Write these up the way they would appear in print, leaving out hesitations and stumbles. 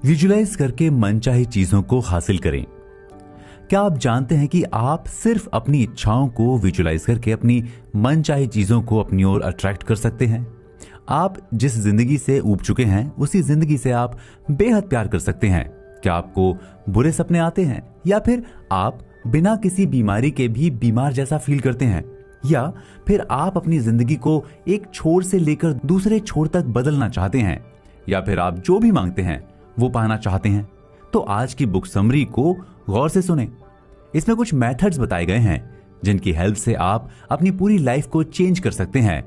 Visualise करके मनचाही चीजों को हासिल करें। क्या आप जानते हैं कि आप सिर्फ अपनी इच्छाओं को विजुलाइज करके अपनी मनचाही चीजों को अपनी ओर अट्रैक्ट कर सकते हैं। आप जिस जिंदगी से ऊब चुके हैं उसी जिंदगी से आप बेहद प्यार कर सकते हैं। क्या आपको बुरे सपने आते हैं या फिर आप बिना किसी बीमारी के भी बीमार जैसा फील करते हैं, या फिर आप अपनी जिंदगी को एक छोर से लेकर दूसरे छोर तक बदलना चाहते हैं, या फिर आप जो भी मांगते हैं वो पाना चाहते हैं, तो आज की बुक समरी को गौर से सुनें। इसमें कुछ मेथड्स बताए गए हैं जिनकी हेल्प से आप अपनी पूरी लाइफ को चेंज कर सकते हैं।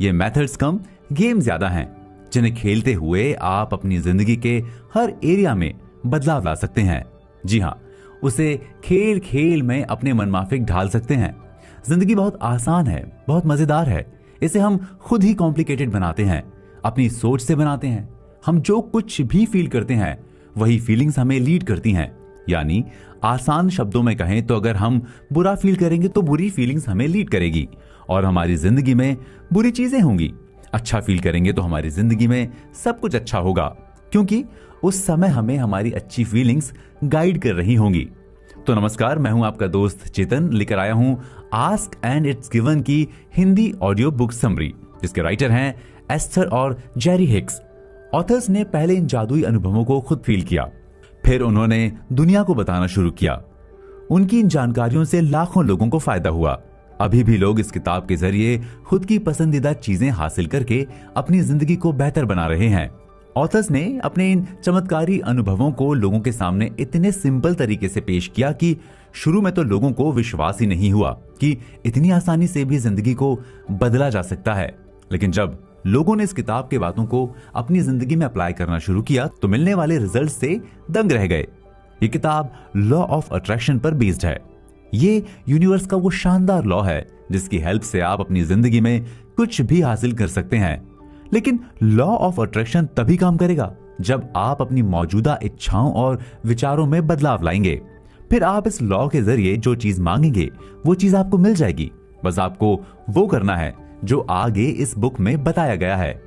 ये मेथड्स कम, गेम ज्यादा हैं, जिन्हें खेलते हुए आप अपनी जिंदगी के हर एरिया में बदलाव ला सकते हैं। जी हाँ, उसे खेल खेल में अपने मनमाफिक ढाल सकते हैं। जिंदगी बहुत आसान है, बहुत मजेदार है। इसे हम खुद ही कॉम्प्लिकेटेड बनाते हैं, अपनी सोच से बनाते हैं। हम जो कुछ भी फील करते हैं वही फीलिंग्स हमें लीड करती हैं। यानी आसान शब्दों में कहें तो अगर हम बुरा फील करेंगे तो बुरी फीलिंग्स हमें लीड करेगी और हमारी जिंदगी में बुरी चीजें होंगी। अच्छा फील करेंगे तो हमारी जिंदगी में सब कुछ अच्छा होगा, क्योंकि उस समय हमें हमारी अच्छी फीलिंग्स गाइड कर रही होंगी। तो नमस्कार, मैं हूं आपका दोस्त चेतन, लेकर आया हूं आस्क एंड इट्स गिवन की हिंदी ऑडियो बुक समरी, जिसके राइटर हैं एस्थर और जेरी हिक्स। ऑथर्स ने पहले इन जादुई अनुभवों को खुद फील किया, फिर उन्होंने दुनिया को बताना शुरू किया। उनकी इन जानकारियों से लाखों लोगों को फायदा हुआ। अभी भी लोग इस किताब के जरिए खुद की पसंदीदा चीजें हासिल करके अपनी जिंदगी को बेहतर बना रहे हैं। ऑथर्स ने अपने इन चमत्कारी अनुभवों को लोगों के सामने इतने सिंपल तरीके से पेश किया कि शुरू में तो लोगों को विश्वास ही नहीं हुआ कि इतनी आसानी से भी जिंदगी को बदला जा सकता है। लेकिन जब लोगों ने इस किताब के बातों को अपनी जिंदगी में अप्लाई करना शुरू किया तो मिलने वाले रिजल्ट से दंग रह गए। ये किताब लॉ ऑफ अट्रैक्शन पर बेस्ड है। ये यूनिवर्स का वो शानदार लॉ है जिसकी हेल्प से आप अपनी जिंदगी में कुछ भी हासिल कर सकते हैं। लेकिन लॉ ऑफ अट्रैक्शन तभी काम करेगा जब आप अपनी मौजूदा इच्छाओं और विचारों में बदलाव लाएंगे। फिर आप इस लॉ के जरिए जो चीज मांगेंगे वो चीज आपको मिल जाएगी। बस आपको वो करना है जो आगे इस बुक में बताया गया है।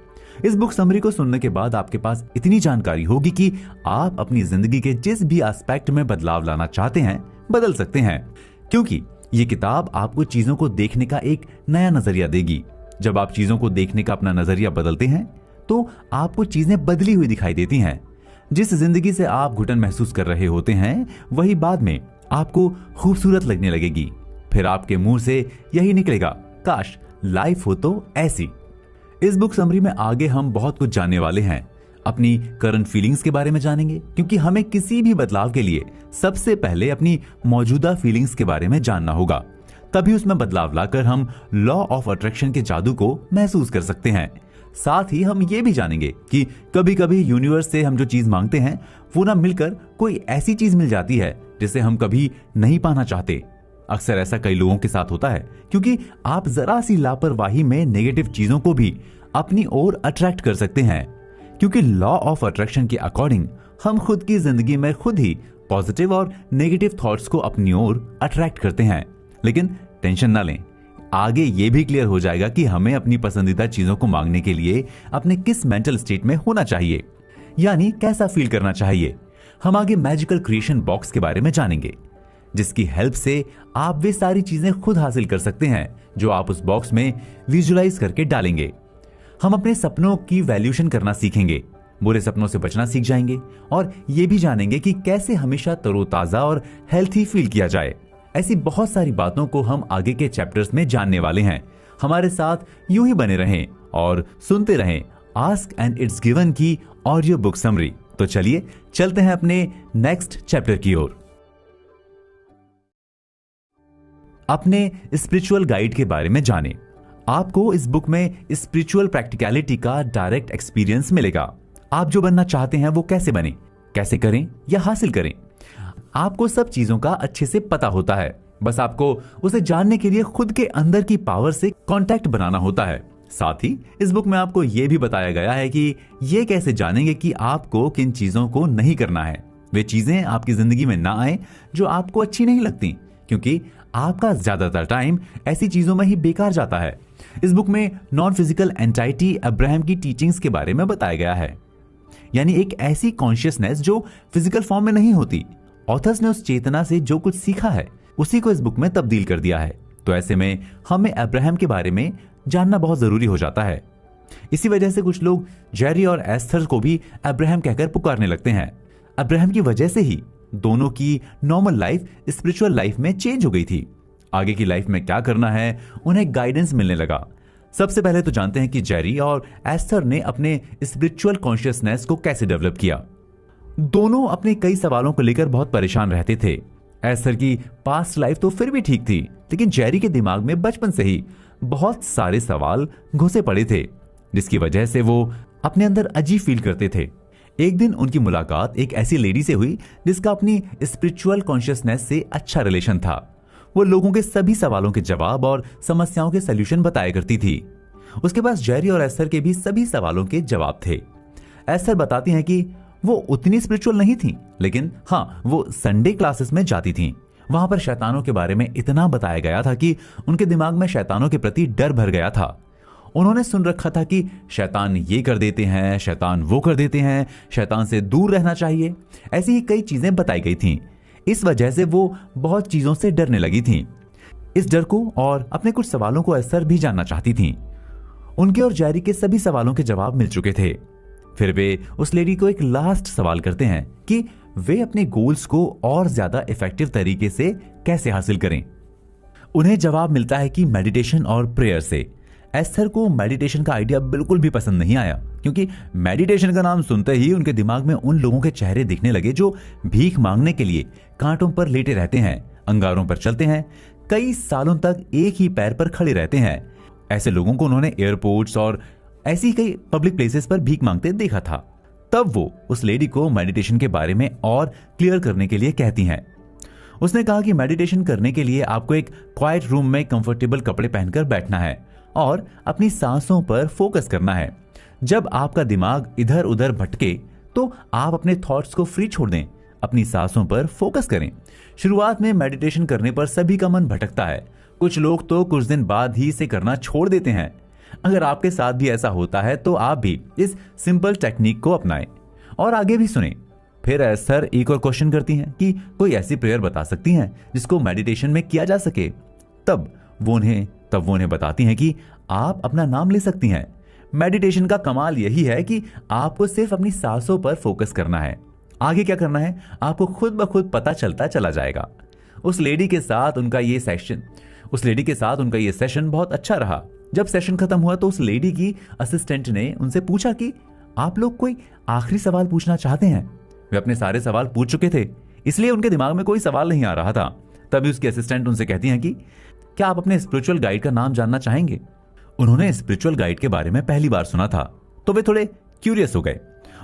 इस बुक समरी को सुनने के बाद आपके पास इतनी जानकारी होगी कि आप अपनी जिंदगी के जिस भी एस्पेक्ट में बदलाव लाना चाहते हैं बदल सकते हैं, क्योंकि ये किताब आपको चीजों को देखने का एक नया नजरिया देगी। जब आप चीजों को देखने का अपना नजरिया बदलते हैं तो आपको चीजें बदली हुई दिखाई देती हैं। जिस जिंदगी से आप घुटन महसूस कर रहे होते हैं वही बाद में आपको खूबसूरत लगने लगेगी। फिर आपके मुंह से यही निकलेगा, काश लाइफ हो तो ऐसी। इस बुक समरी में आगे हम बहुत कुछ जानने वाले हैं। अपनी करंट फीलिंग्स के बारे में जानेंगे, क्योंकि हमें किसी भी बदलाव के लिए सबसे पहले अपनी मौजूदा फीलिंग्स के बारे में जानना होगा। तभी उसमें बदलाव लाकर हम लॉ ऑफ अट्रैक्शन के जादू को महसूस कर सकते हैं। साथ ही हम ये भी जानेंगे कि कभी कभी यूनिवर्स से हम जो चीज मांगते हैं वो ना मिलकर कोई ऐसी चीज मिल जाती है जिसे हम कभी नहीं पाना चाहते। अक्सर ऐसा कई लोगों के साथ होता है, क्योंकि आप जरा सी लापरवाही में नेगेटिव चीजों को भी अपनी ओर अट्रैक्ट कर सकते हैं। क्योंकि लॉ ऑफ अट्रैक्शन के अकॉर्डिंग हम खुद की जिंदगी में खुद ही पॉजिटिव और नेगेटिव थॉट्स को अपनी ओर अट्रैक्ट करते हैं। लेकिन टेंशन ना लें, आगे ये भी क्लियर हो जाएगा कि हमें अपनी पसंदीदा चीजों को मांगने के लिए अपने किस मेंटल स्टेट में होना चाहिए, यानी कैसा फील करना चाहिए। हम आगे मैजिकल क्रिएशन बॉक्स के बारे में जानेंगे, जिसकी हेल्प से आप वे सारी चीजें खुद हासिल कर सकते हैं जो आप उस बॉक्स में विजुलाइज करके डालेंगे। हम अपने सपनों की वैल्यूएशन करना सीखेंगे, बुरे सपनों से बचना सीख जाएंगे और ये भी जानेंगे कि कैसे हमेशा तरोताजा और हेल्थी फील किया जाए। ऐसी बहुत सारी बातों को हम आगे के चैप्टर्स में जानने वाले हैं। हमारे साथ यूं ही बने रहें और सुनते रहें आस्क एंड इट्स गिवन की ऑडियो बुक समरी। तो चलिए चलते हैं अपने नेक्स्ट चैप्टर की ओर। अपने स्पिरिचुअल गाइड के बारे में जानें। आपको इस बुक में स्पिरिचुअल प्रैक्टिकलिटी का डायरेक्ट एक्सपीरियंस मिलेगा। आप जो बनना चाहते हैं वो कैसे बने, कैसे करें या हासिल करें, आपको सब चीजों का अच्छे से पता होता है। बस आपको उसे जानने के लिए खुद के अंदर की पावर से कांटेक्ट बनाना होता है। साथ ही इस बुक में आपको यह भी बताया गया है कि ये कैसे जानेंगे कि आपको किन चीजों को नहीं करना है। वे चीजें आपकी जिंदगी में ना आए जो आपको अच्छी नहीं लगती, क्योंकि आपका ज्यादातर टाइम ऐसी चीजों में ही बेकार जाता है। इस बुक में नॉन फिजिकल एंटाइटी अब्राहम की टीचिंग्स के बारे में बताया गया है। यानी एक ऐसी कॉन्शियसनेस जो फिजिकल फॉर्म में नहीं होती। ऑथर्स ने उस चेतना से जो कुछ सीखा है उसी को इस बुक में तब्दील कर दिया है। तो ऐसे में हमें अब्राहम के बारे में जानना बहुत जरूरी हो जाता है। इसी वजह से कुछ लोग जेरी और एस्थर को भी अब्राहम कहकर पुकारने लगते हैं। अब्राहम की वजह से ही दोनों की नॉर्मल लाइफ स्पिरिचुअल लाइफ में चेंज हो गई थी। आगे की लाइफ में क्या करना है उन्हें गाइडेंस मिलने लगा। सबसे पहले तो जानते हैं कि जेरी और एस्थर ने अपने स्पिरिचुअल कॉन्शियसनेस को कैसे डेवलप किया। दोनों अपने कई सवालों को लेकर बहुत परेशान रहते थे। एस्थर की पास्ट लाइफ तो फिर भी ठीक थी, लेकिन जेरी के दिमाग में बचपन से ही बहुत सारे सवाल घुसे पड़े थे, जिसकी वजह से वो अपने अंदर अजीब फील करते थे। एक दिन उनकी मुलाकात एक ऐसी लेडी से हुई जिसका अपनी स्पिरिचुअल कॉन्शियसनेस से अच्छा रिलेशन था। वो लोगों के सभी सवालों के जवाब और समस्याओं के सलूशन बताया करती थी। उसके पास जेरी और एस्थर के भी सभी सवालों के जवाब थे। एस्थर बताती हैं कि वो उतनी स्पिरिचुअल नहीं थी, लेकिन हाँ, वो संडे क्लासेस में जाती थीं। वहां पर शैतानों के बारे में इतना बताया गया था कि उनके दिमाग में शैतानों के प्रति डर भर गया था। उन्होंने सुन रखा था कि शैतान ये कर देते हैं, शैतान वो कर देते हैं, शैतान से दूर रहना चाहिए। ऐसी ही कई चीजें बताई गई थीं। इस वजह से वो बहुत चीजों से डरने लगी थीं। इस डर को और अपने कुछ सवालों को एस्थर भी जानना चाहती थीं। उनके और जेरी के सभी सवालों के जवाब मिल चुके थे। फिर वे उस लेडी को एक लास्ट सवाल करते हैं कि वे अपने गोल्स को और ज्यादा इफेक्टिव तरीके से कैसे हासिल करें। उन्हें जवाब मिलता है कि मेडिटेशन और प्रेयर से। एस्थर को मेडिटेशन का आइडिया बिल्कुल भी पसंद नहीं आया, क्योंकि मेडिटेशन का नाम सुनते ही उनके दिमाग में उन लोगों के चेहरे दिखने लगे जो भीख मांगने के लिए कांटों पर लेटे रहते हैं, अंगारों पर चलते हैं, कई सालों तक एक ही पैर पर खड़े रहते हैं। ऐसे लोगों को उन्होंने एयरपोर्ट्स और ऐसी कई पब्लिक प्लेसेस पर भीख मांगते देखा था। तब वो उस लेडी को मेडिटेशन के बारे में और क्लियर करने के लिए कहती हैं। उसने कहा कि मेडिटेशन करने के लिए आपको एक क्वाइट रूम में कंफर्टेबल कपड़े पहनकर बैठना है और अपनी सांसों पर फोकस करना है। जब आपका दिमाग इधर उधर भटके तो आप अपने थॉट्स को फ्री छोड़ दें, अपनी सांसों पर फोकस करें। शुरुआत में मेडिटेशन करने पर सभी का मन भटकता है। कुछ लोग तो कुछ दिन बाद ही इसे करना छोड़ देते हैं। अगर आपके साथ भी ऐसा होता है तो आप भी इस सिंपल टेक्निक को अपनाएं और आगे भी सुनें। फिर एस्थर एक और क्वेश्चन करती हैं कि कोई ऐसी प्रेयर बता सकती हैं जिसको मेडिटेशन में किया जा सके। तब वो उन्हें बताती हैं कि आप अपना नाम ले सकती हैं। मेडिटेशन का कमाल यही है कि आपको सिर्फ अपनी सांसों पर फोकस करना है। आगे क्या करना है आपको खुद ब खुद पता चलता चला जाएगा। उस लेडी के साथ उनका ये सेशन बहुत अच्छा रहा। जब सेशन खत्म हुआ तो उस लेडी की असिस्टेंट ने उनसे पूछा कि आप लोग कोई आखिरी सवाल पूछना चाहते हैं। वे अपने सारे सवाल पूछ चुके थे, इसलिए उनके दिमाग में कोई सवाल नहीं आ रहा था। तभी उसकी असिस्टेंट उनसे कहती हैं कि क्या आप अपने स्पिरिचुअल गाइड का नाम जानना चाहेंगे। उन्होंने स्पिरिचुअल गाइड के बारे में पहली बार सुना था, तो वे थोड़े क्यूरियस हो गए।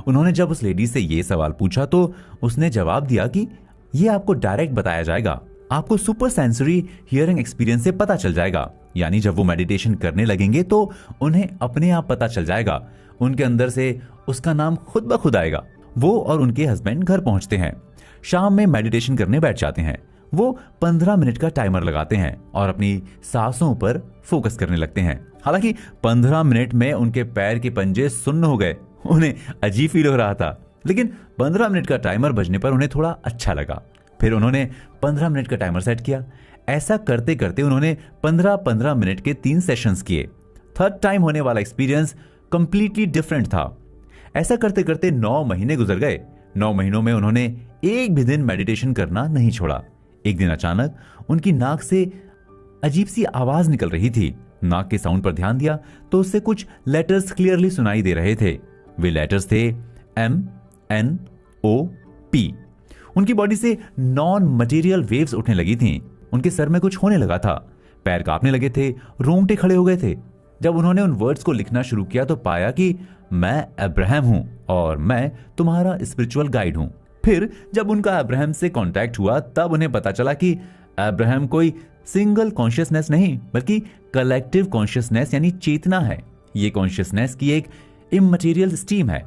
उन्होंने जब उस लेडी से ये सवाल पूछा तो उसने जवाब दिया कि ये आपको डायरेक्ट बताया जाएगा, आपको सुपर सेंसरी हियरिंग एक्सपीरियंस से पता चल जाएगा। यानी जब वो मेडिटेशन करने लगेंगे तो उन्हें अपने आप पता चल जाएगा, उनके अंदर से उसका नाम खुद ब खुद आएगा। वो और उनके हस्बैंड घर पहुंचते हैं, शाम में मेडिटेशन करने बैठ जाते हैं। वो 15 मिनट का टाइमर लगाते हैं और अपनी सांसों पर फोकस करने लगते हैं। हालांकि 15 मिनट में उनके पैर के पंजे सुन्न हो गए। उन्हें अजीब फील हो रहा था, लेकिन 15 मिनट का टाइमर बजने पर उन्हें थोड़ा अच्छा लगा। फिर उन्होंने 15 मिनट का टाइमर सेट किया। ऐसा करते करते उन्होंने 15-15 मिनट के 3 सेशंस किए। थर्ड टाइम होने वाला एक्सपीरियंस कंप्लीटली डिफरेंट था। ऐसा करते करते 9 महीने गुजर गए। 9 महीनों में उन्होंने एक भी दिन मेडिटेशन करना नहीं छोड़ा। एक दिन अचानक उनकी नाक से अजीब सी आवाज निकल रही थी। नाक के साउंड पर ध्यान दिया तो उससे कुछ लेटर्स क्लियरली सुनाई दे रहे थे। वे लेटर्स थे MNOP। उनकी बॉडी से नॉन मटेरियल वेव्स उठने लगी थीं। उनके सर में कुछ होने लगा था, पैर कांपने लगे थे, रोंगटे खड़े हो गए थे। जब उन्होंने उन वर्ड्स को लिखना शुरू किया तो पाया कि मैं अब्राहम हूं और मैं तुम्हारा स्पिरिचुअल गाइड हूं। फिर जब उनका अब्राहम से कांटेक्ट हुआ तब उन्हें पता चला कि अब्राहम कोई सिंगल कॉन्शियसनेस नहीं बल्कि कलेक्टिव कॉन्शियसनेस यानी चेतना है। ये कॉन्शियसनेस की एक इममटेरियल स्ट्रीम है।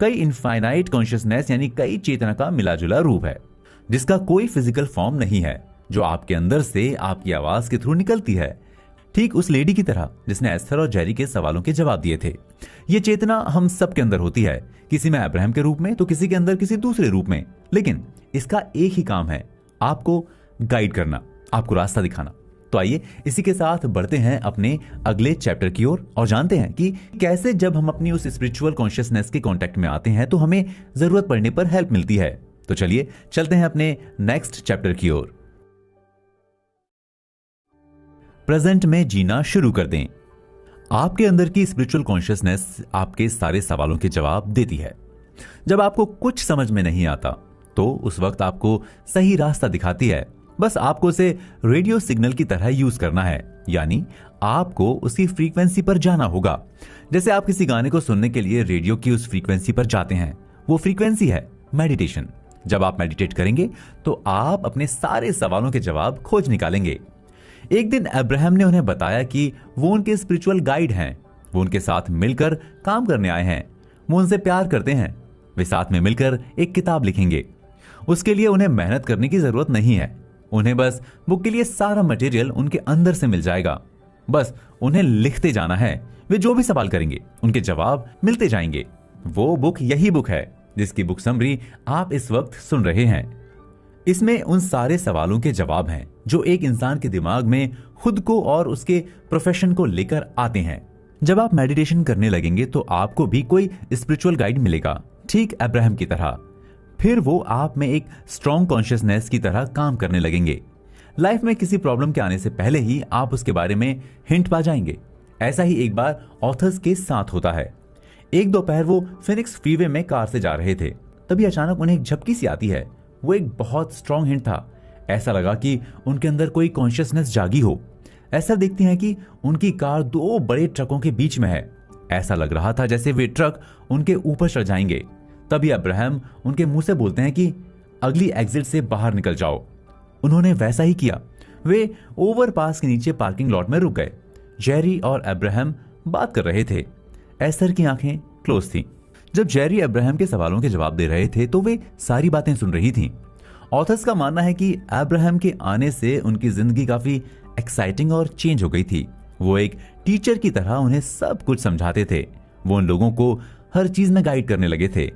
कई इनफाइनाइट कॉन्शियसनेस यानी कई चेतना का मिलाजुला रूप है जिसका कोई फिजिकल फॉर्म नहीं है, जो आपके अंदर से आपकी आवाज के थ्रू निकलती है। ठीक उस लेडी की तरह जिसने एस्थर और जेरी के सवालों के जवाब दिए थे। ये चेतना हम सब के अंदर होती है, किसी में अब्राहम के रूप में तो किसी के अंदर किसी दूसरे रूप में, लेकिन इसका एक ही काम है, आपको गाइड करना, आपको रास्ता दिखाना। तो आइए इसी के साथ बढ़ते हैं अपने अगले चैप्टर की ओर और जानते हैं कि कैसे जब हम अपनी उस स्पिरिचुअल कॉन्शियसनेस के कांटेक्ट में आते हैं तो हमें जरूरत पड़ने पर हेल्प मिलती है। तो चलिए चलते हैं अपने नेक्स्ट चैप्टर की ओर। प्रेजेंट में जीना शुरू कर दें। आपके अंदर की स्पिरिचुअल कॉन्शियसनेस आपके सारे सवालों के जवाब देती है। जब आपको कुछ समझ में नहीं आता तो उस वक्त आपको सही रास्ता दिखाती है, बस आपको उसे रेडियो सिग्नल की तरह यूज करना है, यानी आपको उसी फ्रीक्वेंसी पर जाना होगा। जैसे आप किसी गाने को सुनने के लिए रेडियो की उस फ्रीक्वेंसी पर जाते हैं, वो फ्रीक्वेंसी है मेडिटेशन। जब आप मेडिटेट करेंगे तो आप अपने सारे सवालों के जवाब खोज निकालेंगे। एक दिन अब्राहम ने उन्हें बताया कि वो उनके स्पिरिचुअल गाइड हैं, वो उनके साथ मिलकर काम करने आए हैं, वो उनसे प्यार करते हैं, वे साथ में मिलकर एक किताब लिखेंगे। उसके लिए उन्हें मेहनत करने की जरूरत नहीं है, उन्हें बस बुक के लिए सारा मटेरियल उनके अंदर से मिल जाएगा। बस उन्हें लिखते जाना है, वे जो भी सवाल करेंगे उनके जवाब मिलते जाएंगे। वो बुक यही बुक है जिसकी बुक समरी आप इस वक्त सुन रहे हैं। इसमें उन सारे सवालों के जवाब हैं जो एक इंसान के दिमाग में खुद को और उसके प्रोफेशन को लेकर आते हैं। जब आप मेडिटेशन करने लगेंगे तो आपको भी कोई स्पिरिचुअल गाइड मिलेगा, ठीक अब्राहम की तरह। फिर वो आप में एक स्ट्रॉन्ग कॉन्शियसनेस की तरह काम करने लगेंगे। लाइफ में किसी प्रॉब्लम के आने से पहले ही आप उसके बारे में हिंट पा जाएंगे। ऐसा ही एक बार ऑथर्स के साथ होता है। एक दोपहर वो फिनिक्स फ्रीवे में कार से जा रहे थे, तभी अचानक उन्हें एक झपकी सी आती है। वो एक बहुत स्ट्रॉन्ग हिंट था। ऐसा लगा कि उनके अंदर कोई कॉन्शियसनेस जागी हो। ऐसा देखते हैं कि उनकी कार दो बड़े ट्रकों के बीच में है। ऐसा लग रहा था जैसे वे ट्रक उनके ऊपर चढ़ जाएंगे। तभी अब्राहम उनके मुंह से बोलते हैं कि अगली एग्जिट से बाहर निकल जाओ। उन्होंने वैसा ही किया। वे ओवरपास के नीचे पार्किंग लॉट में रुक गए। जेरी और अब्राहम बात कर रहे थे। एस्थर की आंखें क्लोज थीं। जब जेरी अब्राहम के सवालों के जवाब दे रहे थे तो वे सारी बातें सुन रही थीं। ऑथर्स का मानना है कि अब्राहम के आने से उनकी जिंदगी काफी एक्साइटिंग और चेंज हो गई थी। वो एक टीचर की तरह उन्हें सब कुछ समझाते थे। वो उन लोगों को हर चीज में गाइड करने लगे थे।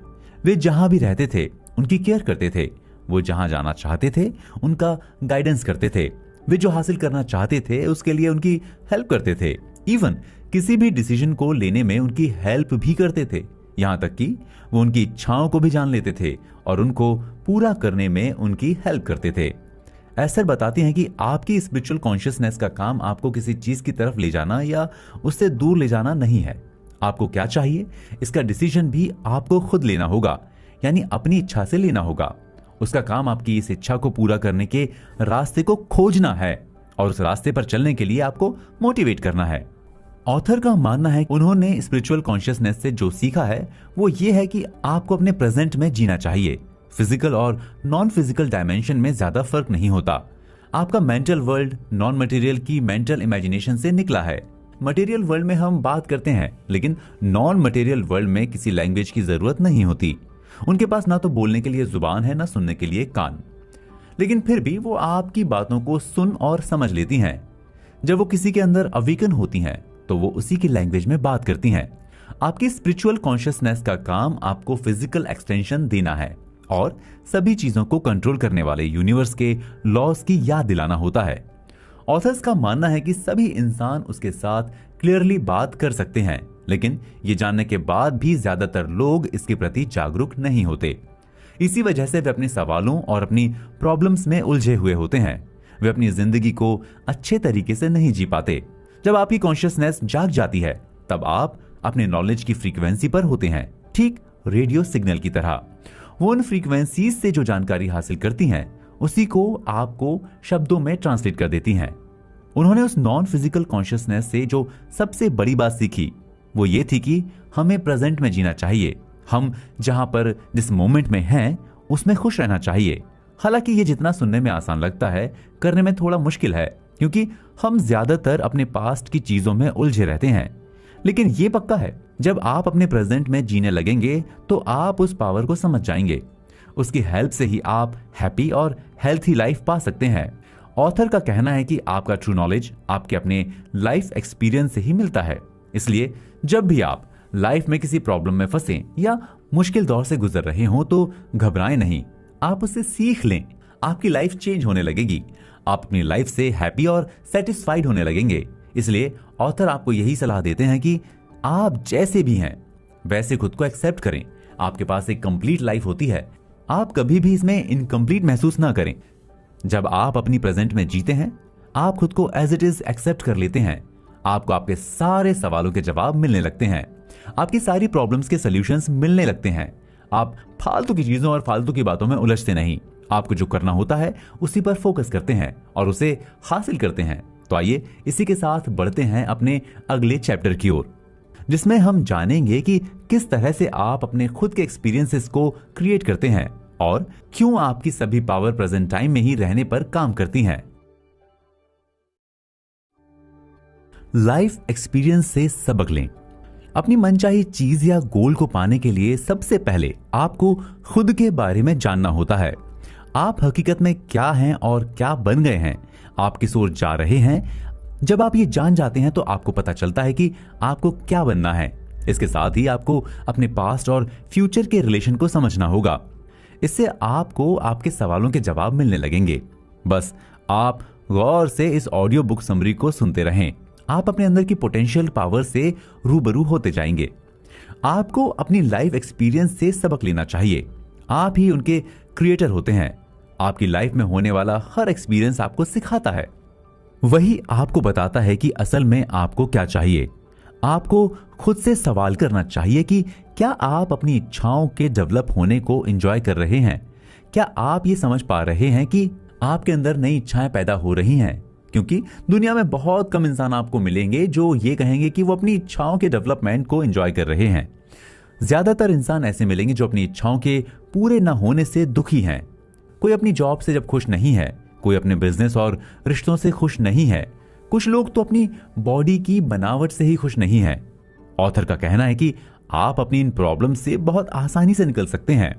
वे जहां भी रहते थे उनकी केयर करते थे। वो जहां जाना चाहते थे उनका गाइडेंस करते थे। वे जो हासिल करना चाहते थे उसके लिए उनकी हेल्प करते थे। इवन किसी भी डिसीजन को लेने में उनकी हेल्प भी करते थे। यहां तक कि वो उनकी इच्छाओं को भी जान लेते थे और उनको पूरा करने में उनकी हेल्प करते थे। एस्थर बताती हैं कि आपकी स्पिरिचुअल कॉन्शियसनेस का काम आपको किसी चीज की तरफ ले जाना या उससे दूर ले जाना नहीं है। आपको क्या चाहिए इसका डिसीजन भी आपको खुद लेना होगा, यानी अपनी इच्छा से लेना होगा। उसका काम आपकी इस इच्छा को पूरा करने के रास्ते को खोजना है और उस रास्ते पर चलने के लिए आपको मोटिवेट करना है। ऑथर का मानना है उन्होंने स्पिरिचुअल कॉन्शियसनेस से जो सीखा है वो ये है कि आपको अपने प्रेजेंट में जीना चाहिए। फिजिकल और नॉन फिजिकल डायमेंशन में ज्यादा फर्क नहीं होता। आपका मेंटल वर्ल्ड नॉन मटेरियल की मेंटल इमेजिनेशन से निकला है। मटेरियल वर्ल्ड में हम बात करते हैं, लेकिन नॉन मटेरियल वर्ल्ड में किसी लैंग्वेज की जरूरत नहीं होती। उनके पास ना तो बोलने के लिए जुबान है ना सुनने के लिए कान, लेकिन फिर भी वो आपकी बातों को सुन और समझ लेती हैं। जब वो किसी के अंदर अवेकन होती हैं तो वो उसी की लैंग्वेज में बात करती हैं। आपकी स्पिरिचुअल कॉन्शियसनेस का काम आपको फिजिकल एक्सटेंशन देना है और सभी चीजों को कंट्रोल करने वाले यूनिवर्स के लॉस की याद दिलाना होता है। ऑथर्स का मानना है कि सभी इंसान उसके साथ क्लियरली बात कर सकते हैं, लेकिन ये जानने के बाद भी ज्यादातर लोग इसके प्रति जागरूक नहीं होते। इसी वजह से वे अपने सवालों और अपनी प्रॉब्लम्स में उलझे हुए होते हैं। वे अपनी जिंदगी को अच्छे तरीके से नहीं जी पाते। जब आपकी कॉन्शियसनेस जाग जाती है तब आप अपने नॉलेज की फ्रीक्वेंसी पर होते हैं, ठीक रेडियो सिग्नल की तरह। वो उन फ्रीक्वेंसीज से जो जानकारी हासिल करती हैं उसी को आपको शब्दों में ट्रांसलेट कर देती हैं। उन्होंने उस नॉन फिजिकल कॉन्शियसनेस से जो सबसे बड़ी बात सीखी वो ये थी कि हमें प्रेजेंट में जीना चाहिए। हम जहां पर जिस मोमेंट में हैं उसमें खुश रहना चाहिए। हालांकि ये जितना सुनने में आसान लगता है, करने में थोड़ा मुश्किल है, क्योंकि हम ज्यादातर अपने पास्ट की चीजों में उलझे रहते हैं। लेकिन ये पक्का है, जब आप अपने प्रेजेंट में जीने लगेंगे तो आप उस पावर को समझ जाएंगे। उसकी हेल्प से ही आप हैप्पी और हेल्थी लाइफ पा सकते हैं। ऑथर का कहना है कि आपका ट्रू नॉलेज आपके अपने लाइफ एक्सपीरियंस से ही मिलता है। इसलिए जब भी आप लाइफ में किसी प्रॉब्लम में फंसे या मुश्किल दौर से गुजर रहे हो तो घबराएं नहीं, आप उससे सीख लें। आपकी लाइफ चेंज होने लगेगी, आप अपनी लाइफ से हैप्पी और सेटिस्फाइड होने लगेंगे। इसलिए ऑथर आपको यही सलाह देते हैं कि आप जैसे भी हैं वैसे खुद को एक्सेप्ट करें। आपके पास एक कंप्लीट लाइफ होती है, आप कभी भी इसमें इनकम्प्लीट महसूस ना करें। जब आप अपनी प्रेजेंट में जीते हैं, आप खुद को एज इट इज एक्सेप्ट कर लेते हैं, आपको आपके सारे सवालों के जवाब मिलने लगते हैं, आपकी सारी प्रॉब्लम्स के सॉल्यूशंस मिलने लगते हैं। आप फालतू की चीजों और फालतू की बातों में उलझते नहीं, आपको जो करना होता है उसी पर फोकस करते हैं और उसे हासिल करते हैं। तो आइए इसी के साथ बढ़ते हैं अपने अगले चैप्टर की ओर, जिसमें हम जानेंगे कि किस तरह से आप अपने खुद के एक्सपीरियंसेस को क्रिएट करते हैं और क्यों आपकी सभी पावर प्रेजेंट टाइम में ही रहने पर काम करती हैं। लाइफ एक्सपीरियंस से सबक लें। अपनी मनचाही चीज या गोल को पाने के लिए सबसे पहले आपको खुद के बारे में जानना होता है। आप हकीकत में क्या हैं और क्या बन गए हैं, आप किस ओर जा रहे हैं। जब आप ये जान जाते हैं तो आपको पता चलता है कि आपको क्या बनना है। इसके साथ ही आपको अपने पास्ट और फ्यूचर के रिलेशन को समझना होगा। इससे आपको आपके सवालों के जवाब मिलने लगेंगे। बस आप गौर से इस ऑडियो बुक समरी को सुनते रहें, आप अपने अंदर की पोटेंशियल पावर से रूबरू होते जाएंगे। आपको अपनी लाइफ एक्सपीरियंस से सबक लेना चाहिए, आप ही उनके क्रिएटर होते हैं। आपकी लाइफ में होने वाला हर एक्सपीरियंस आपको सिखाता है, वही आपको बताता है कि असल में आपको क्या चाहिए। आपको खुद से सवाल करना चाहिए कि क्या आप अपनी इच्छाओं के डेवलप होने को एंजॉय कर रहे हैं। क्या आप ये समझ पा रहे हैं कि आपके अंदर नई इच्छाएं पैदा हो रही हैं? क्योंकि दुनिया में बहुत कम इंसान आपको मिलेंगे जो ये कहेंगे कि वो अपनी इच्छाओं के डेवलपमेंट को एंजॉय कर रहे हैं। ज्यादातर इंसान ऐसे मिलेंगे जो अपनी इच्छाओं के पूरे न होने से दुखी हैं। कोई अपनी जॉब से जब खुश नहीं है, कोई अपने बिजनेस और रिश्तों से खुश नहीं है, कुछ लोग तो अपनी बॉडी की बनावट से ही खुश नहीं है। ऑथर का कहना है कि आप अपनी इन प्रॉब्लम से बहुत आसानी से निकल सकते हैं,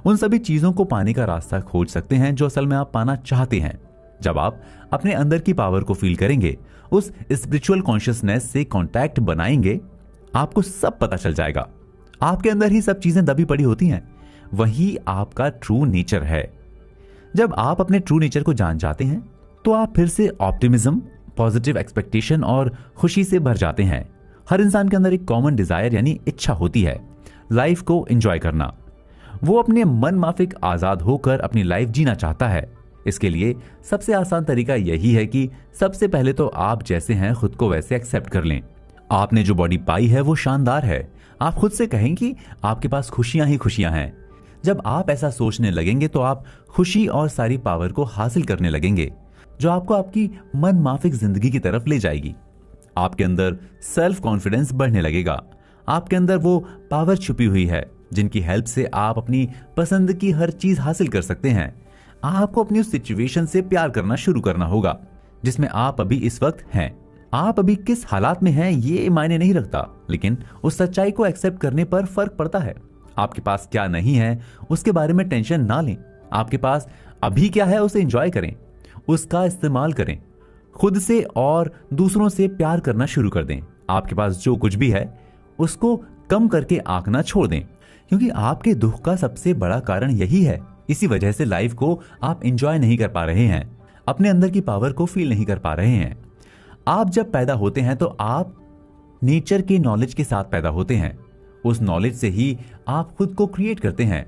उन सभी चीजों को पाने का रास्ता खोज सकते हैं जो असल में आप पाना चाहते हैं। जब आप अपने अंदर की पावर को फील करेंगे, उस स्पिरिचुअल कॉन्शियसनेस से कांटेक्ट बनाएंगे, आपको सब पता चल जाएगा। आपके अंदर ही सब चीजें दबी पड़ी होती हैं, वही आपका ट्रू नेचर है। जब आप अपने ट्रू नेचर को जान जाते हैं तो आप फिर से ऑप्टिमिज्म, पॉजिटिव एक्सपेक्टेशन और खुशी से भर जाते हैं। हर इंसान के अंदर एक कॉमन डिजायर यानी इच्छा होती है, लाइफ को एंजॉय करना। वो अपने मन माफिक आजाद होकर अपनी लाइफ जीना चाहता है। इसके लिए सबसे आसान तरीका यही है कि सबसे पहले तो आप जैसे हैं खुद को वैसे एक्सेप्ट कर लें। आपने जो बॉडी पाई है वो शानदार है। आप खुद से कहें कि आपके पास खुशियां ही खुशियां हैं। जब आप ऐसा सोचने लगेंगे तो आप खुशी और सारी पावर को हासिल करने लगेंगे, जो आपको आपकी मन माफिक जिंदगी की तरफ ले जाएगी। आपके अंदर सेल्फ कॉन्फिडेंस बढ़ने लगेगा। आपके अंदर वो पावर छुपी हुई है जिनकी हेल्प से आप अपनी पसंद की हर चीज हासिल कर सकते हैं। आपको अपनी उस सिचुएशन से प्यार करना शुरू करना होगा जिसमें आप अभी इस वक्त हैं। आप अभी किस हालात में हैं ये मायने नहीं रखता, लेकिन उस सच्चाई को एक्सेप्ट करने पर फर्क पड़ता है। आपके पास क्या नहीं है उसके बारे में टेंशन ना लें। आपके पास अभी क्या है उसे एंजॉय करें, उसका इस्तेमाल करें। खुद से और दूसरों से प्यार करना शुरू कर दें। आपके पास जो कुछ भी है उसको कम करके आंकना छोड़ दें, क्योंकि आपके दुख का सबसे बड़ा कारण यही है। इसी वजह से लाइफ को आप एंजॉय नहीं कर पा रहे हैं, अपने अंदर की पावर को फील नहीं कर पा रहे हैं। आप जब पैदा होते हैं तो आप नेचर के नॉलेज के साथ पैदा होते हैं। उस नॉलेज से ही आप खुद को क्रिएट करते हैं।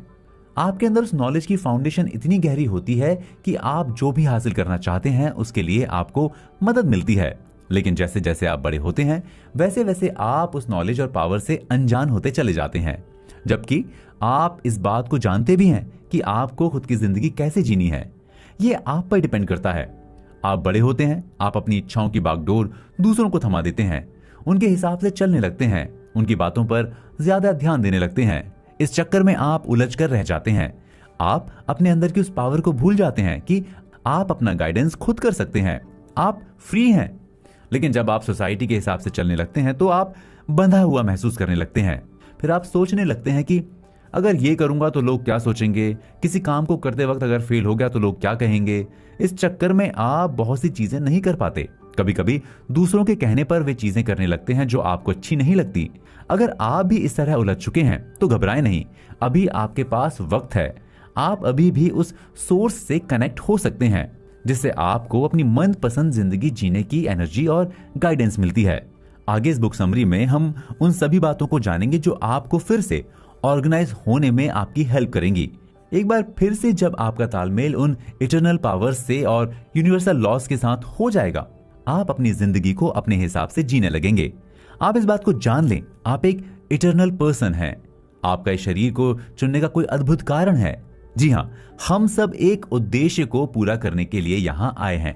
आपके अंदर उस नॉलेज की फाउंडेशन इतनी गहरी होती है कि आप जो भी हासिल करना चाहते हैं उसके लिए आपको मदद मिलती है। लेकिन जैसे जैसे आप बड़े होते हैं वैसे वैसे आप उस नॉलेज और पावर से अनजान होते चले जाते हैं, जबकि आप इस बात को जानते भी हैं कि आपको खुद की जिंदगी कैसे जीनी है। ये आप पर डिपेंड करता है। आप बड़े होते हैं, आप अपनी इच्छाओं की बागडोर दूसरों को थमा देते हैं, उनके हिसाब से चलने लगते हैं, उनकी बातों पर ज्यादा ध्यान देने लगते हैं। इस चक्कर में आप उलझ कर रह जाते हैं। आप अपने अंदर की उस पावर को भूल जाते हैं कि आप अपना गाइडेंस खुद कर सकते हैं, आप फ्री हैं। लेकिन जब आप सोसाइटी के हिसाब से चलने लगते हैं तो आप बंधा हुआ महसूस करने लगते हैं। फिर आप सोचने लगते हैं कि अगर ये करूंगा तो लोग क्या सोचेंगे, किसी काम को करते वक्त अगर फेल हो गया तो लोग क्या कहेंगे। इस चक्कर में आप बहुत सी चीजें नहीं कर पाते। कभी कभी दूसरों के कहने पर वे चीजें करने लगते हैं जो आपको अच्छी नहीं लगती। अगर आप भी इस तरह उलझ चुके हैं तो घबराएं नहीं, अभी आपके पास वक्त है। आप अभी भी उस सोर्स से कनेक्ट हो सकते हैं जिससे आपको अपनी मनपसंद जिंदगी जीने की एनर्जी और गाइडेंस मिलती है। आगे इस बुक समरी में हम उन सभी बातों को जानेंगे जो आपको फिर से ऑर्गेनाइज होने में आपकी हेल्प करेंगी। एक बार फिर से जब आपका तालमेल उन इटर्नल पावर्स से और यूनिवर्सल लॉस के साथ हो जाएगा, आप अपनी जिंदगी को अपने हिसाब से जीने लगेंगे। आप इस बात को जान लें, आप एक इटर्नल पर्सन हैं। आपका इस शरीर को चुनने का कोई अद्भुत कारण है। जी हाँ, हम सब एक उद्देश्य को पूरा करने के लिए यहाँ आए हैं।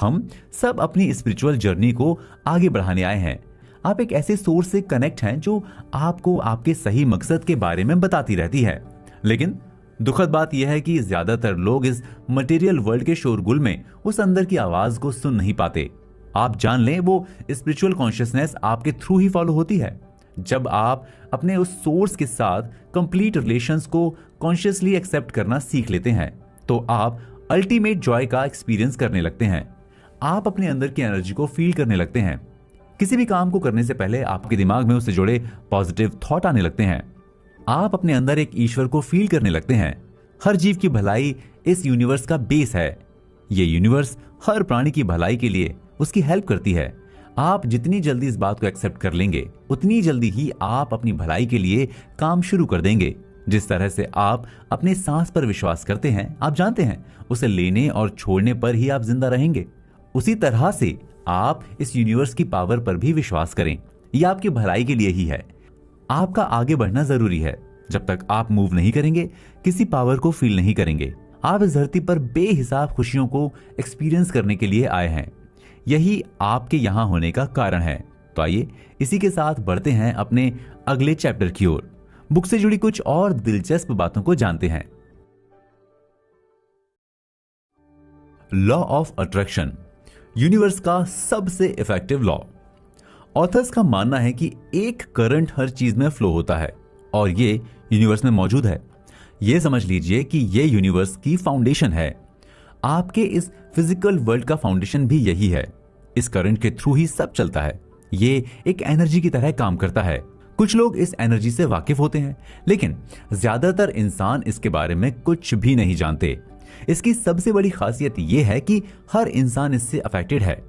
हम सब अपनी स्पिरिचुअल जर्नी को आगे बढ़ाने आए हैं। आप एक ऐसे सोर्स से कनेक्ट हैं जो आपको आपके सही मकसद के बारे में बताती रहती है। लेकिन दुखद बात यह है कि ज्यादातर लोग इस मटेरियल वर्ल्ड के शोरगुल में उस अंदर की आवाज को सुन नहीं पाते। आप जान लें, वो स्पिरिचुअल कॉन्शियसनेस आपके थ्रू ही फॉलो होती है। जब आप अपने उस सोर्स के साथ कंप्लीट रिलेशंस को कॉन्शियसली एक्सेप्ट करना सीख लेते हैं तो आप अल्टीमेट जॉय का एक्सपीरियंस करने लगते हैं। आप अपने अंदर की एनर्जी को फील करने लगते हैं। किसी भी काम को करने से पहले आपके दिमाग में उससे जुड़े पॉजिटिव थॉट आने लगते हैं। आप अपने अंदर एक ईश्वर को फील करने लगते हैं। हर जीव की भलाई इस यूनिवर्स का बेस है। ये यूनिवर्स हर प्राणी की भलाई के लिए उसकी हेल्प करती है। आप जितनी जल्दी इस बात को एक्सेप्ट कर लेंगे, उतनी जल्दी ही आप अपनी भलाई के लिए काम शुरू कर देंगे। जिस तरह से आप अपने सांस पर विश्वास करते हैं, आप जानते हैं उसे लेने और छोड़ने पर ही आप जिंदा रहेंगे। उसी तरह से आप इस यूनिवर्स की पावर पर भी विश्वास करें। यह आपकी भलाई के लिए ही है। आपका आगे बढ़ना जरूरी है। जब तक आप मूव नहीं करेंगे, किसी पावर को फील नहीं करेंगे। आप इस धरती पर बेहिसाब खुशियों को एक्सपीरियंस करने के लिए आए हैं। यही आपके यहां होने का कारण है। तो आइए इसी के साथ बढ़ते हैं अपने अगले चैप्टर की ओर। बुक से जुड़ी कुछ और दिलचस्प बातों को जानते हैं। लॉ ऑफ अट्रैक्शन, यूनिवर्स का सबसे इफेक्टिव लॉ। ऑथर्स का मानना है कि एक करंट हर चीज में फ्लो होता है और ये यूनिवर्स में मौजूद है। ये समझ लीजिए कि ये यूनिवर्स की फाउंडेशन है। आपके इस फिजिकल वर्ल्ड का फाउंडेशन भी यही है। इस करंट के थ्रू ही सब चलता है। ये एक एनर्जी की तरह काम करता है। कुछ लोग इस एनर्जी से वाकिफ होते हैं, लेकिन ज्यादातर इंसान इसके बारे में कुछ भी नहीं जानते। इसकी सबसे बड़ी खासियत यह है कि हर इंसान इससे अफेक्टेड है।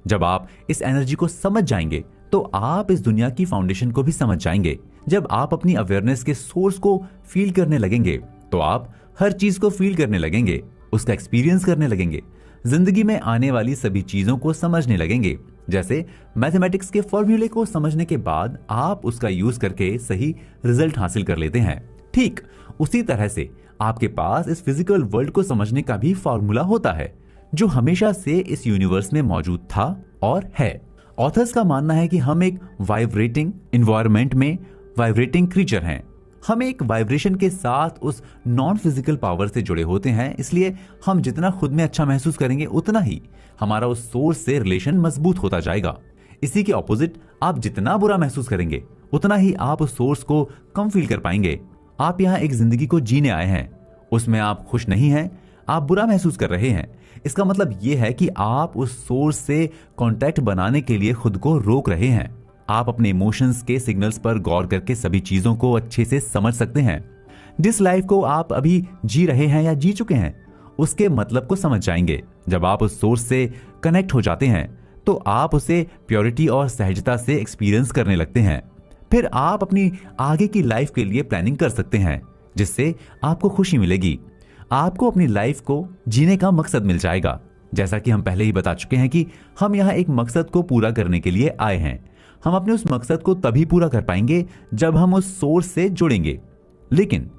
जब आप इस एनर्जी को समझ जाएंगे तो आप इस दुनिया की फाउंडेशन को भी समझ जाएंगे। जब आप अपनी अवेयरनेस के सोर्स को फील करने लगेंगे तो आप हर चीज को फील करने लगेंगे, उसका एक्सपीरियंस करने लगेंगे, जिंदगी में आने वाली सभी चीजों को समझने लगेंगे। जैसे मैथमेटिक्स के फॉर्मूले को समझने के बाद आप उसका यूज करके सही रिजल्ट हासिल कर लेते हैं, ठीक उसी तरह से आपके पास इस फिजिकल वर्ल्ड को समझने का भी फॉर्मूला होता है जो हमेशा से इस यूनिवर्स में मौजूद था और है। ऑथर्स का मानना है कि हम एक वाइब्रेटिंग एनवायरनमेंट में वाइब्रेटिंग क्रीचर हैं। हम एक वाइब्रेशन के साथ उस नॉन फिजिकल पावर से जुड़े होते हैं, इसलिए हम जितना खुद में अच्छा महसूस करेंगे उतना ही हमारा उस सोर्स से रिलेशन मजबूत होता जाएगा। इसी के ऑपोजिट, आप जितना बुरा महसूस करेंगे उतना ही आप उस सोर्स को कम फील कर पाएंगे। आप यहाँ एक जिंदगी को जीने आए हैं, उसमें आप खुश नहीं हैं, आप बुरा महसूस कर रहे हैं। इसका मतलब यह है कि आप उस सोर्स से कांटेक्ट बनाने के लिए खुद को रोक रहे हैं। आप अपने इमोशंस के सिग्नल्स पर गौर करके सभी चीजों को अच्छे से समझ सकते हैं। जिस लाइफ को आप अभी जी रहे हैं या जी चुके हैं, उसके मतलब को समझ जाएंगे। जब आप उस सोर्स से कनेक्ट हो जाते हैं तो आप उसे प्योरिटी और सहजता से एक्सपीरियंस करने लगते हैं। फिर आप अपनी आगे की लाइफ के लिए प्लानिंग कर सकते हैं, जिससे आपको खुशी मिलेगी। आपको अपनी लाइफ को जीने का मकसद मिल जाएगा। जैसा कि हम पहले ही बता चुके हैं कि हम यहाँ एक मकसद को पूरा करने के लिए आए हैं। हम अपने उस मकसद को तभी पूरा कर पाएंगे जब हम उस सोर्स से जुड़ेंगे। लेकिन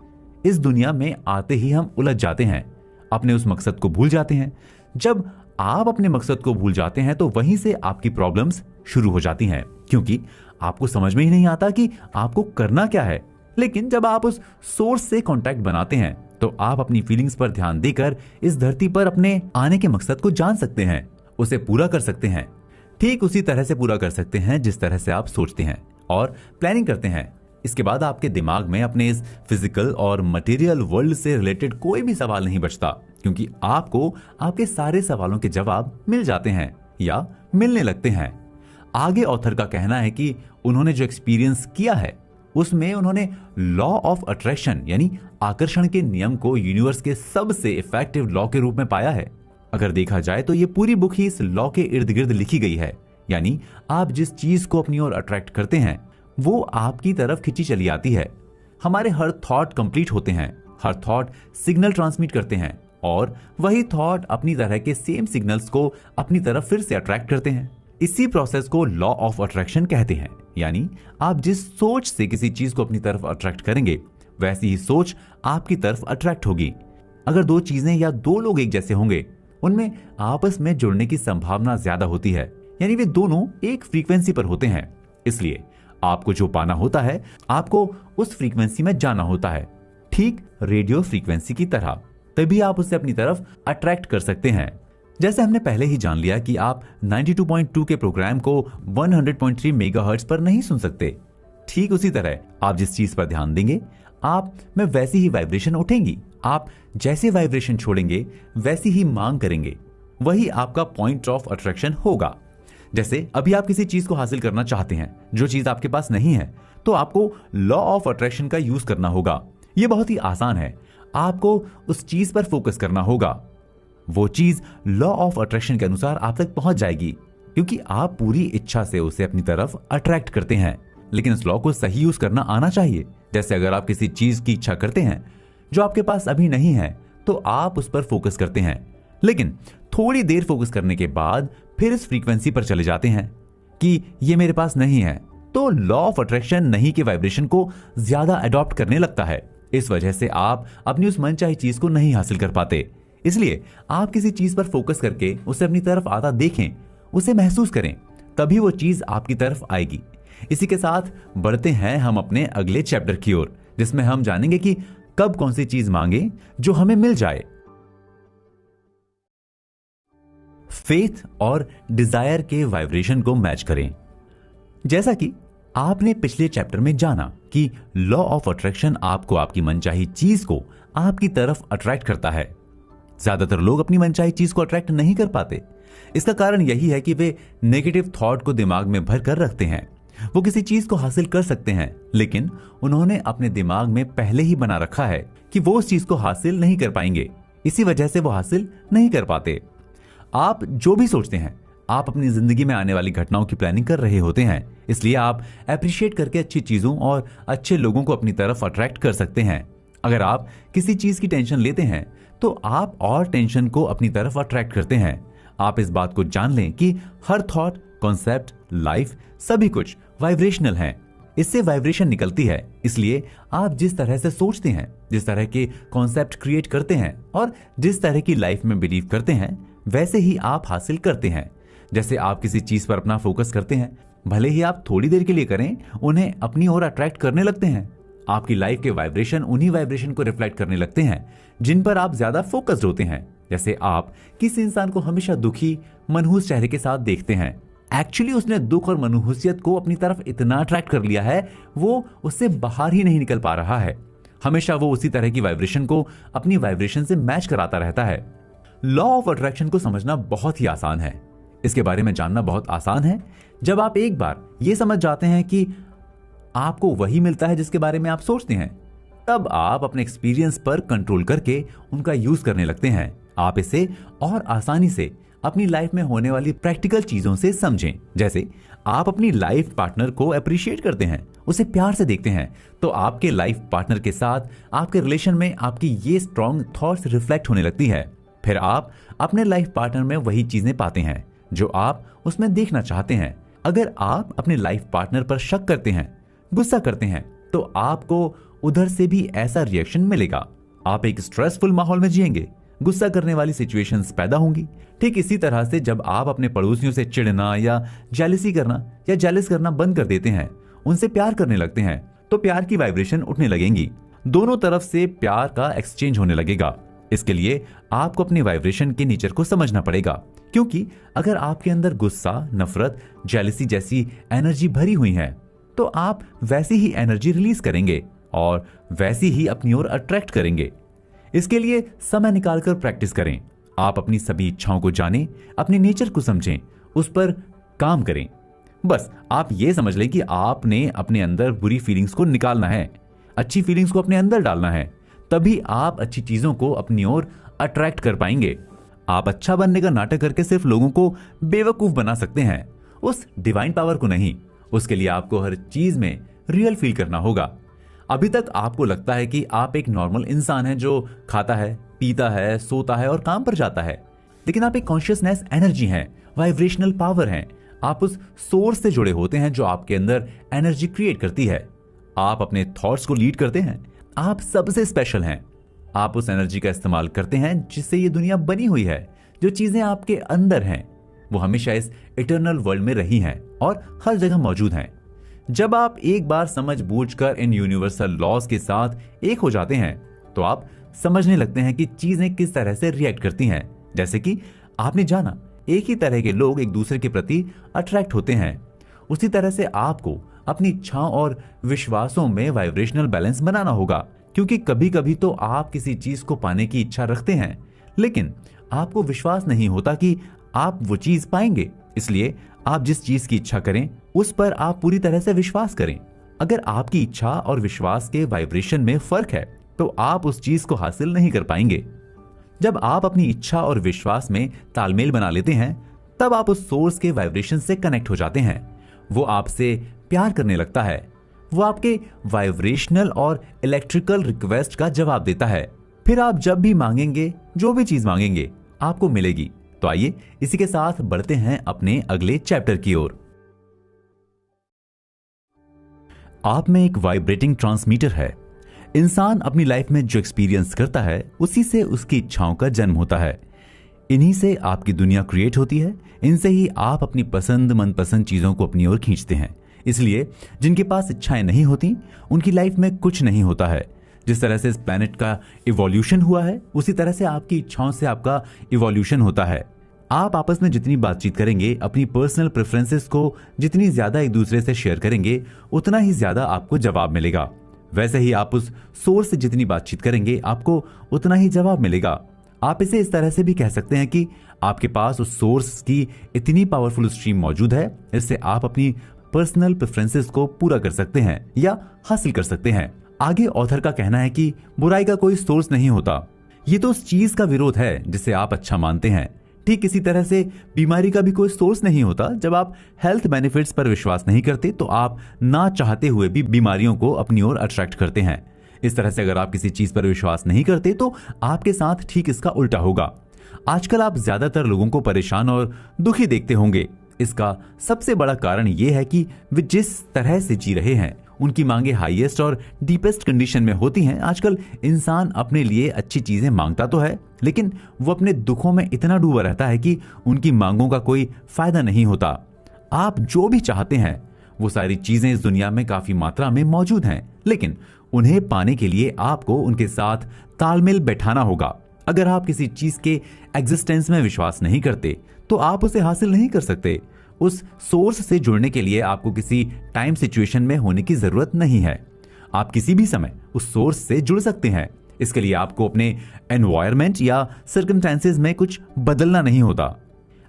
इस दुनिया में आते ही हम उलझ जाते हैं, अपने उस मकसद को भूल जाते हैं। जब आप अपने मकसद को भूल जाते हैं तो वहीं से आपकी प्रॉब्लम्स शुरू हो जाती हैं, क्योंकि आपको समझ में ही नहीं आता कि आपको करना क्या है। लेकिन जब आप उस सोर्स से कांटेक्ट बनाते हैं तो आप अपनी फीलिंग्स पर ध्यान देकर इस धरती पर अपने आने के मकसद को जान सकते हैं, उसे पूरा कर सकते हैं। ठीक उसी तरह से पूरा कर सकते हैं जिस तरह से आप सोचते हैं और प्लानिंग करते हैं। इसके बाद आपके दिमाग में अपने इस फिजिकल और मटेरियल वर्ल्ड से रिलेटेड कोई भी सवाल नहीं बचता, क्योंकि आपको आपके सारे सवालों के जवाब मिल जाते हैं या मिलने लगते हैं। आगे ऑथर का कहना है कि उन्होंने जो एक्सपीरियंस किया है उसमें उन्होंने लॉ ऑफ अट्रैक्शन यानी आकर्षण के नियम को यूनिवर्स के सबसे इफेक्टिव लॉ के रूप में पाया है। अगर देखा जाए तो ये पूरी बुक ही इस लॉ के इर्द गिर्द लिखी गई है, यानी आप जिस चीज को अपनी ओर अट्रैक्ट करते हैं वो आपकी तरफ खिंची चली आती है। हमारे हर थॉट कंप्लीट होते हैं, हर थॉट सिग्नल ट्रांसमिट करते हैं और वही थॉट अपनी तरह के सेम सिग्नल्स को अपनी तरफ फिर से अट्रैक्ट करते हैं। इसी प्रोसेस को लॉ ऑफ अट्रैक्शन कहते हैं, यानी आप जिस सोच से किसी चीज को अपनी तरफ अट्रैक्ट करेंगे वैसी ही सोच आपकी तरफ अट्रैक्ट होगी। अगर दो चीजें या दो लोग एक जैसे होंगे उनमें आपस में जुड़ने की संभावना ज्यादा होती है, यानी वे दोनों एक फ्रीक्वेंसी पर होते हैं। इसलिए आपको जो पाना होता है आपको उस फ्रीक्वेंसी में जाना होता है, ठीक रेडियो फ्रीक्वेंसी की तरह, तभी आप उसे अपनी तरफ अट्रैक्ट कर सकते हैं। जैसे हमने पहले ही जान लिया कि आप 92.2 के प्रोग्राम को 100.3 मेगाहर्ट्ज पर नहीं सुन सकते, ठीक उसी तरह आप जिस चीज पर ध्यान देंगे आप में वैसी ही वाइब्रेशन उठेंगी। आप जैसे वाइब्रेशन छोड़ेंगे वैसी ही मांग करेंगे, वही आपका पॉइंट ऑफ अट्रैक्शन होगा। जैसे अभी आप किसी चीज को हासिल करना चाहते हैं जो चीज आपके पास नहीं है, तो आपको लॉ ऑफ अट्रैक्शन का यूज करना होगा। यह बहुत ही आसान है, आपको उस चीज पर फोकस करना होगा, वो चीज लॉ ऑफ अट्रैक्शन के अनुसार आप तक पहुंच जाएगी, क्योंकि आप पूरी इच्छा से उसे अपनी तरफ अट्रैक्ट करते हैं। लेकिन इस लॉ को सही यूज करना आना चाहिए। जैसे अगर आप किसी चीज की इच्छा करते हैं जो आपके पास अभी नहीं है, तो आप उस पर फोकस करते हैं, लेकिन थोड़ी देर फोकस करने के बाद फिर इस फ्रीक्वेंसी पर चले जाते हैं कि ये मेरे पास नहीं है, तो लॉ ऑफ अट्रैक्शन नहीं के वाइब्रेशन को ज्यादा अडॉप्ट करने लगता है। इस वजह से आप अपनी उस मनचाही चीज को नहीं हासिल कर पाते। इसलिए आप किसी चीज पर फोकस करके उसे अपनी तरफ आता देखें, उसे महसूस करें, तभी वो चीज आपकी तरफ आएगी। इसी के साथ बढ़ते हैं हम अपने अगले चैप्टर की ओर, जिसमें हम जानेंगे कि कब कौन सी चीज मांगे जो हमें मिल जाए। फेथ और डिजायर के वाइब्रेशन को मैच करें। जैसा कि आपने पिछले चैप्टर में जाना कि लॉ ऑफ अट्रैक्शन आपको आपकी मनचाही चीज को आपकी तरफ अट्रैक्ट करता है। ज्यादातर लोग अपनी मनचाही चीज को अट्रैक्ट नहीं कर पाते। इसका कारण यही है कि वे नेगेटिव थॉट को दिमाग में भर कर रखते हैं। वो किसी चीज को हासिल कर सकते हैं, लेकिन उन्होंने अपने दिमाग में पहले ही बना रखा है कि वो उस चीज को हासिल नहीं कर पाएंगे। इसी वजह से वो हासिल नहीं कर पाते। आप जो भी सोचते हैं, आप अपनी जिंदगी में आने वाली घटनाओं की प्लानिंग कर रहे होते हैं। इसलिए आप अप्रिशिएट करके अच्छी चीजों और अच्छे लोगों को अपनी तरफ अट्रैक्ट कर सकते हैं। अगर आप किसी चीज की टेंशन लेते हैं तो आप और टेंशन को अपनी तरफ अट्रैक्ट करते हैं। आप इस बात को जान लें कि हर थॉट, कॉन्सेप्ट, लाइफ सभी कुछ वाइब्रेशनल है। इससे वाइब्रेशन निकलती है। इसलिए आप जिस तरह से सोचते हैं, जिस तरह के कॉन्सेप्ट क्रिएट करते हैं और जिस तरह की लाइफ में बिलीव करते हैं, वैसे ही आप हासिल करते हैं। जैसे आप किसी चीज पर अपना फोकस करते हैं, भले ही आप थोड़ी देर के लिए करें, उन्हें अपनी ओर अट्रैक्ट करने लगते हैं। आपकी लाइफ के वाइब्रेशन उन्हीं वाइब्रेशन को रिफ्लेक्ट करने लगते हैं जिन पर आप ज्यादा फोकस्ड होते हैं। जैसे आप किसी इंसान को हमेशा दुखी, मनहूस चेहरे के साथ देखते हैं, एक्चुअली उसने दुख और मनहूसियत को अपनी तरफ इतना अट्रैक्ट कर लिया है, वो उससे बाहर ही नहीं निकल पा रहा है। हमेशा वो उसी तरह की वाइब्रेशन को अपनी वाइब्रेशन से मैच कराता रहता है। लॉ ऑफ अट्रैक्शन को समझना बहुत ही आसान है। इसके बारे में जानना बहुत आसान है। जब आप एक बार ये समझ जाते हैं कि आपको वही मिलता है जिसके बारे में आप सोचते हैं, तब आप अपने एक्सपीरियंस पर कंट्रोल करके उनका यूज करने लगते हैं। आप इसे और आसानी से अपनी लाइफ में होने वाली प्रैक्टिकल चीजों से समझें। जैसे आप अपनी लाइफ पार्टनर को अप्रिशिएट करते हैं, उसे प्यार से देखते हैं, तो आपके लाइफ पार्टनर के साथ आपके रिलेशन में आपकी ये स्ट्रॉन्ग थॉट्स रिफ्लेक्ट होने लगती है। फिर आप अपने लाइफ पार्टनर में वही चीजें पाते हैं जो आप उसमें देखना चाहते हैं। अगर आप अपने लाइफ पार्टनर पर शक करते हैं, गुस्सा करते हैं, तो आपको उधर से भी ऐसा रिएक्शन मिलेगा। आप एक स्ट्रेसफुल माहौल में जिएंगे, गुस्सा करने वाली सिचुएशंस पैदा होंगी। ठीक इसी तरह से जब आप अपने पड़ोसियों से चिढ़ना या जेलसी करना या जेलस करना बंद कर देते हैं, उनसे प्यार करने लगते हैं, तो प्यार की वाइब्रेशन उठने लगेंगी। दोनों तरफ से प्यार का एक्सचेंज होने लगेगा। इसके लिए आपको अपनी वाइब्रेशन के नेचर को समझना पड़ेगा, क्योंकि अगर आपके अंदर गुस्सा, नफरत, जेलसी जैसी एनर्जी भरी हुई है, तो आप वैसी ही एनर्जी रिलीज करेंगे और वैसी ही अपनी ओर अट्रैक्ट करेंगे। इसके लिए समय निकालकर प्रैक्टिस करें। आप अपनी सभी इच्छाओं को जानें, अपने नेचर को समझें, उस पर काम करें। बस आप ये समझ लें कि आपने अपने अंदर बुरी फीलिंग्स को निकालना है, अच्छी फीलिंग्स को अपने अंदर डालना है, तभी आप अच्छी चीजों को अपनी ओर अट्रैक्ट कर पाएंगे। आप अच्छा बनने का नाटक करके सिर्फ लोगों को बेवकूफ बना सकते हैं, उस डिवाइन पावर को नहीं। उसके लिए आपको हर चीज में रियल फील करना होगा। अभी तक आपको लगता है कि आप एक नॉर्मल इंसान हैं जो खाता है, पीता है, सोता है और काम पर जाता है, लेकिन आप एक कॉन्शियसनेस एनर्जी हैं, वाइब्रेशनल पावर हैं। आप उस सोर्स से जुड़े होते हैं जो आपके अंदर एनर्जी क्रिएट करती है। आप अपने थॉट्स को लीड करते हैं। आप सबसे स्पेशल हैं। आप उस एनर्जी का इस्तेमाल करते हैं जिससे ये दुनिया बनी हुई है। जो चीजें आपके अंदर हैं वो हमेशा इस इटर्नल वर्ल्ड में रही हैं और हर जगह मौजूद हैं। जब आप एक बार समझ बूझकर इन यूनिवर्सल लॉज के साथ एक हो जाते हैं तो आप समझने लगते हैं कि चीजें किस तरह से रिएक्ट करती हैं। जैसे कि आपने जाना एक ही तरह के लोग एक दूसरे के प्रति अट्रैक्ट होते हैं, उसी तरह से आपको अपनी इच्छाओं और विश्वासों में वाइब्रेशनल बैलेंस बनाना होगा। क्योंकि कभी कभी तो आप किसी चीज को पाने की इच्छा रखते हैं लेकिन आपको विश्वास नहीं होता कि आप वो चीज पाएंगे। इसलिए आप जिस चीज की इच्छा करें उस पर आप पूरी तरह से विश्वास करें। अगर आपकी इच्छा और विश्वास के वाइब्रेशन में फर्क है तो आप उस चीज को हासिल नहीं कर पाएंगे। जब आप अपनी इच्छा और विश्वास में तालमेल बना लेते हैं तब आप उस सोर्स के वाइब्रेशन से कनेक्ट हो जाते हैं। वो आपसे प्यार करने लगता है। वो आपके वाइब्रेशनल और इलेक्ट्रिकल रिक्वेस्ट का जवाब देता है। फिर आप जब भी मांगेंगे, जो भी चीज मांगेंगे आपको मिलेगी। तो आइए इसी के साथ बढ़ते हैं अपने अगले चैप्टर की ओर। आप में एक वाइब्रेटिंग ट्रांसमीटर है। इंसान अपनी लाइफ में जो एक्सपीरियंस करता है उसी से उसकी इच्छाओं का जन्म होता है। इन्हीं से आपकी दुनिया क्रिएट होती है। इनसे ही आप अपनी पसंद मनपसंद चीजों को अपनी ओर खींचते हैं। इसलिए जिनके पास इच्छाएं नहीं होती उनकी लाइफ में कुछ नहीं होता है। जिस तरह से इस प्लैनेट का इवोल्यूशन हुआ है उसी तरह से आपकी इच्छाओं से आपका इवोल्यूशन होता है। आप आपस में जितनी बातचीत करेंगे, अपनी पर्सनल प्रेफरेंसेस को जितनी ज्यादा एक दूसरे से शेयर करेंगे उतना ही ज्यादा आपको जवाब मिलेगा। वैसे ही आप उस सोर्स से जितनी बातचीत करेंगे आपको उतना ही जवाब मिलेगा। आप इसे इस तरह से भी कह सकते हैं कि आपके पास उस सोर्स की इतनी पावरफुल स्ट्रीम मौजूद है, इससे आप अपनी पर्सनल प्रेफरेंसेस को पूरा कर सकते हैं या हासिल कर सकते हैं। आगे ऑथर का कहना है कि बुराई का कोई सोर्स नहीं होता। ये तो उस चीज का विरोध है जिसे आप अच्छा मानते हैं। ठीक इसी तरह से बीमारी का भी कोई सोर्स नहीं होता। जब आप हेल्थ बेनिफिट्स पर विश्वास नहीं करते तो आप ना चाहते हुए भी बीमारियों को अपनी ओर अट्रैक्ट करते हैं। इस तरह से अगर आप किसी चीज पर विश्वास नहीं करते तो आपके साथ ठीक इसका उल्टा होगा। आजकल आप ज्यादातर लोगों को परेशान और दुखी देखते होंगे। इसका सबसे बड़ा कारण यह है कि वे जिस तरह से जी रहे हैं उनकी मांगे हाईएस्ट और डीपेस्ट कंडीशन में होती हैं। आजकल इंसान अपने लिए अच्छी चीजें मांगता तो है लेकिन वो अपने दुखों में इतना डूबा रहता है कि उनकी मांगों का कोई फायदा नहीं होता। आप जो भी चाहते हैं वो सारी चीजें इस दुनिया में काफी मात्रा में मौजूद हैं, लेकिन उन्हें पाने के लिए आपको उनके साथ तालमेल बैठाना होगा। अगर आप किसी चीज के एग्जिस्टेंस में विश्वास नहीं करते तो आप उसे हासिल नहीं कर सकते। उस सोर्स से जुड़ने के लिए आपको किसी टाइम सिचुएशन में होने की जरूरत नहीं है। आप किसी भी समय उस सोर्स से जुड़ सकते हैं। इसके लिए आपको अपने एनवायरनमेंट या सर्कमस्टेंसेस में कुछ बदलना नहीं होता।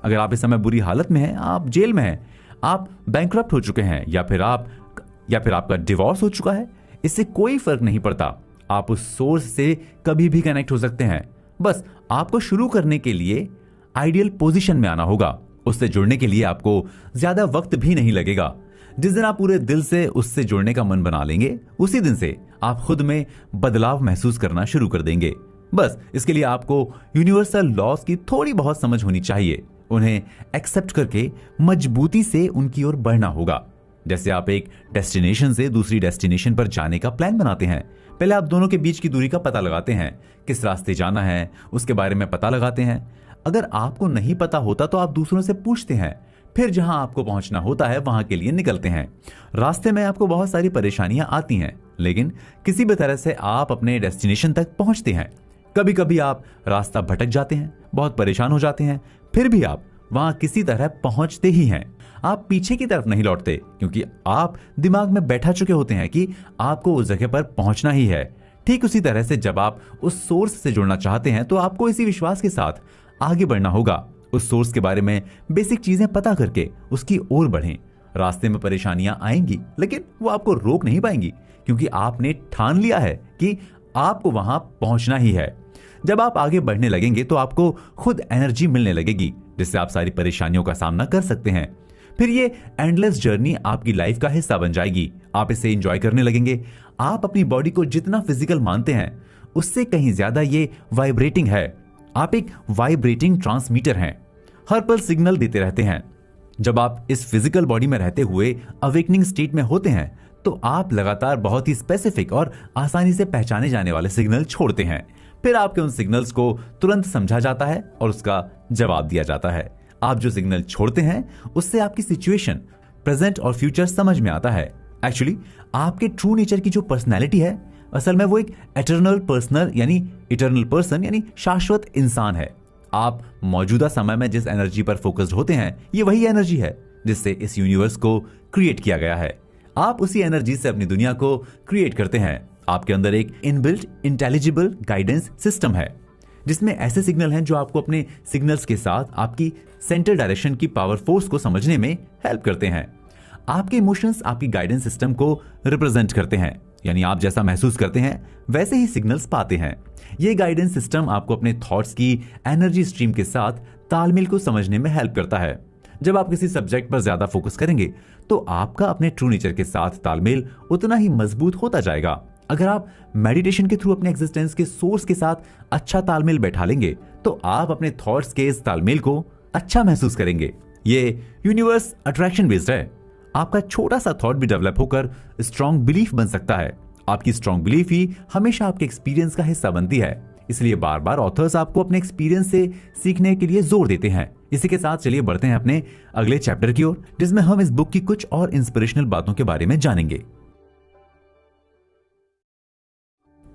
अगर आप इस समय बुरी हालत में हैं, आप जेल में हैं, आप बैंकरप्ट हो चुके हैं या फिर आपका डिवोर्स हो चुका है, इससे कोई फर्क नहीं पड़ता। आप उस सोर्स से कभी भी कनेक्ट हो सकते हैं। बस आपको शुरू करने के लिए आइडियल पोजीशन में आना होगा। उससे जुड़ने के लिए आपको ज्यादा वक्त भी नहीं लगेगा। जिस दिन आप पूरे दिल से उससे जुड़ने का मन बना लेंगे उसी दिन से आप खुद में बदलाव महसूस करना शुरू कर देंगे। बस इसके लिए आपको यूनिवर्सल लॉज की थोड़ी बहुत समझ होनी चाहिए। उन्हें एक्सेप्ट करके मजबूती से उनकी ओर बढ़ना होगा। जैसे आप एक डेस्टिनेशन से दूसरी डेस्टिनेशन पर जाने का प्लान बनाते हैं। पहले आप दोनों के बीच की दूरी का पता लगाते हैं, किस रास्ते जाना है उसके बारे में पता लगाते हैं। अगर आपको नहीं पता होता तो आप दूसरों से पूछते हैं, फिर जहां आपको पहुंचना होता है वहां के लिए निकलते हैं। रास्ते में आपको बहुत सारी परेशानियां आती हैं, लेकिन किसी भी तरह से आप अपने डेस्टिनेशन तक पहुंचते हैं। कभी कभी आप रास्ता भटक जाते हैं, बहुत परेशान हो जाते हैं, फिर भी आप वहां किसी तरह पहुंचते ही हैं। आप पीछे की तरफ नहीं लौटते, क्योंकि आप दिमाग में बैठा चुके होते हैं कि आपको उस जगह पर पहुंचना ही है। ठीक उसी तरह से जब आप उस सोर्स से जुड़ना चाहते हैं तो आपको इसी विश्वास के साथ आगे बढ़ना होगा। उस सोर्स के बारे में बेसिक चीजें पता करके उसकी ओर बढ़ें। रास्ते में परेशानियां आएंगी, लेकिन वो आपको रोक नहीं पाएंगी, क्योंकि आपने ठान लिया है कि आपको वहां पहुंचना ही है। जब आप आगे बढ़ने लगेंगे तो आपको खुद एनर्जी मिलने लगेगी, जिससे आप सारी परेशानियों का सामना कर सकते हैं। फिर ये एंडलेस जर्नी आपकी लाइफ का हिस्सा बन जाएगी। आप इसे एंजॉय करने लगेंगे। आप अपनी बॉडी को जितना फिजिकल मानते हैं उससे कहीं ज्यादा ये वाइब्रेटिंग है। आप एक वाइब्रेटिंग ट्रांसमीटर हैं, हर पल सिग्नल देते रहते हैं। जब आप इस फिजिकल बॉडी में रहते हुए अवेकनिंग स्टेट में होते हैं तो आप लगातार बहुत ही स्पेसिफिक और आसानी से पहचाने जाने वाले सिग्नल छोड़ते हैं। फिर आपके उन सिग्नल्स को तुरंत समझा जाता है और उसका जवाब दिया जाता है। आप जो सिग्नल छोड़ते हैं उससे आपकी सिचुएशन, प्रेजेंट और फ्यूचर समझ में आता है। एक्चुअली आपके ट्रू नेचर की जो पर्सनैलिटी है, असल में वो एक इटर्नल पर्सन यानी शाश्वत इंसान है। आप मौजूदा समय में जिस एनर्जी पर फोकस्ड होते हैं, ये वही एनर्जी है जिससे इस यूनिवर्स को क्रिएट किया गया है। आप उसी एनर्जी से अपनी दुनिया को क्रिएट करते हैं। आपके अंदर एक इनबिल्ट इंटेलिजिबल गाइडेंस सिस्टम है, जिसमें ऐसे सिग्नल हैं जो आपको अपने सिग्नल्स के साथ आपकी सेंट्रल डायरेक्शन की पावर फोर्स को समझने में हेल्प करते हैं। आपके इमोशंस आपकी गाइडेंस सिस्टम को रिप्रेजेंट करते हैं, यानी आप जैसा महसूस करते हैं वैसे ही सिग्नल्स पाते हैं। ये गाइडेंस सिस्टम आपको अपने थॉट्स की एनर्जी स्ट्रीम के साथ तालमेल को समझने में हेल्प करता है। जब आप किसी सब्जेक्ट पर ज्यादा फोकस करेंगे तो आपका अपने ट्रू नेचर के साथ तालमेल उतना ही मजबूत होता जाएगा। अगर आप मेडिटेशन के थ्रू अपने एग्जिस्टेंस के सोर्स के साथ अच्छा तालमेल बैठा लेंगे तो आप अपने थॉट्स के इस तालमेल को अच्छा महसूस करेंगे। ये यूनिवर्स अट्रैक्शन बेस्ड है। आपका छोटा सा थॉट भी डेवलप होकर स्ट्रॉन्ग बिलीफ बन सकता है। आपकी स्ट्रॉन्ग बिलीफ ही हमेशा आपके एक्सपीरियंस का हिस्सा बनती है। इसलिए बार बार ऑथर्स आपको अपने एक्सपीरियंस से सीखने के लिए जोर देते हैं। इसी के साथ चलिए बढ़ते हैं अपने अगले चैप्टर की ओर, जिसमें हम इस बुक की कुछ और इंस्पिरेशनल बातों के बारे में जानेंगे।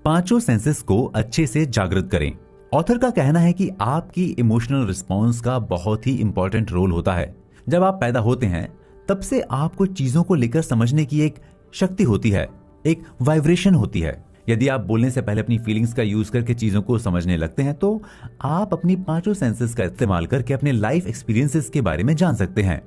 पांचों सेंसेस को अच्छे से जागृत करें। ऑथर का कहना है कि आपकी इमोशनल रिस्पॉन्स का बहुत ही इंपॉर्टेंट रोल होता है। जब आप पैदा होते हैं तब से आपको चीजों को लेकर समझने की एक शक्ति होती है, एक वाइब्रेशन होती है। यदि आप बोलने से पहले अपनी फीलिंग्स का यूज करके चीजों को समझने लगते हैं तो आप अपनी पांचों सेंसेस का इस्तेमाल करके अपने लाइफ एक्सपीरियंसेस के बारे में जान सकते हैं।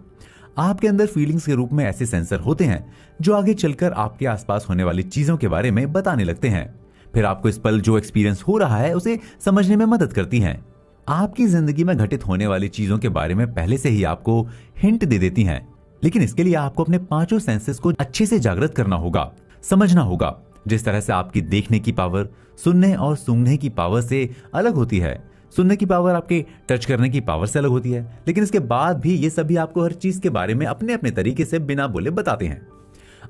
आपके अंदर फीलिंग्स के रूप में ऐसे सेंसर होते हैं जो आगे चलकर आपके आसपास होने वाली चीजों के बारे में बताने लगते हैं। फिर आपको इस पल जो एक्सपीरियंस हो रहा है उसे समझने में मदद करती हैं। आपकी जिंदगी में घटित होने वाली चीजों के बारे में पहले से ही आपको हिंट दे देती हैं, लेकिन इसके लिए आपको अपने पांचों सेंसेस को अच्छे से जागृत करना होगा, समझना होगा। जिस तरह से आपकी देखने की पावर सुनने और सूंघने की पावर से अलग होती है, सुनने की पावर आपके टच करने की पावर से अलग होती है, लेकिन इसके बाद भी ये सभी आपको हर चीज के बारे में अपने अपने तरीके से बिना बोले बताते हैं।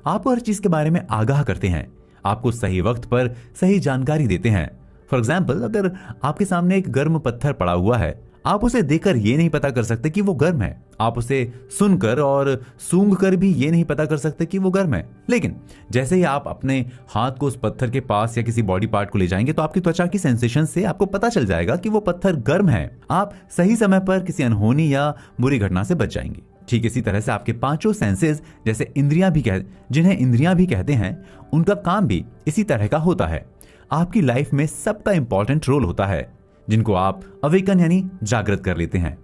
आपको हर चीज के बारे में आगाह करते हैं, आपको सही वक्त पर सही जानकारी देते हैं। फॉर एग्जाम्पल, अगर आपके सामने एक गर्म पत्थर पड़ा हुआ है, आप उसे देखकर ये नहीं पता कर सकते कि वो गर्म है। आप उसे सुनकर और सूंघकर भी ये नहीं पता कर सकते कि वो गर्म है। लेकिन जैसे ही आप अपने हाथ को उस पत्थर के पास या किसी बॉडी पार्ट को ले जाएंगे तो आपकी त्वचा की सेंसेशन से आपको पता चल जाएगा कि वो पत्थर गर्म है। आप सही समय पर किसी अनहोनी या बुरी घटना से बच जाएंगे। ठीक इसी तरह से आपके पांचों सेंसेस, जैसे जिन्हें इंद्रियां भी कहते हैं, उनका काम भी इसी तरह का होता है। आपकी लाइफ में सबका इंपॉर्टेंट रोल होता है, जिनको आप अवेकन यानी जागृत कर लेते हैं,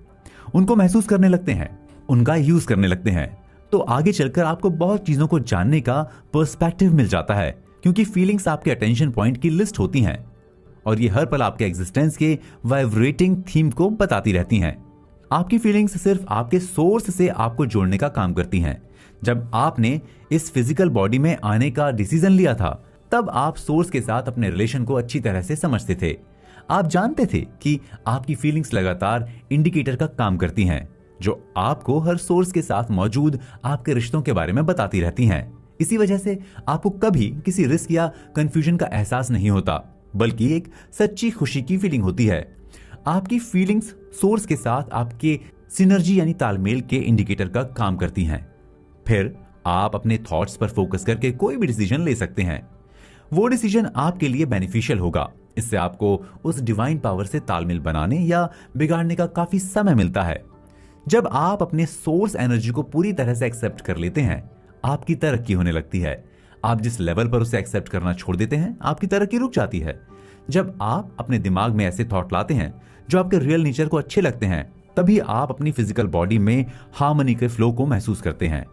उनको महसूस करने लगते हैं, उनका यूज करने लगते हैं, तो आगे चलकर आपको बहुत चीजों को जानने का पर्सपेक्टिव मिल जाता है, क्योंकि फीलिंग्स आपके अटेंशन पॉइंट की लिस्ट होती हैं और ये हर पल आपके एग्जिस्टेंस के वाइब्रेटिंग थीम को बताती रहती हैं। आपकी फीलिंग्स सिर्फ आपके सोर्स से आपको जोड़ने का काम करती हैं। जब आपने इस फिजिकल बॉडी में आने का डिसीजन लिया था, तब आप सोर्स के साथ अपने रिलेशन को अच्छी तरह से समझते थे। आप जानते थे कि आपकी फीलिंग्स लगातार इंडिकेटर का काम करती हैं, जो आपको हर सोर्स के साथ मौजूद आपके रिश्तों के बारे में बताती रहती हैं। इसी वजह से आपको कभी किसी रिस्क या कंफ्यूजन का एहसास नहीं होता, बल्कि एक सच्ची खुशी की फीलिंग होती है। आपकी फीलिंग्स सोर्स के साथ आपके सिनर्जी यानी तालमेल के इंडिकेटर का काम करती हैं। फिर आप अपने थॉट्स पर फोकस करके कोई भी डिसीजन ले सकते हैं। वो डिसीजन आपके लिए बेनिफिशियल होगा। इससे आपको उस डिवाइन पावर से तालमेल बनाने या बिगाड़ने का काफी समय मिलता है। जब आप अपने सोर्स एनर्जी को पूरी तरह से एक्सेप्ट कर लेते हैं, आपकी तरक्की होने लगती है। आप जिस लेवल पर उसे एक्सेप्ट करना छोड़ देते हैं, आपकी तरक्की रुक जाती है। जब आप अपने दिमाग में ऐसे थॉट लाते हैं जो आपके रियल नेचर को अच्छे लगते हैं, तभी आप अपनी फिजिकल बॉडी में हार्मनी के फ्लो को महसूस करते हैं।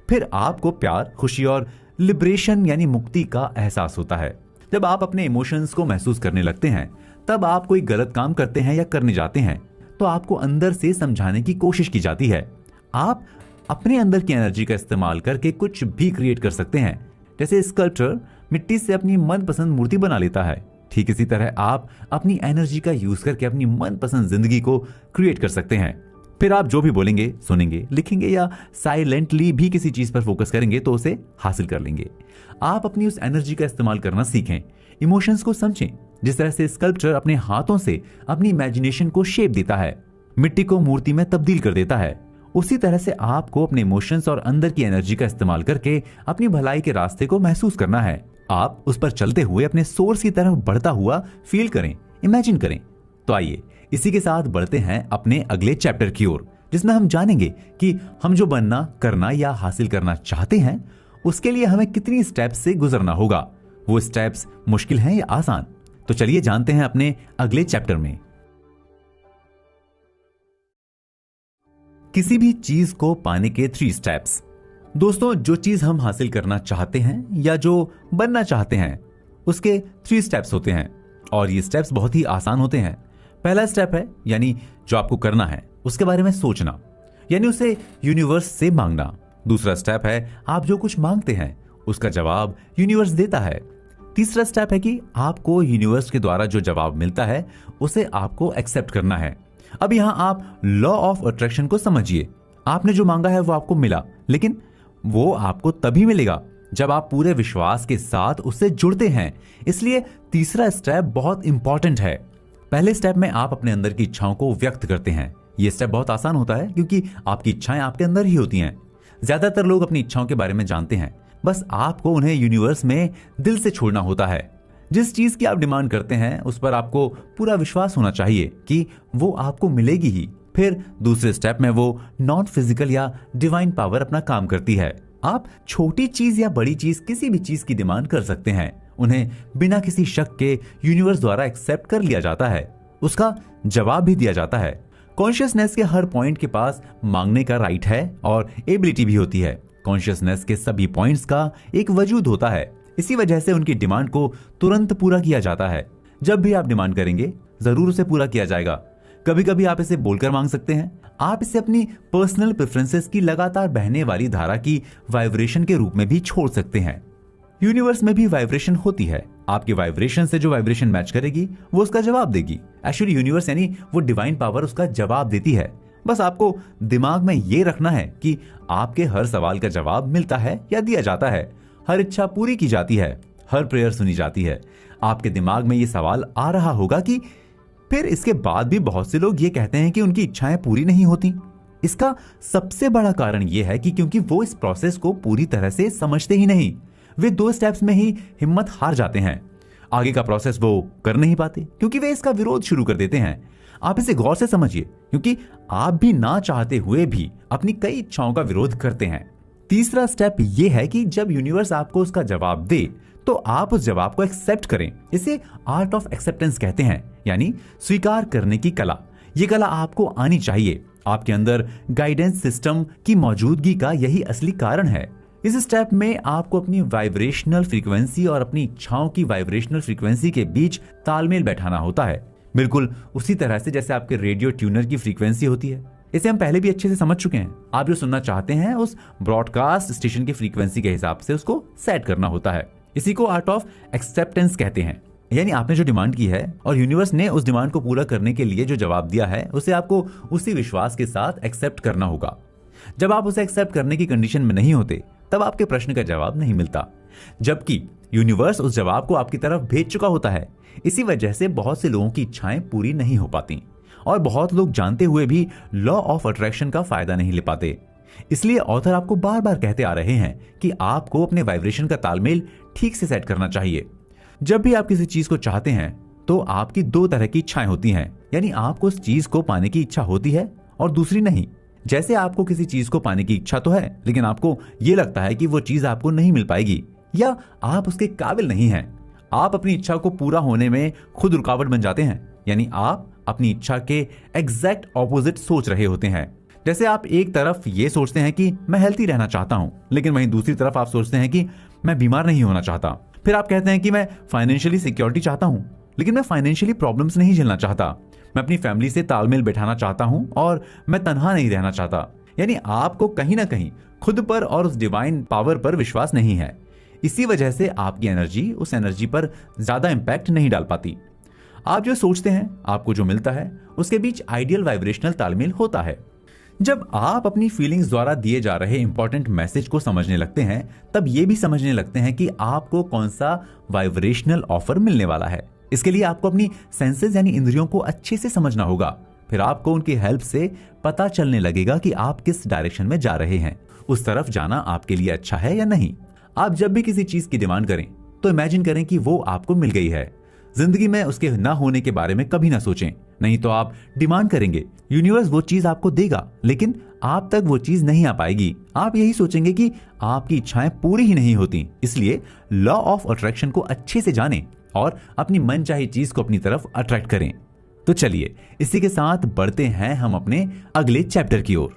फिर आपको प्यार, खुशी और लिबरेशन यानी मुक्ति का एहसास होता है। जब आप अपने इमोशंस को महसूस करने लगते हैं, तब आप कोई गलत काम करते हैं या करने जाते हैं तो आपको अंदर से समझाने की कोशिश की जाती है। आप अपने अंदर की एनर्जी का इस्तेमाल करके कुछ भी क्रिएट कर सकते हैं। जैसे स्कल्पचर मिट्टी से अपनी मनपसंद मूर्ति बना लेता है, ठीक इसी तरह आप अपनी एनर्जी का यूज करके अपनी मनपसंद जिंदगी को क्रिएट कर सकते हैं। फिर आप जो भी बोलेंगे, सुनेंगे, लिखेंगे या साइलेंटली भी किसी चीज पर फोकस करेंगे तो उसे हासिल कर लेंगे। आप अपनी उस एनर्जी का इस्तेमाल करना सीखें, इमोशंस को समझें। जिस तरह से स्कल्पचर अपने हाथों से अपनी इमेजिनेशन को शेप देता है, मिट्टी को मूर्ति में तब्दील कर देता है, उसी तरह से आपको अपने इमोशंस और अंदर की एनर्जी का इस्तेमाल करके अपनी भलाई के रास्ते को महसूस करना है। आप उस पर चलते हुए अपने सोर्स की तरफ बढ़ता हुआ फील करें, इमेजिन करें। तो आइए इसी के साथ बढ़ते हैं अपने अगले चैप्टर की ओर, जिसमें हम जानेंगे कि हम जो बनना, करना या हासिल करना चाहते हैं, उसके लिए हमें कितनी स्टेप्स से गुजरना होगा। वो स्टेप्स मुश्किल हैं या आसान? तो चलिए जानते हैं अपने अगले चैप्टर में। किसी भी चीज को पाने के 3 स्टेप्स। दोस्तों, जो चीज हम हासिल करना चाहते हैं या जो बनना चाहते हैं, उसके 3 स्टेप्स होते हैं और ये स्टेप्स बहुत ही आसान होते हैं। पहला स्टेप है, यानी जो आपको करना है उसके बारे में सोचना, यानी उसे यूनिवर्स से मांगना। दूसरा स्टेप है, आप जो कुछ मांगते हैं उसका जवाब यूनिवर्स देता है। तीसरा स्टेप है कि आपको यूनिवर्स के द्वारा जो जवाब मिलता है उसे आपको एक्सेप्ट करना है। अब यहां आप लॉ ऑफ अट्रैक्शन को समझिए। आपने जो मांगा है वो आपको मिला, लेकिन वो आपको तभी मिलेगा जब आप पूरे विश्वास के साथ उससे जुड़ते हैं। इसलिए तीसरा स्टेप बहुत इंपॉर्टेंट है। पहले स्टेप में आप अपने अंदर की इच्छाओं को व्यक्त करते हैं। यह स्टेप बहुत आसान होता है क्योंकि आपकी इच्छाएं आपके अंदर ही होती हैं। ज्यादातर लोग अपनी इच्छाओं के बारे में जानते हैं, बस आपको उन्हें यूनिवर्स में दिल से छोड़ना होता है। जिस चीज की आप डिमांड करते हैं उस पर आपको पूरा विश्वास होना चाहिए कि वो आपको मिलेगी ही। फिर दूसरे स्टेप में वो नॉन फिजिकल या डिवाइन पावर अपना काम करती है। आप छोटी चीज या बड़ी चीज, किसी भी चीज की डिमांड कर सकते हैं। उन्हें बिना किसी शक के यूनिवर्स द्वारा एक्सेप्ट कर लिया जाता है, उसका जवाब भी दिया जाता है। कॉन्शियसनेस के हर पॉइंट के पास मांगने का राइट है और एबिलिटी भी होती है। कॉन्शियसनेस के सभी पॉइंट्स का एक वजूद होता है, इसी वजह से उनकी डिमांड को तुरंत पूरा किया जाता है। जब भी आप डिमांड करेंगे जरूर उसे पूरा किया जाएगा। कभी कभी आप इसे बोलकर मांग सकते हैं। आप इसे अपनी पर्सनल प्रेफरेंसेस की लगातार बहने वाली धारा की वाइब्रेशन के रूप में भी छोड़ सकते हैं। यूनिवर्स में भी वाइब्रेशन होती है। आपकी वाइब्रेशन से जो वाइब्रेशन मैच करेगी वो उसका जवाब देगी। एक्चुअली यूनिवर्स यानी वो डिवाइन पावर उसका जवाब देती है। बस आपको दिमाग में ये रखना है कि आपके हर सवाल का जवाब मिलता है या दिया जाता है, हर इच्छा पूरी की जाती है, हर प्रेयर सुनी जाती है। आपके दिमाग में ये सवाल आ रहा होगा कि फिर इसके बाद भी बहुत से लोग ये कहते हैं कि उनकी इच्छाएं पूरी नहीं होती। इसका सबसे बड़ा कारण यह है कि क्योंकि वो इस प्रोसेस को पूरी तरह से समझते ही नहीं। वे 2 स्टेप्स में ही हिम्मत हार जाते हैं। आगे का प्रोसेस वो कर नहीं पाते क्योंकि वे इसका विरोध शुरू कर देते हैं। आप इसे गौर से समझिए, क्योंकि आप भी ना चाहते हुए भी अपनी कई इच्छाओं का विरोध करते हैं। तीसरा स्टेप यह है कि जब यूनिवर्स आपको उसका जवाब दे तो आप उस जवाब को एक्सेप्ट करें। इसे आर्ट ऑफ एक्सेप्टेंस कहते हैं, यानी स्वीकार करने की कला। यह कला आपको आनी चाहिए। आपके अंदर गाइडेंस सिस्टम की मौजूदगी का यही असली कारण है। इस स्टेप में आपको अपनी वाइब्रेशनल फ्रीक्वेंसी और अपनी इच्छाओं की वाइब्रेशनल फ्रीक्वेंसी के बीच तालमेल बैठाना होता है, बिल्कुल उसी तरह से जैसे आपके रेडियो ट्यूनर की फ्रीक्वेंसी होती है। इसे हम पहले भी अच्छे से समझ चुके हैं। आप जो सुनना चाहते हैं उस ब्रॉडकास्ट स्टेशन की फ्रीक्वेंसी के हिसाब से उसको सेट करना होता है। इसी को आर्ट ऑफ एक्सेप्टेंस कहते हैं। यानी आपने जो डिमांड की है और यूनिवर्स ने उस डिमांड को पूरा करने के लिए जो जवाब दिया है उसे आपको उसी विश्वास के साथ एक्सेप्ट करना होगा। जब आप उसे एक्सेप्ट करने की कंडीशन में नहीं होते तब आपके प्रश्न का जवाब नहीं मिलता, जबकि यूनिवर्स उस जवाब को आपकी तरफ भेज चुका होता है। इसी वजह से बहुत से लोगों की इच्छाएं पूरी नहीं हो पाती और बहुत लोग जानते हुए भी लॉ ऑफ अट्रैक्शन का फायदा नहीं ले पाते। इसलिए ऑथर आपको बार बार कहते आ रहे हैं कि आपको अपने वाइब्रेशन का तालमेल ठीक से सेट करना चाहिए। जब भी आप किसी चीज को चाहते हैं तो आपकी 2 तरह की इच्छाएं होती हैं, यानी आपको उस चीज को पाने की इच्छा होती है और दूसरी नहीं। जैसे आपको किसी चीज को पाने की इच्छा तो है, लेकिन आपको यह लगता है कि वो चीज आपको नहीं मिल पाएगी या आप उसके काबिल नहीं हैं। आप अपनी इच्छा को पूरा होने में खुद रुकावट बन जाते हैं, यानी आप अपनी इच्छा के एग्जैक्ट ऑपोजिट सोच रहे होते हैं। जैसे आप एक तरफ ये सोचते हैं कि मैं हेल्थी रहना चाहता हूं, लेकिन वहीं दूसरी तरफ आप सोचते हैं कि मैं बीमार नहीं होना चाहता। फिर आप कहते हैं कि मैं फाइनेंशियली सिक्योरिटी चाहता हूं, लेकिन मैं फाइनेंशियली प्रॉब्लम्स नहीं झेलना चाहता। मैं अपनी फैमिली से तालमेल बैठाना चाहता हूं और मैं तन्हा नहीं रहना चाहता। यानी आपको कहीं ना कहीं खुद पर और उस डिवाइन पावर पर विश्वास नहीं है। इसी वजह से आपकी एनर्जी उस एनर्जी पर ज्यादा इंपैक्ट नहीं डाल पाती। आप जो सोचते हैं, आपको जो मिलता है, उसके बीच आइडियल वाइब्रेशनल तालमेल होता है। जब आप अपनी फीलिंग्स द्वारा दिए जा रहे इंपॉर्टेंट मैसेज को समझने लगते हैं, तब ये भी समझने लगते हैं कि आपको कौन सा वाइब्रेशनल ऑफर मिलने वाला है। इसके लिए आपको अपनी सेंसेस यानी इंद्रियों को अच्छे से समझना होगा। फिर आपको उनकी हेल्प से पता चलने लगेगा कि आप किस डायरेक्शन में जा रहे हैं, उस तरफ जाना आपके लिए अच्छा है या नहीं। आप जब भी किसी चीज की डिमांड करें तो इमेजिन करें कि वो आपको मिल गई है। जिंदगी में उसके ना होने के बारे में कभी ना सोचें, नहीं तो आप डिमांड करेंगे, यूनिवर्स वो चीज आपको देगा, लेकिन आप तक वो चीज नहीं आ पाएगी। आप यही सोचेंगे कि आपकी इच्छाएं पूरी ही नहीं होती। इसलिए लॉ ऑफ अट्रैक्शन को अच्छे से जानें और अपनी मनचाही चीज को अपनी तरफ अट्रैक्ट करें। तो चलिए इसी के साथ बढ़ते हैं हम अपने अगले चैप्टर की ओर।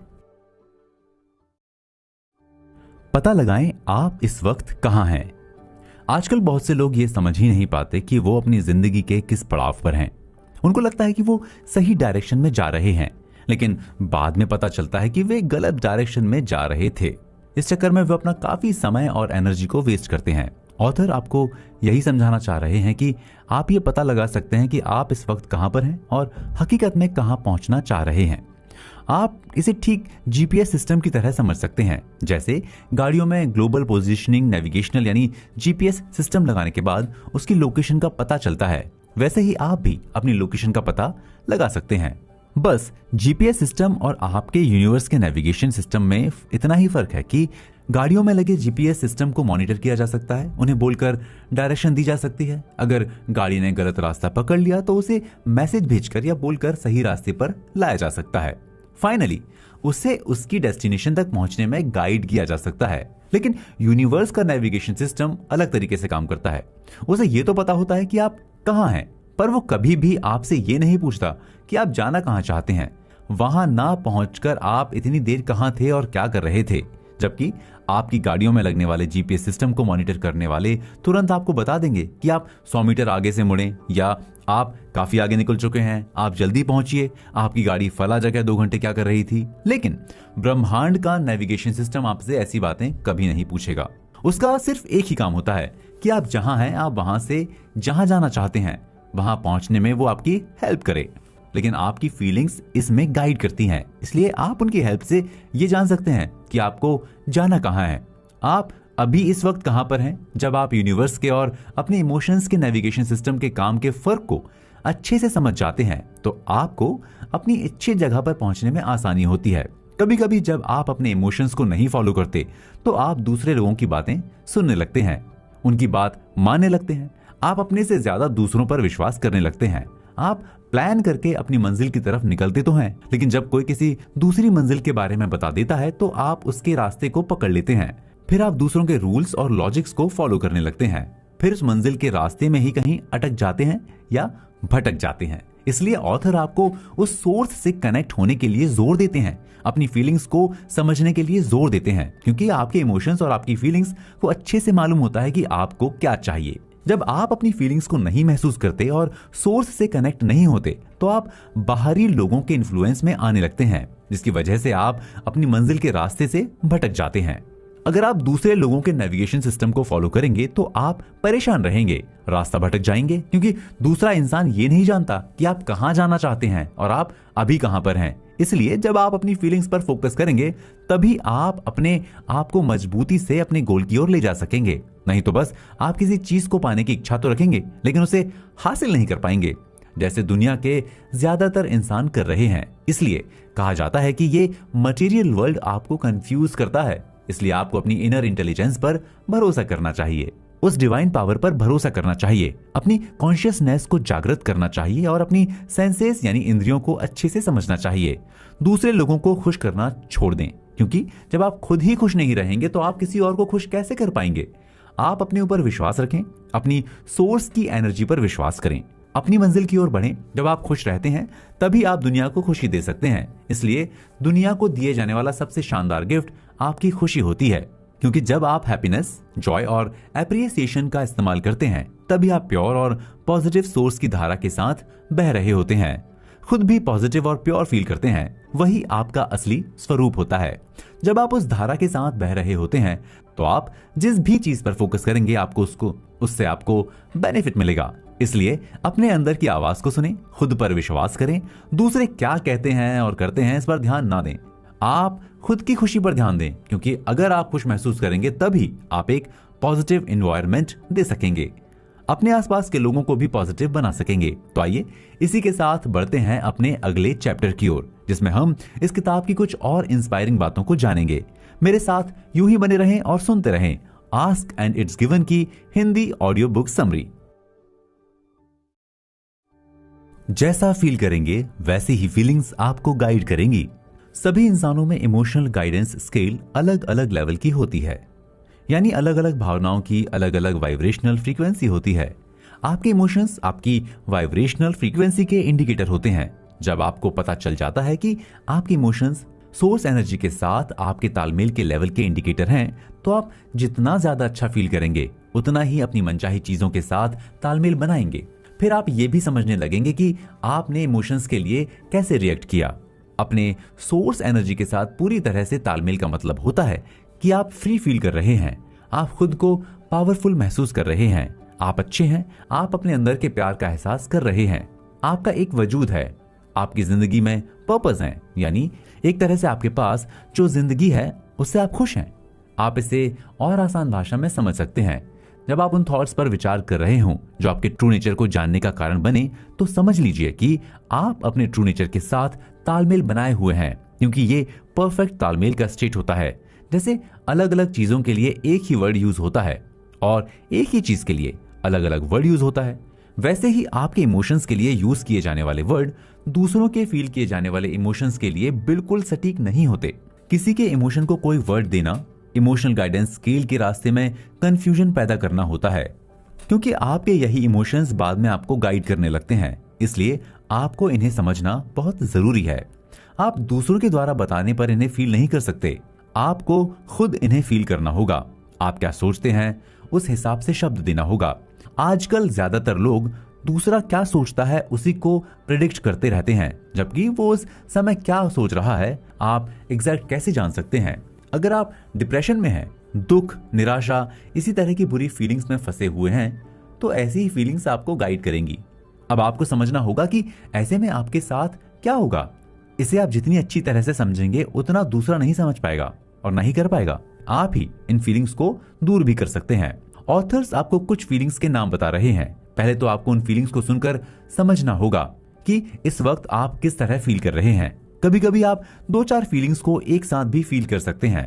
पता लगाएं आप इस वक्त कहां हैं। आजकल बहुत से लोग ये समझ ही नहीं पाते कि वो अपनी जिंदगी के किस पड़ाव पर हैं। उनको लगता है कि वो सही डायरेक्शन में जा रहे हैं, लेकिन बाद में पता चलता है कि वे गलत डायरेक्शन में जा रहे थे। इस चक्कर में वे अपना काफी समय और एनर्जी को वेस्ट करते हैं। ऑथर आपको यही समझाना चाह रहे हैं कि आप ये पता लगा सकते हैं कि आप इस वक्त कहां पर हैं और हकीकत में कहां पहुंचना चाह रहे हैं। आप इसे ठीक जीपीएस सिस्टम की तरह समझ सकते हैं। जैसे गाड़ियों में ग्लोबल पोजीशनिंग नेविगेशनल यानी जीपीएस सिस्टम लगाने के बाद उसकी लोकेशन का पता चलता है, वैसे ही आप भी अपनी लोकेशन का पता लगा सकते हैं। बस जीपीएस सिस्टम और आपके यूनिवर्स के नेविगेशन सिस्टम में इतना ही फर्क है कि गाड़ियों में लगे जीपीएस सिस्टम को मॉनिटर किया जा सकता है, उन्हें बोलकर डायरेक्शन दी जा सकती है। अगर गाड़ी ने गलत रास्ता पकड़ लिया तो उसे मैसेज भेजकर या बोलकर सही रास्ते पर लाया जा सकता है। फाइनली उसे उसकी डेस्टिनेशन तक पहुंचने में गाइड किया जा सकता है। लेकिन यूनिवर्स का नेविगेशन सिस्टम अलग तरीके से काम करता है। उसे ये तो पता होता है कि आप कहां हैं, पर वो कभी भी आपसे ये नहीं पूछता कि आप जाना कहां चाहते हैं। वहां ना पहुंचकर आप इतनी देर कहां थे और क्या कर रहे थे, जबकि आपकी गाड़ियों में लगने वाले जीपीएस सिस्टम को मॉनिटर करने वाले तुरंत आपको बता देंगे कि आप 100 मीटर आगे से मुड़ें या आप काफी आगे निकल चुके हैं, आप जल्दी पहुंचिए, आपकी गाड़ी फला जगह 2 घंटे क्या कर रही थी। लेकिन ब्रह्मांड का नेविगेशन सिस्टम आपसे ऐसी बातें कभी नहीं पूछेगा। उसका सिर्फ एक ही काम होता है कि आप जहां हैं, आप वहां से जहां जाना चाहते हैं वहां पहुंचने में वो आपकी हेल्प करे। लेकिन आपकी फीलिंग्स इसमें गाइड करती हैं, इसलिए आप उनकी हेल्प से ये जान सकते हैं कि आपको जाना कहां है। आप अभी इस वक्त कहां पर हैं। जब आप यूनिवर्स के और अपने इमोशंस के नेविगेशन सिस्टम के काम के फर्क को अच्छे से समझ जाते हैं तो आपको अपनी इच्छित जगह पर पहुंचने में आसानी होती है। कभी कभी जब आप अपने इमोशंस को नहीं फॉलो करते तो आप दूसरे लोगों की बातें सुनने लगते हैं, उनकी बात मानने लगते हैं, आप अपने से ज्यादा दूसरों पर विश्वास करने लगते हैं। आप प्लान करके अपनी मंजिल की तरफ निकलते तो हैं, लेकिन जब कोई किसी दूसरी मंजिल के बारे में बता देता है तो आप उसके रास्ते को पकड़ लेते हैं। फिर आप दूसरों के रूल्स और लॉजिक्स को फॉलो करने लगते हैं। फिर उस मंजिल के रास्ते में ही कहीं अटक जाते हैं या भटक जाते हैं। इसलिए ऑथर आपको उस सोर्स से कनेक्ट होने के लिए जोर देते हैं, अपनी फीलिंग्स को समझने के लिए जोर देते हैं, क्योंकि आपके इमोशंस और आपकी फीलिंग्स को अच्छे से मालूम होता है कि आपको क्या चाहिए। जब आप अपनी फीलिंग्स को नहीं महसूस करते और सोर्स से कनेक्ट नहीं होते तो आप बाहरी लोगों के इन्फ्लुएंस में आने लगते हैं, जिसकी वजह से आप अपनी मंजिल के रास्ते से भटक जाते हैं। अगर आप दूसरे लोगों के नेविगेशन सिस्टम को फॉलो करेंगे तो आप परेशान रहेंगे, रास्ता भटक जाएंगे, क्योंकि दूसरा इंसान ये नहीं जानता कि आप कहां जाना चाहते हैं और आप अभी कहां पर हैं। इसलिए जब आप अपनी फीलिंग्स पर फोकस करेंगे तभी आप अपने आप को मजबूती से अपने गोल की ओर ले जा सकेंगे। नहीं तो बस आप किसी चीज को पाने की इच्छा तो रखेंगे लेकिन उसे हासिल नहीं कर पाएंगे, जैसे दुनिया के ज्यादातर इंसान कर रहे हैं। इसलिए कहा जाता है कि ये मटेरियल वर्ल्ड आपको कंफ्यूज करता है, इसलिए आपको अपनी इनर इंटेलिजेंस पर भरोसा करना चाहिए। उस डिवाइन पावर पर भरोसा करना चाहिए, अपनी कॉन्शियसनेस को जागृत करना चाहिए और अपनी सेंसेस यानी इंद्रियों को अच्छे से समझना चाहिए। दूसरे लोगों को खुश करना छोड़ दें, क्योंकि जब आप खुद ही खुश नहीं रहेंगे तो आप किसी और को खुश कैसे कर पाएंगे। आप अपने ऊपर विश्वास रखें, अपनी सोर्स की एनर्जी पर विश्वास करें, अपनी मंजिल की ओर बढ़ें। जब आप खुश रहते हैं तभी आप दुनिया को खुशी दे सकते हैं। इसलिए दुनिया को दिए जाने वाला सबसे शानदार गिफ्ट आपकी खुशी होती है, क्योंकि जब आप हैप्पीनेस, जॉय और एप्रिसिएशन का इस्तेमाल करते हैं तभी आप प्योर और पॉजिटिव सोर्स की धारा के साथ बह रहे होते हैं। खुद भी पॉजिटिव और प्योर फील करते हैं, वही आपका असली स्वरूप होता है। जब आप उस धारा के साथ बह रहे होते हैं तो आप जिस भी चीज पर फोकस करेंगे उससे आपको बेनिफिट मिलेगा। इसलिए अपने अंदर की आवाज को सुनें, खुद पर विश्वास करें, दूसरे क्या कहते हैं और करते हैं इस पर ध्यान ना दें। आप खुद की खुशी पर ध्यान दें, क्योंकि अगर आप खुश महसूस करेंगे तभी आप एक पॉजिटिव एनवायरनमेंट दे सकेंगे, अपने आसपास के लोगों को भी पॉजिटिव बना सकेंगे। तो आइए इसी के साथ बढ़ते हैं अपने अगले चैप्टर की ओर, जिसमें हम इस किताब की कुछ और इंस्पायरिंग बातों को जानेंगे। मेरे साथ यूं ही बने रहें और सुनते रहें आस्क एंड इट्स गिवन की हिंदी ऑडियो बुक समरी। जैसा फील करेंगे वैसी ही फीलिंग्स आपको गाइड करेंगी। सभी इंसानों में इमोशनल गाइडेंस स्केल अलग अलग लेवल की होती है, यानी अलग अलग भावनाओं की अलग अलग वाइब्रेशनल फ्रीक्वेंसी होती है। आपके इमोशंस आपकी वाइब्रेशनल फ्रीक्वेंसी के इंडिकेटर होते हैं। जब आपको पता चल जाता है कि आपके इमोशंस सोर्स एनर्जी के साथ आपके तालमेल के लेवल के इंडिकेटर हैं, तो आप जितना ज्यादा अच्छा फील करेंगे उतना ही अपनी मनचाही चीजों के साथ तालमेल बनाएंगे। फिर आप ये भी समझने लगेंगे कि आपने इमोशंस के लिए कैसे रिएक्ट किया। अपने सोर्स एनर्जी के साथ पूरी तरह से तालमेल का मतलब होता है कि आप फ्री फील कर रहे हैं, आप खुद को पावरफुल महसूस कर रहे हैं, आप अच्छे हैं, आप अपने अंदर के प्यार का एहसास कर रहे हैं, आपका एक वजूद है, आपकी जिंदगी में पर्पस है, यानी एक तरह से आपके पास जो जिंदगी है उससे आप खुश हैं। आप इसे और आसान भाषा में समझ सकते हैं। जब आप उन थॉट्स पर विचार कर रहे हों जो आपके ट्रू नेचर को जानने का कारण बने, तो समझ लीजिए कि आप अपने ट्रू नेचर के साथ तालमेल बनाए हुए हैं, क्योंकि ये परफेक्ट तालमेल का स्टेट होता है। जैसे अलग अलग चीजों के लिए एक ही वर्ड यूज होता है और एक ही चीज के लिए अलग अलग वर्ड यूज होता है, वैसे ही आपके इमोशंस के लिए यूज किए जाने वाले वर्ड दूसरों के फील किए जाने वाले इमोशंस के लिए बिल्कुल सटीक नहीं होते। किसी के इमोशन को कोई वर्ड देना इमोशनल गाइडेंस स्केल के रास्ते में कंफ्यूजन पैदा करना होता है, क्योंकि आपके यही इमोशंस बाद में आपको गाइड करने लगते हैं। इसलिए आपको इन्हें समझना बहुत जरूरी है। आप दूसरों के द्वारा बताने पर इन्हें फील नहीं कर सकते, आपको खुद इन्हें फील करना होगा। आप क्या सोचते हैं उस हिसाब से शब्द देना होगा। आजकल ज्यादातर लोग दूसरा क्या सोचता है उसी को प्रेडिक्ट करते रहते हैं, जबकि वो उस समय क्या सोच रहा है आप एग्जैक्ट कैसे जान सकते हैं। अगर आप डिप्रेशन में हैं, दुख, निराशा, इसी तरह की बुरी फीलिंग्स में फंसे हुए हैं, तो ऐसी ही फीलिंग्स आपको गाइड करेंगी। अब आपको समझना होगा कि ऐसे में आपके साथ क्या होगा। इसे आप जितनी अच्छी तरह से समझेंगे उतना दूसरा नहीं समझ पाएगा और नहीं कर पाएगा। आप ही इन फीलिंग्स को दूर भी कर सकते हैं। ऑथर्स आपको कुछ फीलिंग्स के नाम बता रहे हैं। पहले तो आपको उन फीलिंग्स को सुनकर समझना होगा कि इस वक्त आप किस तरह फील कर रहे हैं। कभी कभी आप 2-4 फीलिंग्स को एक साथ भी फील कर सकते हैं।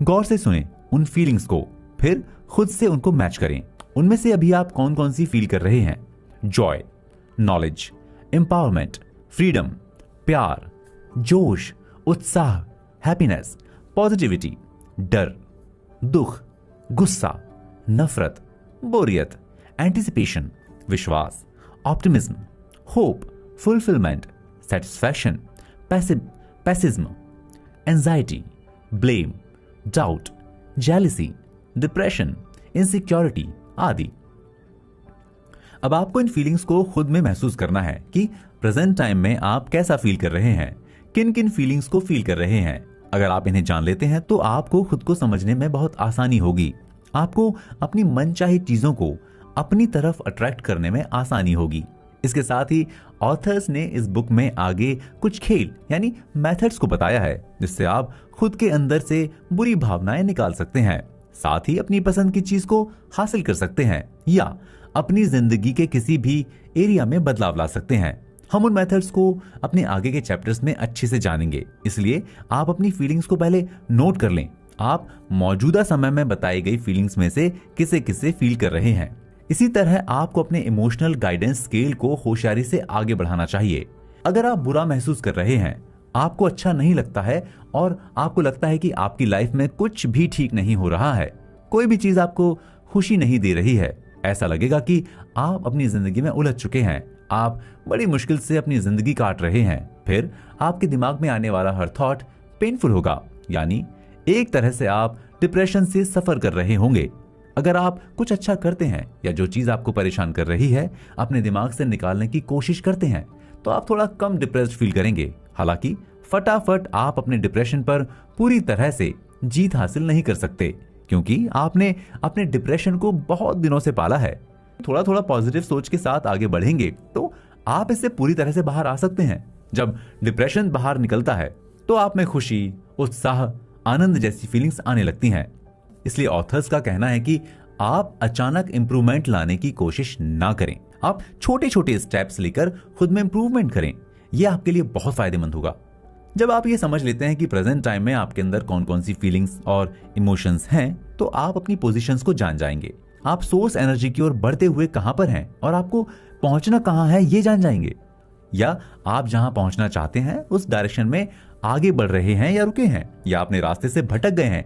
गौर से सुनें उन फीलिंग्स को, फिर खुद से उनको मैच करें। उनमें से अभी आप कौन कौन सी फील कर रहे हैं? जॉय, नॉलेज, एम्पावरमेंट, फ्रीडम, प्यार, जोश, उत्साह, हैप्पीनेस, पॉजिटिविटी, डर, दुख, गुस्सा, नफरत, बोरियत, एंटिसिपेशन, विश्वास, optimism, hope, fulfilment, satisfaction, pessimism, anxiety, blame, doubt, jealousy, depression, insecurity आदि। अब आपको इन फीलिंग्स को खुद में महसूस करना है कि प्रेजेंट टाइम में आप कैसा फील कर रहे हैं, किन किन फीलिंग्स को फील कर रहे हैं। अगर आप इन्हें जान लेते हैं तो आपको खुद को समझने में बहुत आसानी होगी। आपको अपनी मनचाही चीजों को अपनी तरफ अट्रैक्ट करने में आसानी होगी। इसके साथ ही ऑथर्स ने इस बुक में आगे कुछ खेल यानी मेथड्स को बताया है, जिससे आप खुद के अंदर से बुरी भावनाएं निकाल सकते हैं, साथ ही अपनी पसंद की चीज को हासिल कर सकते हैं या अपनी जिंदगी के किसी भी एरिया में बदलाव ला सकते हैं। हम उन मेथड्स को अपने आगे के चैप्टर्स में अच्छे से जानेंगे, इसलिए आप अपनी फीलिंग्स को पहले नोट कर लें। आप मौजूदा समय में बताई गई फीलिंग्स में से किसे किसे फील कर रहे हैं। इसी तरह आपको अपने इमोशनल गाइडेंस स्केल को होशियारी से आगे बढ़ाना चाहिए। अगर आप बुरा महसूस कर रहे हैं, आपको अच्छा नहीं लगता है और आपको लगता है कि आपकी लाइफ में कुछ भी ठीक नहीं हो रहा है, कोई भी चीज आपको खुशी नहीं दे रही है, ऐसा लगेगा कि आप अपनी जिंदगी में उलझ चुके हैं, आप बड़ी मुश्किल से अपनी जिंदगी काट रहे हैं, फिर आपके दिमाग में आने वाला हर थॉट पेनफुल होगा, यानी एक तरह से आप डिप्रेशन से सफर कर रहे होंगे। अगर आप कुछ अच्छा करते हैं या जो चीज आपको परेशान कर रही है अपने दिमाग से निकालने की कोशिश करते हैं, तो आप थोड़ा कम डिप्रेस्ड फील करेंगे। हालांकि फटाफट आप अपने डिप्रेशन पर पूरी तरह से जीत हासिल नहीं कर सकते, क्योंकि आपने अपने डिप्रेशन को बहुत दिनों से पाला है। थोड़ा थोड़ा पॉजिटिव सोच के साथ आगे बढ़ेंगे तो आप इससे पूरी तरह से बाहर आ सकते हैं। जब डिप्रेशन बाहर निकलता है तो आप में खुशी, उत्साह, आनंद जैसी फीलिंग्स आने लगती हैं। इसलिए ऑथर्स का कहना है कि आप अचानक इंप्रूवमेंट लाने की कोशिश ना करें, आप छोटे छोटे स्टेप्स लेकर खुद में इंप्रूवमेंट करें। यह आपके लिए बहुत फायदेमंद होगा। जब आप ये समझ लेते हैं कि प्रेजेंट टाइम में आपके अंदर कौन कौन सी फीलिंग्स और इमोशंस हैं, तो आप अपनी पोजीशंस को जान जाएंगे। आप सोर्स एनर्जी की ओर बढ़ते हुए कहां पर हैं और आपको पहुंचना कहां है ये जान जाएंगे, या आप जहां पहुंचना चाहते हैं उस डायरेक्शन में आगे बढ़ रहे हैं या रुके हैं, या अपने रास्ते से भटक गए हैं।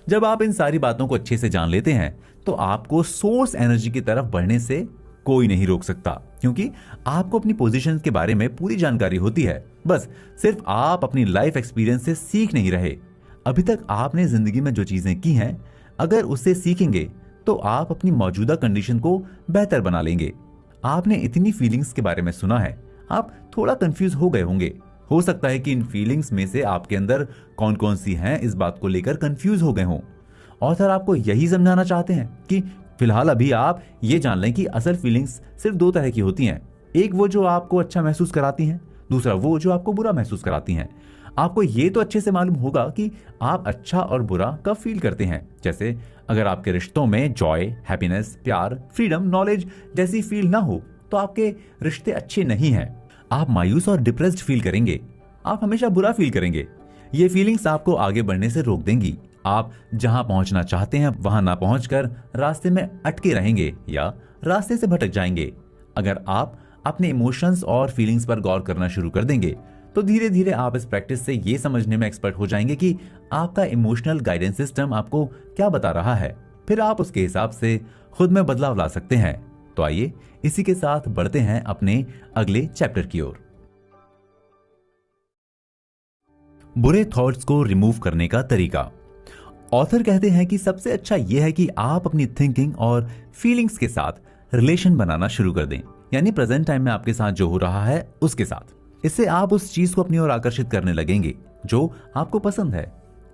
जब आप इन सारी बातों को अच्छे से जान लेते हैं तो आपको सोर्स एनर्जी की तरफ बढ़ने से कोई नहीं रोक सकता, क्योंकि आपको अपनी पोजीशन के बारे में पूरी जानकारी होती है। बस सिर्फ आप अपनी लाइफ एक्सपीरियंस से सीख नहीं रहे। अभी तक आपने जिंदगी में जो चीजें की हैं, अगर उससे सीखेंगे तो आप अपनी मौजूदा कंडीशन को बेहतर बना लेंगे। आपने इतनी फीलिंग्स के बारे में सुना है, आप थोड़ा कंफ्यूज हो गए होंगे। हो सकता है कि इन फीलिंग्स में से आपके अंदर कौन कौन सी हैं इस बात को लेकर कंफ्यूज हो गए हों। ऑथर आपको यही समझाना चाहते हैं कि फिलहाल अभी आप ये जान लें कि असल फीलिंग्स सिर्फ दो तरह की होती हैं। एक वो जो आपको अच्छा महसूस कराती हैं, दूसरा वो जो आपको बुरा महसूस कराती हैं। आपको ये तो अच्छे से मालूम होगा कि आप अच्छा और बुरा कब फील करते हैं। जैसे अगर आपके रिश्तों में जॉय, हैप्पीनेस, प्यार, फ्रीडम, नॉलेज जैसी फील ना हो तो आपके रिश्ते अच्छे नहीं हैं। आप मायूस और डिप्रेस्ड फील करेंगे, आप हमेशा बुरा फील करेंगे। ये फीलिंग्स आपको आगे बढ़ने से रोक देंगी। आप जहां पहुंचना चाहते हैं वहां ना पहुंचकर रास्ते में अटके रहेंगे या रास्ते से भटक जाएंगे। अगर आप अपने इमोशंस और फीलिंग्स पर गौर करना शुरू कर देंगे तो धीरे धीरे आप इस प्रैक्टिस से ये समझने में एक्सपर्ट हो जाएंगे कि आपका इमोशनल गाइडेंस सिस्टम आपको क्या बता रहा है। फिर आप उसके हिसाब से खुद में बदलाव ला सकते हैं। तो आइए इसी के साथ बढ़ते हैं अपने अगले चैप्टर की ओर। बुरे थॉट्स को रिमूव करने का तरीका। ऑथर कहते हैं कि सबसे अच्छा यह है कि आप अपनी थिंकिंग और फीलिंग्स के साथ रिलेशन बनाना शुरू कर दें, यानी प्रेजेंट टाइम में आपके साथ जो हो रहा है उसके साथ। इससे आप उस चीज को अपनी ओर आकर्षित करने लगेंगे जो आपको पसंद है।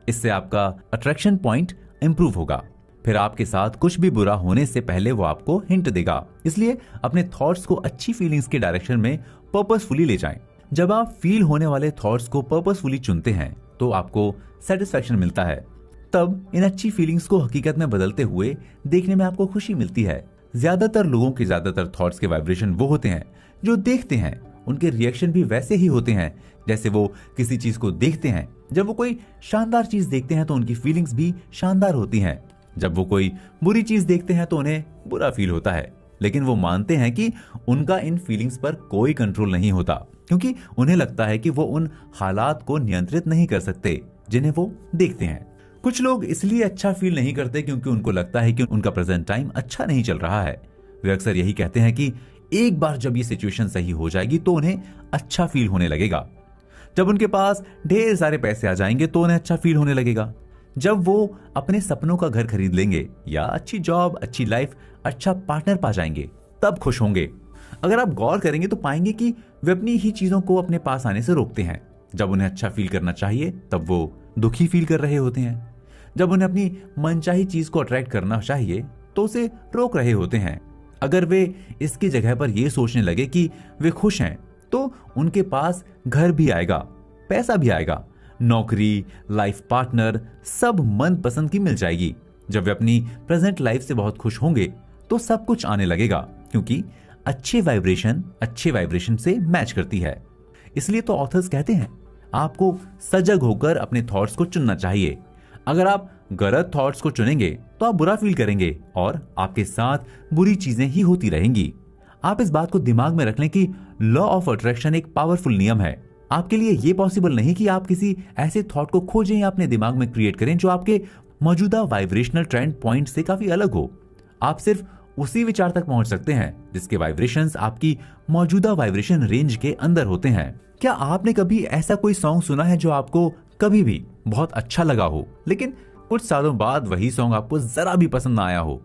इससे आपका अट्रैक्शन पॉइंट इंप्रूव होगा। फिर आपके साथ कुछ भी बुरा होने से पहले वो आपको हिंट देगा। इसलिए अपने थॉट्स को अच्छी फीलिंग्स के डायरेक्शन में पर्पसफुली ले जाएं। जब आप फील होने वाले थॉट्स को पर्पसफुली चुनते हैं तो आपको सेटिस्फैक्शन मिलता है। तब इन अच्छी फीलिंग्स को हकीकत में बदलते हुए देखने में आपको खुशी मिलती है। ज्यादातर लोगों के ज्यादातर थॉट्स के वाइब्रेशन वो होते हैं जो देखते हैं, उनके रिएक्शन भी वैसे ही होते हैं जैसे वो किसी चीज को देखते हैं। जब वो कोई शानदार चीज देखते हैं तो उनकी फीलिंग्स भी शानदार होती हैं। जब वो कोई बुरी चीज देखते हैं तो उन्हें बुरा फील होता है, लेकिन वो मानते हैं कि उनका इन फीलिंग्स पर कोई कंट्रोल नहीं होता, क्योंकि उन्हें लगता है कि वो उन हालात को नियंत्रित नहीं कर सकते जिन्हें वो देखते हैं। कुछ लोग इसलिए अच्छा फील नहीं करते क्योंकि उनको लगता है कि उनका प्रेजेंट टाइम अच्छा नहीं चल रहा है। वे अक्सर यही कहते हैं कि एक बार जब ये सिचुएशन सही हो जाएगी तो उन्हें अच्छा फील होने लगेगा। जब उनके पास ढेर सारे पैसे आ जाएंगे तो उन्हें अच्छा फील होने लगेगा। जब वो अपने सपनों का घर खरीद लेंगे या अच्छी जॉब, अच्छी लाइफ, अच्छा पार्टनर पा जाएंगे तब खुश होंगे। अगर आप गौर करेंगे तो पाएंगे कि वे अपनी ही चीजों को अपने पास आने से रोकते हैं। जब उन्हें अच्छा फील करना चाहिए तब वो दुखी फील कर रहे होते हैं। जब उन्हें अपनी मनचाही चीज को अट्रैक्ट करना चाहिए तो उसे रोक रहे होते हैं। अगर वे इसकी जगह पर यह सोचने लगे कि वे खुश हैं तो उनके पास घर भी आएगा, पैसा भी आएगा, नौकरी, लाइफ पार्टनर, सब मन पसंद की मिल जाएगी। जब वे अपनी प्रेजेंट लाइफ से बहुत खुश होंगे तो सब कुछ आने लगेगा, क्योंकि अच्छे वाइब्रेशन से मैच करती है। इसलिए तो ऑथर्स कहते हैं आपको सजग होकर अपने थॉट्स को चुनना चाहिए। अगर आप गलत थॉट्स को चुनेंगे तो आप बुरा फील करेंगे और आपके साथ बुरी चीजें ही होती रहेंगी। आप इस बात को दिमाग में रख लें कि लॉ ऑफ अट्रैक्शन एक पावरफुल नियम है। आपके लिए यह पॉसिबल नहीं कि आप किसी ऐसे थॉट को खोजें या अपने दिमाग में क्रिएट करें जो आपके मौजूदा वाइब्रेशनल ट्रेंड पॉइंट से काफी अलग हो। आप सिर्फ उसी विचार तक पहुंच सकते हैं जिसके वाइब्रेशंस आपकी मौजूदा वाइब्रेशन रेंज के अंदर होते हैं। क्या आपने कभी ऐसा कोई सॉन्ग सुना है जो आपको कभी भी बहुत अच्छा लगा हो, लेकिन कुछ सालों बाद वही सॉन्ग आपको जरा भी पसंद ना आया हो?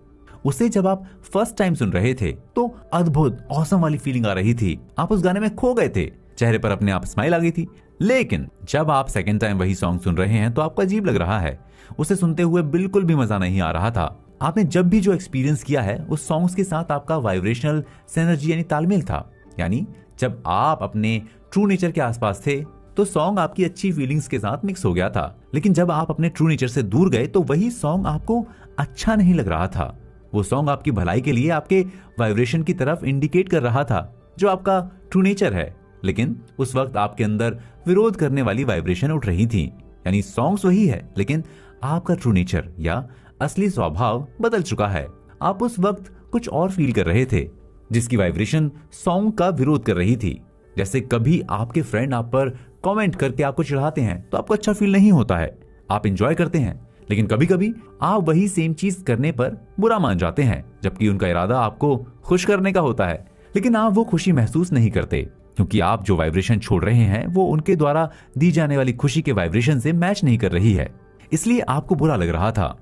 उसे जब आप फर्स्ट टाइम सुन रहे थे तो अद्भुत ऑसम वाली फीलिंग आ रही थी, आप उस गाने में खो गए थे, चेहरे पर अपने आप स्माइल आ गई थी। लेकिन जब आप सेकेंड टाइम वही सॉन्ग सुन रहे हैं तो आपको अजीब लग रहा है, उसे सुनते हुए बिल्कुल भी मजा नहीं आ रहा था। आपने जब भी जो एक्सपीरियंस किया है उस सॉन्ग्स के साथ आपका वाइब्रेशनल सिनर्जी यानी तालमेल था। यानी जब आप अपने ट्रू नेचर के आसपास थे तो सॉन्ग आपकी अच्छी फीलिंग्स के साथ मिक्स हो गया था, लेकिन जब आप अपने ट्रू नेचर से दूर गए तो वही सॉन्ग आपको अच्छा नहीं लग रहा था। वो सॉन्ग आपकी भलाई के लिए आपके वाइब्रेशन की तरफ इंडिकेट कर रहा था जो आपका ट्रू नेचर है, लेकिन उस वक्त आपके अंदर विरोध करने वाली वाइब्रेशन उठ रही थी। यानी सॉन्ग्स वही है लेकिन आपका ट्रू नेचर या असली स्वभाव बदल चुका है। आप उस वक्त कुछ और फील कर रहे थे जिसकी वाइब्रेशन सॉन्ग का विरोध कर रही थी। जैसे कभी आपके फ्रेंड आप पर कमेंट करके आपको चिढ़ाते हैं तो आपको अच्छा फील नहीं होता है, आप एंजॉय करते हैं, लेकिन कभी कभी आप वही सेम चीज करने पर बुरा मान जाते हैं, जबकि उनका इरादा आपको खुश करने का होता है, लेकिन आप वो खुशी महसूस नहीं करते क्योंकि आप जो वाइब्रेशन छोड़ रहे हैं वो उनके द्वारा दी जाने वाली खुशी के वाइब्रेशन से मैच नहीं कर रही है, इसलिए आपको बुरा लग रहा था।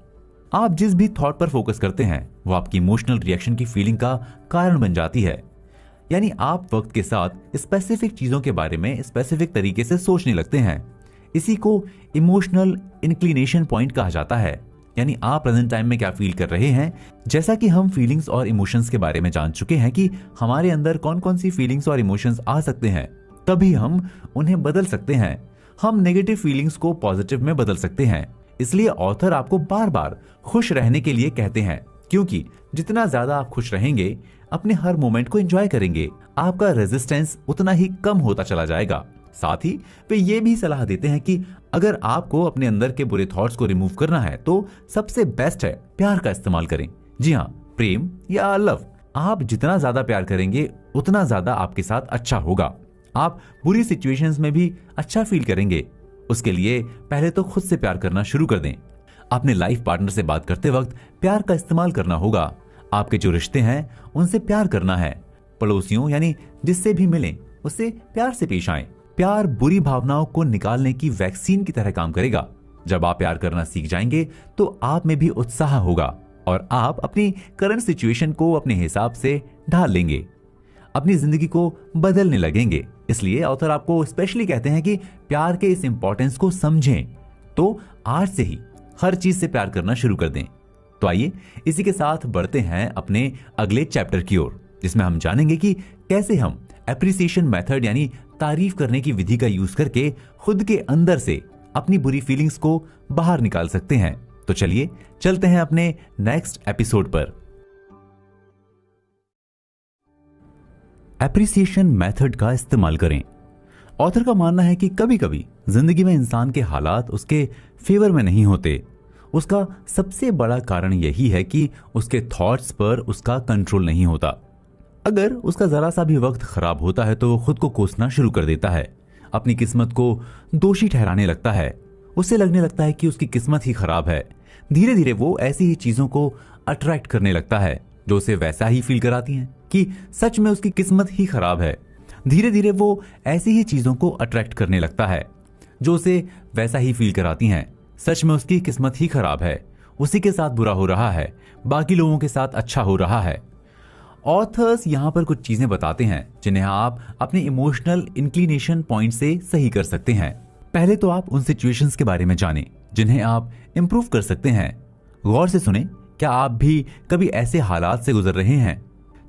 आप जिस भी थॉट पर फोकस करते हैं वो आपकी इमोशनल रिएक्शन की फीलिंग का कारण बन जाती है। यानी आप वक्त के साथ स्पेसिफिक चीजों के बारे में स्पेसिफिक तरीके से सोचने लगते हैं। इसी को इमोशनल इंक्लिनेशन पॉइंट कहा जाता है। यानी आप प्रेजेंट टाइम में क्या फील कर रहे हैं। जैसा कि हम फीलिंग्स और इमोशंस के बारे में जान चुके हैं कि हमारे अंदर कौन कौन सी फीलिंग्स और इमोशंस आ सकते हैं, तभी हम उन्हें बदल सकते हैं। हम नेगेटिव फीलिंग्स को पॉजिटिव में बदल सकते हैं। इसलिए ऑथर आपको बार बार खुश रहने के लिए कहते हैं, क्योंकि जितना ज्यादा आप खुश रहेंगे, अपने हर मोमेंट को एंजॉय करेंगे, आपका रेजिस्टेंस उतना ही कम होता चला जाएगा। साथ ही वे ये भी सलाह देते हैं कि अगर आपको अपने अंदर के बुरे थॉट्स को रिमूव करना है तो सबसे बेस्ट है प्यार का इस्तेमाल करें। जी हाँ, प्रेम या लव। आप जितना ज्यादा प्यार करेंगे उतना ज्यादा आपके साथ अच्छा होगा। आप बुरी सिचुएशंस में भी अच्छा फील करेंगे। उसके लिए पहले तो खुद से प्यार करना शुरू कर दें। अपने लाइफ पार्टनर से बात करते वक्त प्यार का इस्तेमाल करना होगा। आपके जो रिश्ते हैं उनसे प्यार करना है। पड़ोसियों यानी जिससे भी मिलें उससे प्यार से पेश आएं। प्यार बुरी भावनाओं को निकालने की वैक्सीन की तरह काम करेगा। जब आप प्यार करना सीख जाएंगे तो आप में भी उत्साह होगा और आप अपनी करंट सिचुएशन को अपने हिसाब से ढाल लेंगे, अपनी जिंदगी को बदलने लगेंगे। इसलिए ऑथर आपको स्पेशली कहते हैं कि प्यार के इस इंपॉर्टेंस को समझें, तो आज से ही हर चीज से प्यार करना शुरू कर दें। तो आइए इसी के साथ बढ़ते हैं अपने अगले चैप्टर की ओर, जिसमें हम जानेंगे कि कैसे हम एप्रिसिएशन मेथड यानी तारीफ करने की विधि का यूज करके खुद के अंदर से अपनी बुरी फीलिंग्स को बाहर निकाल सकते हैं। तो चलिए चलते हैं अपने नेक्स्ट एपिसोड पर। एप्रिसिएशन मेथड का इस्तेमाल करें। ऑथर का मानना है कि कभी कभी जिंदगी में इंसान के हालात उसके फेवर में नहीं होते। उसका सबसे बड़ा कारण यही है कि उसके थॉट्स पर उसका कंट्रोल नहीं होता। अगर उसका जरा सा भी वक्त खराब होता है तो वो खुद को कोसना शुरू कर देता है, अपनी किस्मत को दोषी ठहराने लगता है। उसे लगने लगता है कि उसकी किस्मत ही खराब है। धीरे धीरे वो ऐसी ही चीजों को अट्रैक्ट करने लगता है जो उसे वैसा ही फील कराती हैं कि सच में उसकी किस्मत ही खराब है। धीरे धीरे वो ऐसी ही चीजों को अट्रैक्ट करने लगता है जो उसे वैसा ही फील कराती हैं, सच में उसकी किस्मत ही खराब है। उसी के साथ बुरा हो रहा है, बाकी लोगों के साथ अच्छा हो रहा है। ऑथर्स यहाँ पर कुछ चीजें बताते हैं जिन्हें आप अपने इमोशनल इंक्लिनेशन पॉइंट से सही कर सकते हैं। पहले तो आप उन सिचुएशंस के बारे में जानें जिन्हें आप इंप्रूव कर सकते हैं। गौर से सुने, क्या आप भी कभी ऐसे हालात से गुजर रहे हैं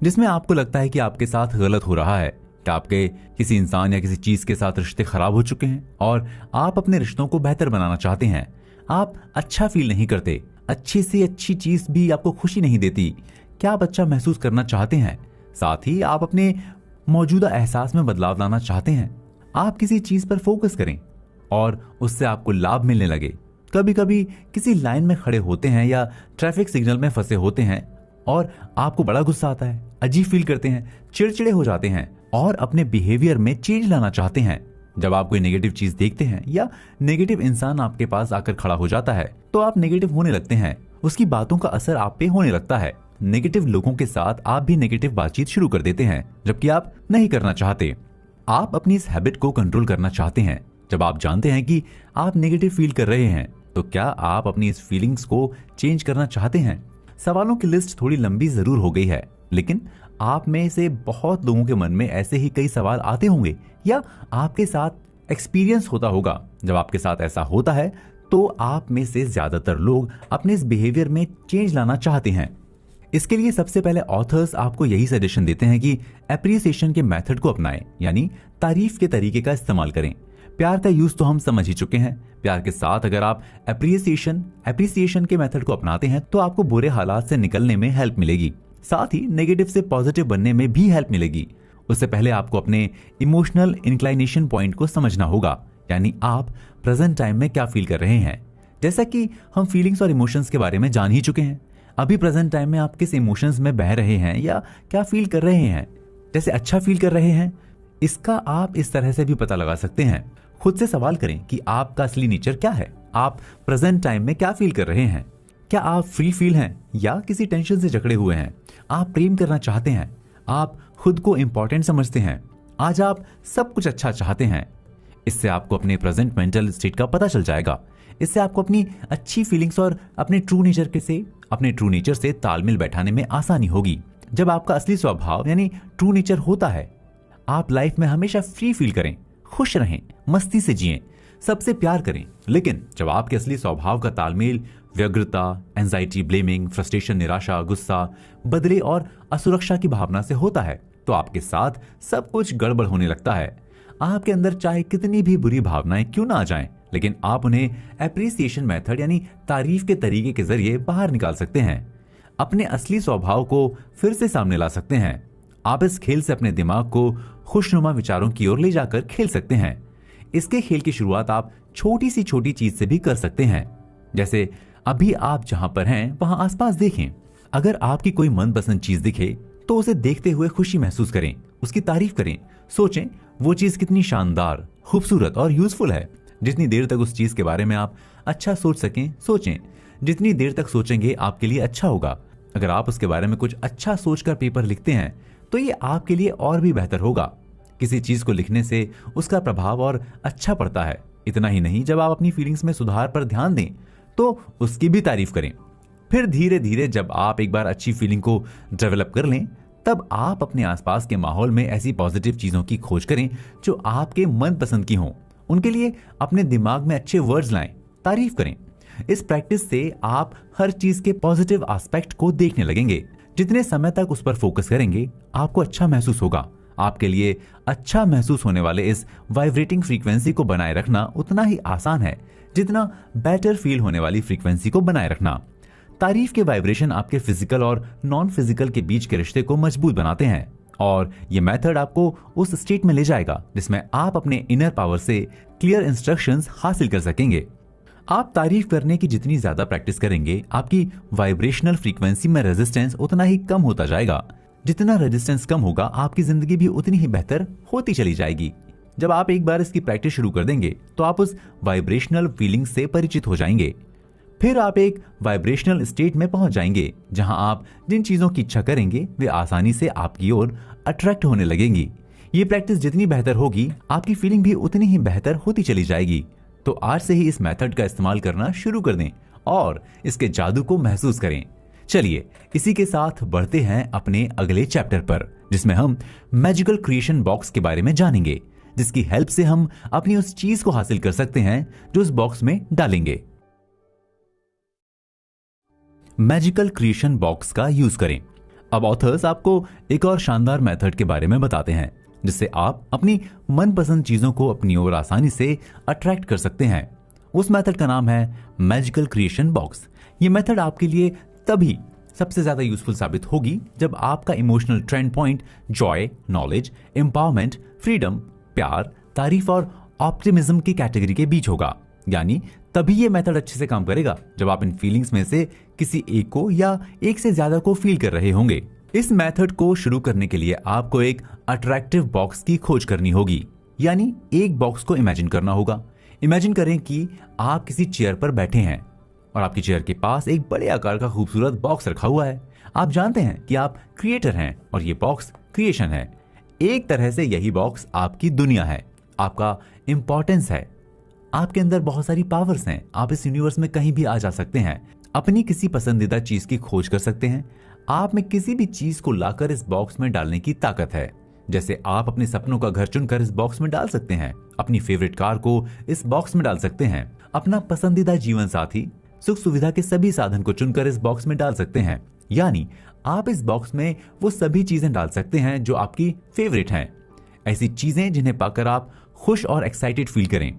जिसमें आपको लगता है कि आपके साथ गलत हो रहा है? क्या आपके किसी इंसान या किसी चीज के साथ रिश्ते खराब हो चुके हैं और आप अपने रिश्तों को बेहतर बनाना चाहते हैं? आप अच्छा फील नहीं करते, अच्छी से अच्छी चीज भी आपको खुशी नहीं देती। क्या आप अच्छा महसूस करना चाहते हैं? साथ ही आप अपने मौजूदा एहसास में बदलाव लाना चाहते हैं। आप किसी चीज पर फोकस करें और उससे आपको लाभ मिलने लगे। कभी कभी किसी लाइन में खड़े होते हैं या ट्रैफिक सिग्नल में फंसे होते हैं और आपको बड़ा गुस्सा आता है, अजीब फील करते हैं, चिड़चिड़े हो जाते हैं और अपने बिहेवियर में चेंज लाना चाहते हैं। जब आप कोई नेगेटिव चीज देखते हैं या नेगेटिव इंसान आपके पास आकर खड़ा हो जाता है तो आप नेगेटिव होने लगते हैं, उसकी बातों का असर आप पे होने लगता है। नेगेटिव लोगों के साथ आप भी नेगेटिव बातचीत शुरू कर देते हैं, जबकि आप नहीं करना चाहते। आप अपनी इस हैबिट को कंट्रोल करना चाहते हैं। जब आप जानते हैं कि आप नेगेटिव फील कर रहे हैं तो क्या आप अपनी इस फीलिंग्स को चेंज करना चाहते हैं? सवालों की लिस्ट थोड़ी लंबी जरूर हो गई है, लेकिन आप में से बहुत लोगों के मन में ऐसे ही कई सवाल आते होंगे या आपके साथ एक्सपीरियंस होता होगा। जब आपके साथ ऐसा होता है तो आप में से ज्यादातर लोग अपने इस बिहेवियर में चेंज लाना चाहते हैं। इसके लिए सबसे पहले ऑथर्स आपको यही सजेशन देते हैं कि एप्रिसिएशन के मेथड को अपनाएं, यानी तारीफ के तरीके का इस्तेमाल करें। प्यार का यूज तो हम समझ ही चुके हैं। प्यार के साथ अगर आप एप्रिसिएशन के मेथड को अपनाते हैं तो आपको बुरे हालात से निकलने में हेल्प मिलेगी, साथ ही नेगेटिव से पॉजिटिव बनने में भी हेल्प मिलेगी। उससे पहले आपको अपने इमोशनल इंक्लाइनेशन पॉइंट को समझना होगा, यानी आप प्रेजेंट टाइम में क्या फील कर रहे हैं। जैसा कि हम फीलिंग्स और इमोशंस के बारे में जान ही चुके हैं, अभी प्रेजेंट टाइम में आप किस इमोशंस में बह रहे हैं या क्या फील कर रहे हैं। जैसे अच्छा फील कर रहे हैं, इसका आप इस तरह से भी पता लगा सकते हैं। खुद से सवाल करें कि आपका असली नेचर क्या है, आप प्रेजेंट टाइम में क्या फील कर रहे हैं। क्या आप फ्री फील हैं या किसी टेंशन से जकड़े हुए हैं? आप प्रेम करना चाहते हैं, आप खुद को इंपॉर्टेंट समझते हैं, आज आप सब कुछ अच्छा चाहते हैं। इससे आपको अपने प्रेजेंट मेंटल स्टेट का पता चल जाएगा। इससे आपको अपनी अच्छी फीलिंग्स और अपने ट्रू नेचर से तालमेल बैठाने में आसानी होगी। जब आपका असली स्वभाव यानी ट्रू नेचर होता है, आप लाइफ में हमेशा फ्री फील करें, खुश रहें, मस्ती से जिएं, सबसे प्यार करें। लेकिन जब आपके असली स्वभाव का तालमेल व्यग्रता, एंजाइटी, ब्लेमिंग, फ्रस्ट्रेशन, निराशा, गुस्सा, बदले और असुरक्षा की भावना से होता है तो आपके साथ सब कुछ गड़बड़ होने लगता है। आपके अंदर चाहे कितनी भी बुरी भावनाएं क्यों ना आ जाएं, लेकिन आप उन्हें एप्रिसिएशन मेथड यानी तारीफ के तरीके के जरिए बाहर निकाल सकते हैं। अपने असली स्वभाव को फिर से सामने ला सकते हैं। आप इस खेल से अपने दिमाग को खुशनुमा विचारों की ओर ले जाकर खेल सकते हैं। इसके खेल की शुरुआत आप छोटी चीज से भी कर सकते हैं। जैसे अभी आप जहां पर हैं वहां आसपास देखें। अगर आपकी कोई मनपसंद चीज दिखे तो उसे देखते हुए खुशी महसूस करें, उसकी तारीफ करें, सोचें वो चीज कितनी शानदार, खूबसूरत और यूजफुल है। जितनी देर तक उस चीज के बारे में आप अच्छा सोच सकें सोचें। जितनी देर तक सोचेंगे आपके लिए अच्छा होगा। अगर आप उसके बारे में कुछ अच्छा सोचकर पेपर लिखते हैं तो ये आपके लिए और भी बेहतर होगा। किसी चीज को लिखने से उसका प्रभाव और अच्छा पड़ता है। इतना ही नहीं, जब आप अपनी फीलिंग्स में सुधार पर ध्यान दें तो उसकी भी तारीफ करें। फिर धीरे धीरे जब आप एक बार अच्छी फीलिंग को डेवलप कर लें, तब आप अपने आसपास के माहौल में ऐसी पॉजिटिव चीजों की खोज करें जो आपके मनपसंद की हों। उनके लिए अपने दिमाग में अच्छे वर्ड्स लाएं, तारीफ करें। इस प्रैक्टिस से आप हर चीज के पॉजिटिव एस्पेक्ट को देखने लगेंगे। जितने समय तक उस पर फोकस करेंगे आपको अच्छा महसूस होगा। आपके लिए अच्छा महसूस होने वाले इस वाइब्रेटिंग फ्रीक्वेंसी को बनाए रखना उतना ही आसान है जितना बेटर फील होने वाली फ्रीक्वेंसी को बनाए रखना। तारीफ के वाइब्रेशन आपके फिजिकल और नॉन फिजिकल के बीच के रिश्ते को मजबूत बनाते हैं और ये मेथड आपको उस स्टेट में ले जाएगा जिसमें आप अपने इनर पावर से क्लियर इंस्ट्रक्शंस हासिल कर सकेंगे। आप तारीफ करने की जितनी ज्यादा प्रैक्टिस करेंगे, आपकी वाइब्रेशनल फ्रीक्वेंसी में रेजिस्टेंस उतना ही कम होता जाएगा। जितना रेजिस्टेंस कम होगा, आपकी जिंदगी भी उतनी ही बेहतर होती चली जाएगी। जब आप एक बार इसकी प्रैक्टिस शुरू कर देंगे तो आप उस वाइब्रेशनल फीलिंग से परिचित हो जाएंगे। फिर आप एक वाइब्रेशनल स्टेट में पहुंच जाएंगे जहां आप जिन चीजों की इच्छा करेंगे वे आसानी से आपकी ओर अट्रैक्ट होने लगेंगी। ये प्रैक्टिस जितनी बेहतर होगी, आपकी फीलिंग भी उतनी ही बेहतर होती चली जाएगी। तो आज से ही इस मेथड का इस्तेमाल करना शुरू कर दें और इसके जादू को महसूस करें। चलिए इसी के साथ बढ़ते हैं अपने अगले चैप्टर पर, जिसमें हम मैजिकल क्रिएशन बॉक्स के बारे में जानेंगे, जिसकी हेल्प से हम अपनी उस चीज को हासिल कर सकते हैं जो उस बॉक्स में डालेंगे। मैजिकल क्रिएशन बॉक्स का यूज करें। अब ऑथर्स आपको एक और शानदार मेथड के बारे में बताते हैं जिससे आप अपनी मनपसंद चीजों को अपनी ओर आसानी से अट्रैक्ट कर सकते हैं। उस मेथड का नाम है मैजिकल क्रिएशन बॉक्स। ये मेथड आपके लिए तभी सबसे ज्यादा यूजफुल साबित होगी जब आपका emotional trend point Joy, knowledge, empowerment, freedom, प्यार, तारीफ और ऑप्टिमिज्म की कैटेगरी के बीच होगा। यानी तभी ये मेथड अच्छे से काम करेगा जब आप इन फीलिंग्स में से किसी एक को या एक से ज्यादा को फील कर रहे होंगे। इस मेथड को शुरू करने के लिए आपको एक अट्रैक्टिव बॉक्स की खोज करनी होगी, यानी एक बॉक्स को इमेजिन करना होगा। इमेजिन करें कि आप किसी चेयर पर बैठे हैं और आपकी चेयर के पास एक बड़े आकार का खूबसूरत बॉक्स रखा हुआ है। आप जानते हैं कि आप क्रिएटर हैं और ये बॉक्स क्रिएशन है। एक तरह से यही बॉक्स आपकी दुनिया है, आपका इंपॉर्टेंस है। आपके अंदर बहुत सारी पावर्स हैं। आप इस यूनिवर्स में कहीं भी आ जा सकते हैं, अपनी किसी पसंदीदा चीज की खोज कर सकते हैं। आप में किसी भी चीज को लाकर इस बॉक्स में डालने की ताकत है। जैसे आप अपने सपनों का घर चुनकर इस बॉक्स में डाल सकते हैं, अपनी फेवरेट कार को इस बॉक्स में डाल सकते हैं, अपना पसंदीदा जीवन साथी, सुख सुविधा के सभी साधन को चुनकर इस बॉक्स में डाल सकते हैं। यानी आप इस बॉक्स में वो सभी चीजें डाल सकते हैं जो आपकी फेवरेट हैं, ऐसी चीजें जिन्हें पाकर आप खुश और एक्साइटेड फील करें।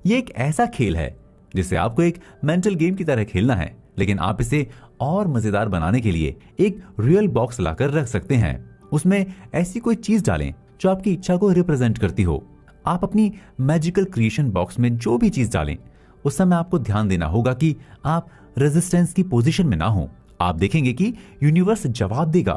ये एक ऐसा खेल है जिसे आपको एक मेंटल गेम की तरह खेलना है, लेकिन आप इसे और मजेदार बनाने के लिए एक रियल बॉक्स लाकर रख सकते हैं। उसमें ऐसी कोई चीज डालें जो आपकी इच्छा को रिप्रेजेंट करती हो। आप अपनी मैजिकल क्रिएशन बॉक्स में जो भी चीज डालें, उस समय आपको ध्यान देना होगा कि आप रेजिस्टेंस की पोजीशन में ना हो। आप देखेंगे कि यूनिवर्स जवाब देगा,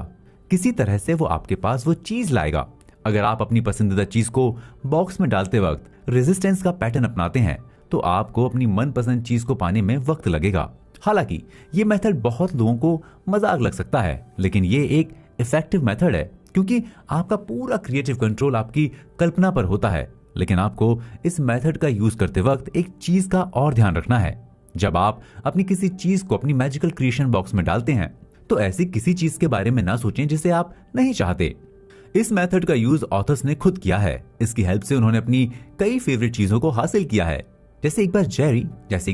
किसी तरह से वो आपके पास वो चीज लाएगा। अगर आप अपनी पसंदीदा चीज को बॉक्स में डालते वक्त रेजिस्टेंस का पैटर्न अपनाते हैं तो आपको अपनी मनपसंद चीज को पाने में वक्त लगेगा। हालांकि ये मेथड बहुत लोगों को मजाक लग सकता है, लेकिन ये एक इफेक्टिव मेथड है क्योंकि आपका पूरा क्रिएटिव कंट्रोल आपकी कल्पना पर होता है। लेकिन आपको इस मेथड का यूज करते वक्त एक चीज का और ध्यान रखना है। जब आप अपनी किसी चीज को अपनी मैजिकल क्रिएशन बॉक्स में डालते हैं तो ऐसी किसी चीज के बारे में ना सोचें जिसे आप नहीं चाहते। इस मेथड का यूज ऑथर्स ने खुद किया है। इसकी हेल्प से उन्होंने अपनी कई फेवरेट चीजों को हासिल किया है। जैसे एक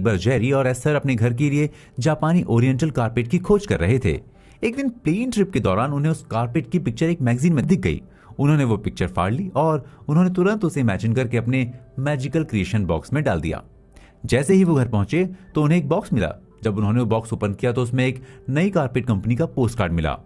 बार जेरी और एस्थर अपने घर के लिए जापानी ओरिएंटल कारपेट की खोज कर रहे थे। एक दिन प्लेन ट्रिप के दौरान उन्हें उस कारपेट की पिक्चर एक मैगजीन में दिख गई। उन्होंने वो पिक्चर फाड़ ली और उन्होंने तुरंत उसे इमेजिन करके अपने मैजिकल क्रिएशन बॉक्स में डाल दिया। जैसे ही वो घर पहुंचे तो उन्हें एक बॉक्स मिला। जब उन्होंने वो बॉक्स ओपन किया तो उसमें एक नई कारपेट कंपनी का पोस्ट कार्ड मिला।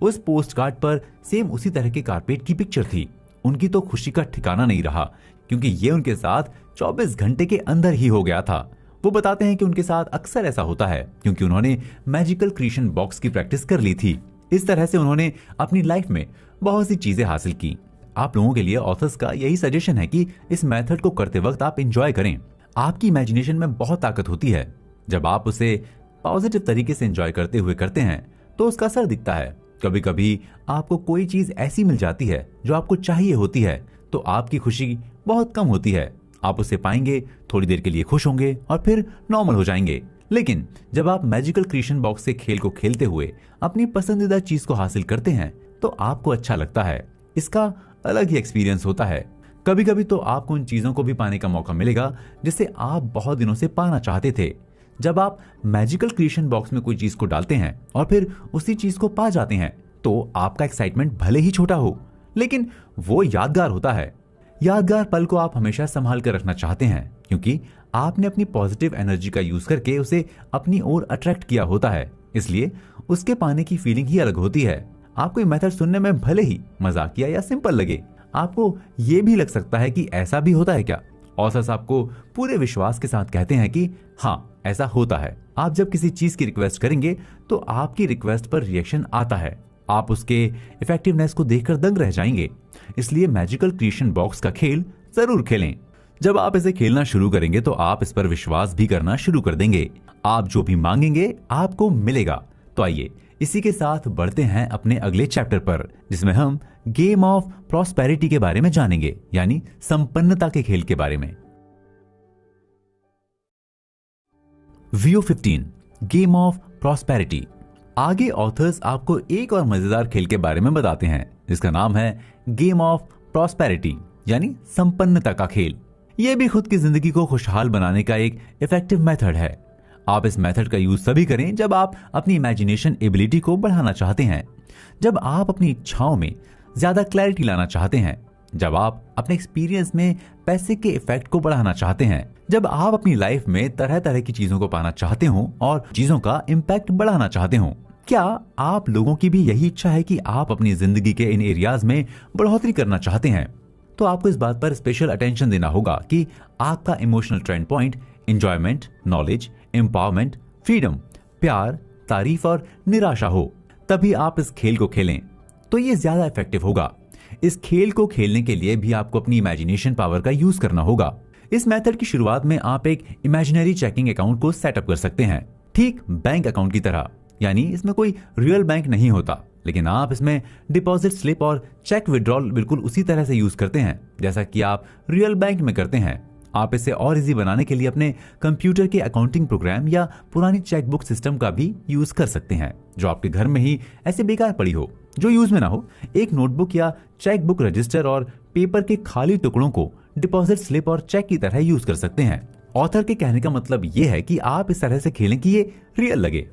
उस पोस्ट कार्ड पर सेम उसी तरह के कारपेट की पिक्चर थी। उनकी तो खुशी का ठिकाना नहीं रहा क्योंकि ये उनके साथ 24 घंटे के अंदर ही हो गया था। वो बताते हैं कि उनके साथ अक्सर ऐसा होता है क्योंकि उन्होंने मैजिकल क्रिएशन बॉक्स की प्रैक्टिस कर ली थी। इस तरह से उन्होंने अपनी लाइफ में बहुत सी चीजें हासिल की। आप लोगों के लिए ऑथर्स का यही सजेशन है कि इस मेथड को करते वक्त आप एंजॉय करें। आपकी इमेजिनेशन में बहुत ताकत होती है। जब आप उसे पॉजिटिव तरीके से एंजॉय करते हुए करते हैं तो उसका असर दिखता है। कभी कभी आपको कोई चीज ऐसी मिल जाती है जो आपको चाहिए होती है तो आपकी खुशी बहुत कम होती है। आप उसे पाएंगे, थोड़ी देर के लिए खुश होंगे और फिर नॉर्मल हो जाएंगे। लेकिन जब आप मैजिकल क्रिएशन बॉक्स से खेल को खेलते हुए अपनी पसंदीदा चीज को हासिल करते हैं तो आपको अच्छा लगता है। इसका अलग ही एक्सपीरियंस होता है। कभी कभी तो आपको उन चीजों को भी पाने का मौका मिलेगा जिसे आप बहुत दिनों से पाना चाहते थे। जब आप मैजिकल क्रिएशन बॉक्स में कोई चीज को डालते हैं और फिर उसी चीज को पा जाते हैं तो आपका एक्साइटमेंट भले ही छोटा हो लेकिन वो यादगार होता है। यादगार पल को आप हमेशा संभाल कर रखना चाहते हैं क्योंकि आपने अपनी पॉजिटिव एनर्जी का यूज करके उसे अपनी ओर अट्रैक्ट किया होता है। इसलिए उसके पाने की फीलिंग ही अलग होती है। आपको ये मेथड सुनने में भले ही मजाकिया या सिंपल लगे, आपको ये भी लग सकता है कि ऐसा भी होता है क्या। ऑथर्स आपको पूरे विश्वास के साथ कहते हैं कि हाँ, ऐसा होता है। आप जब किसी चीज की रिक्वेस्ट करेंगे तो आपकी रिक्वेस्ट पर रिएक्शन आता है। आप उसके इफेक्टिवनेस को देखकर दंग रह जाएंगे। इसलिए मैजिकल क्रिएशन बॉक्स का खेल जरूर खेलें। जब आप इसे खेलना शुरू करेंगे तो आप इस पर विश्वास भी करना शुरू कर देंगे। आप जो भी मांगेंगे आपको मिलेगा। तो आइए इसी के साथ बढ़ते हैं अपने अगले चैप्टर पर, जिसमें हम गेम ऑफ प्रॉस्पेरिटी के बारे में जानेंगे, यानी संपन्नता के खेल के बारे में। VO15 game of prosperity. आगे ऑथर्स आपको एक और मजेदार खेल के बारे में बताते हैं जिसका नाम है गेम ऑफ प्रॉस्पेरिटी, यानी संपन्नता का खेल। यह भी खुद की जिंदगी को खुशहाल बनाने का एक इफेक्टिव मेथड है। आप इस मेथड का यूज तभी करें जब आप अपनी इमेजिनेशन एबिलिटी को बढ़ाना चाहते हैं, जब आप अपनी इच्छाओं में ज्यादा क्लैरिटी लाना चाहते हैं, जब आप अपने एक्सपीरियंस में पैसे के इफेक्ट को बढ़ाना चाहते हैं, जब आप अपनी लाइफ में तरह तरह की चीजों को पाना चाहते हो और चीजों का इम्पैक्ट बढ़ाना चाहते हो। क्या आप लोगों की भी यही इच्छा है कि आप अपनी जिंदगी के इन एरियाज में बढ़ोतरी करना चाहते हैं? तो आपको इस बात पर स्पेशल अटेंशन देना होगा कि आपका emotional trend point enjoyment, knowledge, empowerment, freedom, प्यार, तारीफ और निराशा हो, तभी आप इस खेल को खेलें तो ये ज्यादा इफेक्टिव होगा। इस खेल को खेलने के लिए भी आपको अपनी इमेजिनेशन पावर का यूज करना होगा। इस मेथड की शुरुआत में आप एक इमेजिनरी चेकिंग अकाउंट को सेटअप कर सकते हैं, ठीक बैंक अकाउंट की तरह। यानी इसमें कोई रियल बैंक नहीं होता, लेकिन आप इसमें डिपॉजिट स्लिप और चेक विड्रॉल बिल्कुल उसी तरह से यूज करते हैं जैसा कि आप रियल बैंक में करते हैं। आप इसे और इजी बनाने के लिए अपने कंप्यूटर के अकाउंटिंग प्रोग्राम या पुरानी चेकबुक सिस्टम का भी यूज कर सकते हैं जो आपके घर में ही ऐसे बेकार पड़ी हो, जो यूज में ना हो। एक नोटबुक या चेकबुक रजिस्टर और पेपर के खाली टुकड़ों को डिपॉजिट स्लिप और चेक की तरह यूज कर सकते हैं। ऑथर के कहने का मतलब ये है कि आप इस तरह से खेलें कि ये रियल लगे।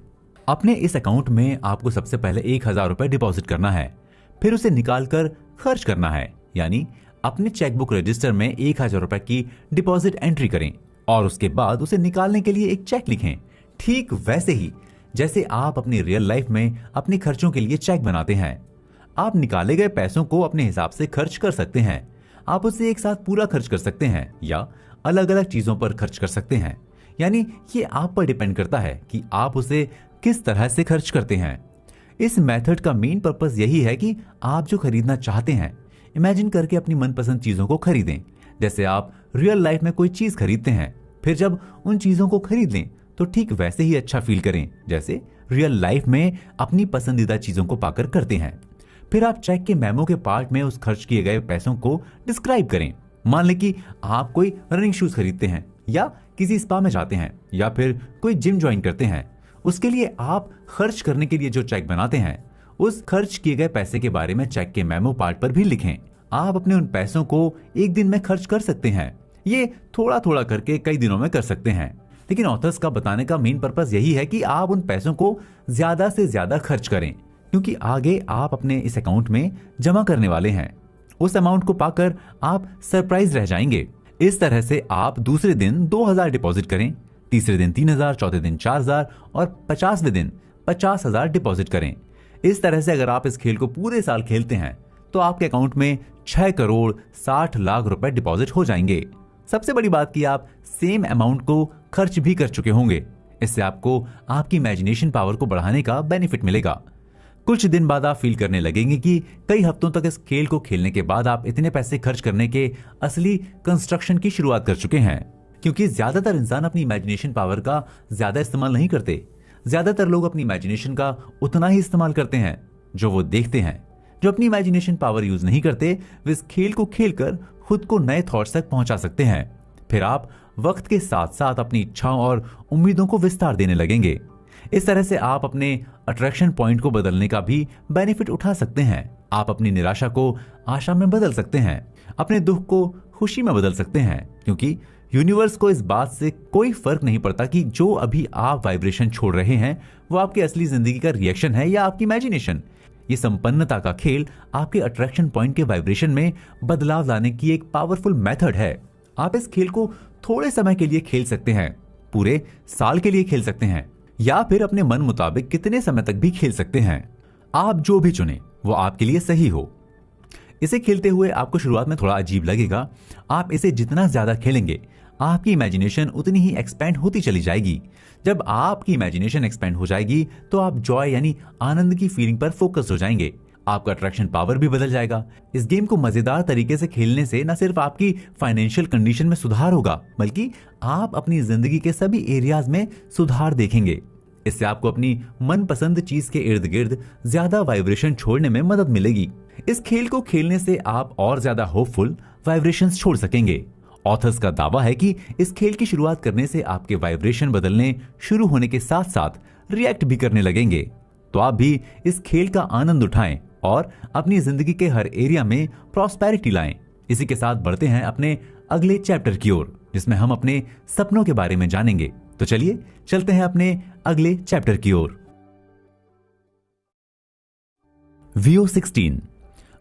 अपने इस अकाउंट में आपको सबसे पहले 1000 रुपए डिपॉजिट करना है, फिर उसे निकालकर खर्च करना है। यानी अपने चेकबुक रजिस्टर में 1000 रुपए की डिपॉजिट एंट्री करें और उसके बाद उसे निकालने के लिए एक चेक लिखें, ठीक वैसे ही जैसे आप अपनी रियल लाइफ में अपने खर्चों के लिए चेक बनाते हैं। आप निकाले गए पैसों को अपने हिसाब से खर्च कर सकते हैं। आप उसे एक साथ पूरा खर्च कर सकते हैं या अलग अलग चीजों पर खर्च कर सकते हैं। यानी ये आप पर डिपेंड करता है कि आप उसे किस तरह से खर्च करते हैं। इस मेथड का मेन पर्पस यही है कि आप जो खरीदना चाहते हैं इमेजिन करके अपनी मनपसंद चीजों को खरीदें। जैसे आप रियल लाइफ में कोई चीज खरीदते हैं, फिर जब उन चीजों को खरीद लें तो ठीक वैसे ही अच्छा फील करें जैसे रियल लाइफ में अपनी पसंदीदा चीजों को पाकर करते हैं। फिर आप चेक के मेमो के पार्ट में उस खर्च किए गए पैसों को डिस्क्राइब करें। मान लें कि आप कोई रनिंग शूज खरीदते हैं या किसी स्पा में जाते हैं या फिर कोई जिम ज्वाइन करते हैं। उसके लिए आप खर्च करने के लिए जो चेक बनाते हैं उस खर्च किए गए पैसे के बारे में चेक के मेमो पार्ट पर भी लिखें। आप अपने उन पैसों को एक दिन में खर्च कर सकते हैं। ये थोड़ा थोड़ा करके कई दिनों में कर सकते हैं, लेकिन ऑथर्स का बताने का मेन पर्पस यही है कि आप उन पैसों को ज्यादा से ज्यादा खर्च करें, क्योंकि आगे आप अपने इस अकाउंट में जमा करने वाले हैं। उस अमाउंट को पाकर आप सरप्राइज रह जाएंगे। इस तरह से आप दूसरे दिन 2000 डिपॉजिट करें, तीसरे दिन 3000, चौथे दिन 4000 और 50वें दिन 50,000 डिपॉजिट करें। इस तरह से अगर आप इस खेल को पूरे साल खेलते हैं तो आपके अकाउंट में 6 करोड़ 60 लाख रुपए डिपॉजिट हो जाएंगे। सबसे बड़ी बात कि आप सेम अमाउंट को खर्च भी कर चुके होंगे। इससे आपको आपकी इमेजिनेशन पावर को बढ़ाने का बेनिफिट मिलेगा। कुछ दिन बाद आप फील करने लगेंगे कि कई हफ्तों तक इस खेल को खेलने के बाद आप इतने पैसे खर्च करने के असली कंस्ट्रक्शन की शुरुआत कर चुके हैं, क्योंकि ज्यादातर इंसान अपनी इमेजिनेशन पावर का ज्यादा इस्तेमाल नहीं करते। ज्यादातर लोग अपनी इमेजिनेशन का उतना ही इस्तेमाल करते हैं जो वो देखते हैं। जो अपनी इमेजिनेशन पावर यूज नहीं करते वे इस खेल को खेलकर खुद को नए थॉट्स तक पहुंचा सकते हैं। फिर आप वक्त के साथ साथ अपनी इच्छाओं और उम्मीदों को विस्तार देने लगेंगे। इस तरह से आप अपने अट्रैक्शन पॉइंट को बदलने का भी बेनिफिट उठा सकते हैं। आप अपनी निराशा को आशा में बदल सकते हैं, अपने दुख को खुशी में बदल सकते हैं, क्योंकि यूनिवर्स को इस बात से कोई फर्क नहीं पड़ता कि जो अभी आप वाइब्रेशन छोड़ रहे हैं वो आपकी असली जिंदगी का रिएक्शन है या आपकी इमेजिनेशन। ये संपन्नता का खेल आपके अट्रैक्शन पॉइंट के वाइब्रेशन में बदलाव लाने की एक पावरफुल मेथड है। आप इस खेल को थोड़े समय के लिए खेल सकते हैं, पूरे साल के लिए खेल सकते हैं, या फिर अपने मन मुताबिक कितने समय तक भी खेल सकते हैं। आप जो भी चुने वो आपके लिए सही हो। इसे खेलते हुए आपको शुरुआत में थोड़ा अजीब लगेगा। आप इसे जितना ज्यादा खेलेंगे आपकी इमेजिनेशन उतनी ही एक्सपेंड होती चली जाएगी। जब आपकी इमेजिनेशन एक्सपेंड हो जाएगी तो आप जॉय यानी आनंद की फीलिंग पर फोकस हो जाएंगे। आपका अट्रैक्शन पावर भी बदल जाएगा। इस गेम को मजेदार तरीके से खेलने से न सिर्फ आपकी फाइनेंशियल कंडीशन में सुधार होगा, बल्कि आप अपनी जिंदगी के सभी एरियाज में सुधार देखेंगे। इससे आपको अपनी मनपसंद चीज के इर्द गिर्द ज्यादा वाइब्रेशन छोड़ने में मदद मिलेगी। इस खेल को खेलने से आप और ज्यादा होपफुल वाइब्रेशंस छोड़ सकेंगे। ऑथर्स का दावा है कि इस खेल की शुरुआत करने से आपके वाइब्रेशन बदलने शुरू होने के साथ साथ रिएक्ट भी करने लगेंगे। तो आप भी इस खेल का आनंद उठाएं और अपनी जिंदगी के हर एरिया में प्रॉस्पेरिटी लाएं। इसी के साथ बढ़ते हैं अपने अगले चैप्टर की ओर, जिसमें हम अपने सपनों के बारे में जानेंगे। तो चलिए चलते हैं अपने अगले चैप्टर की ओर। VO16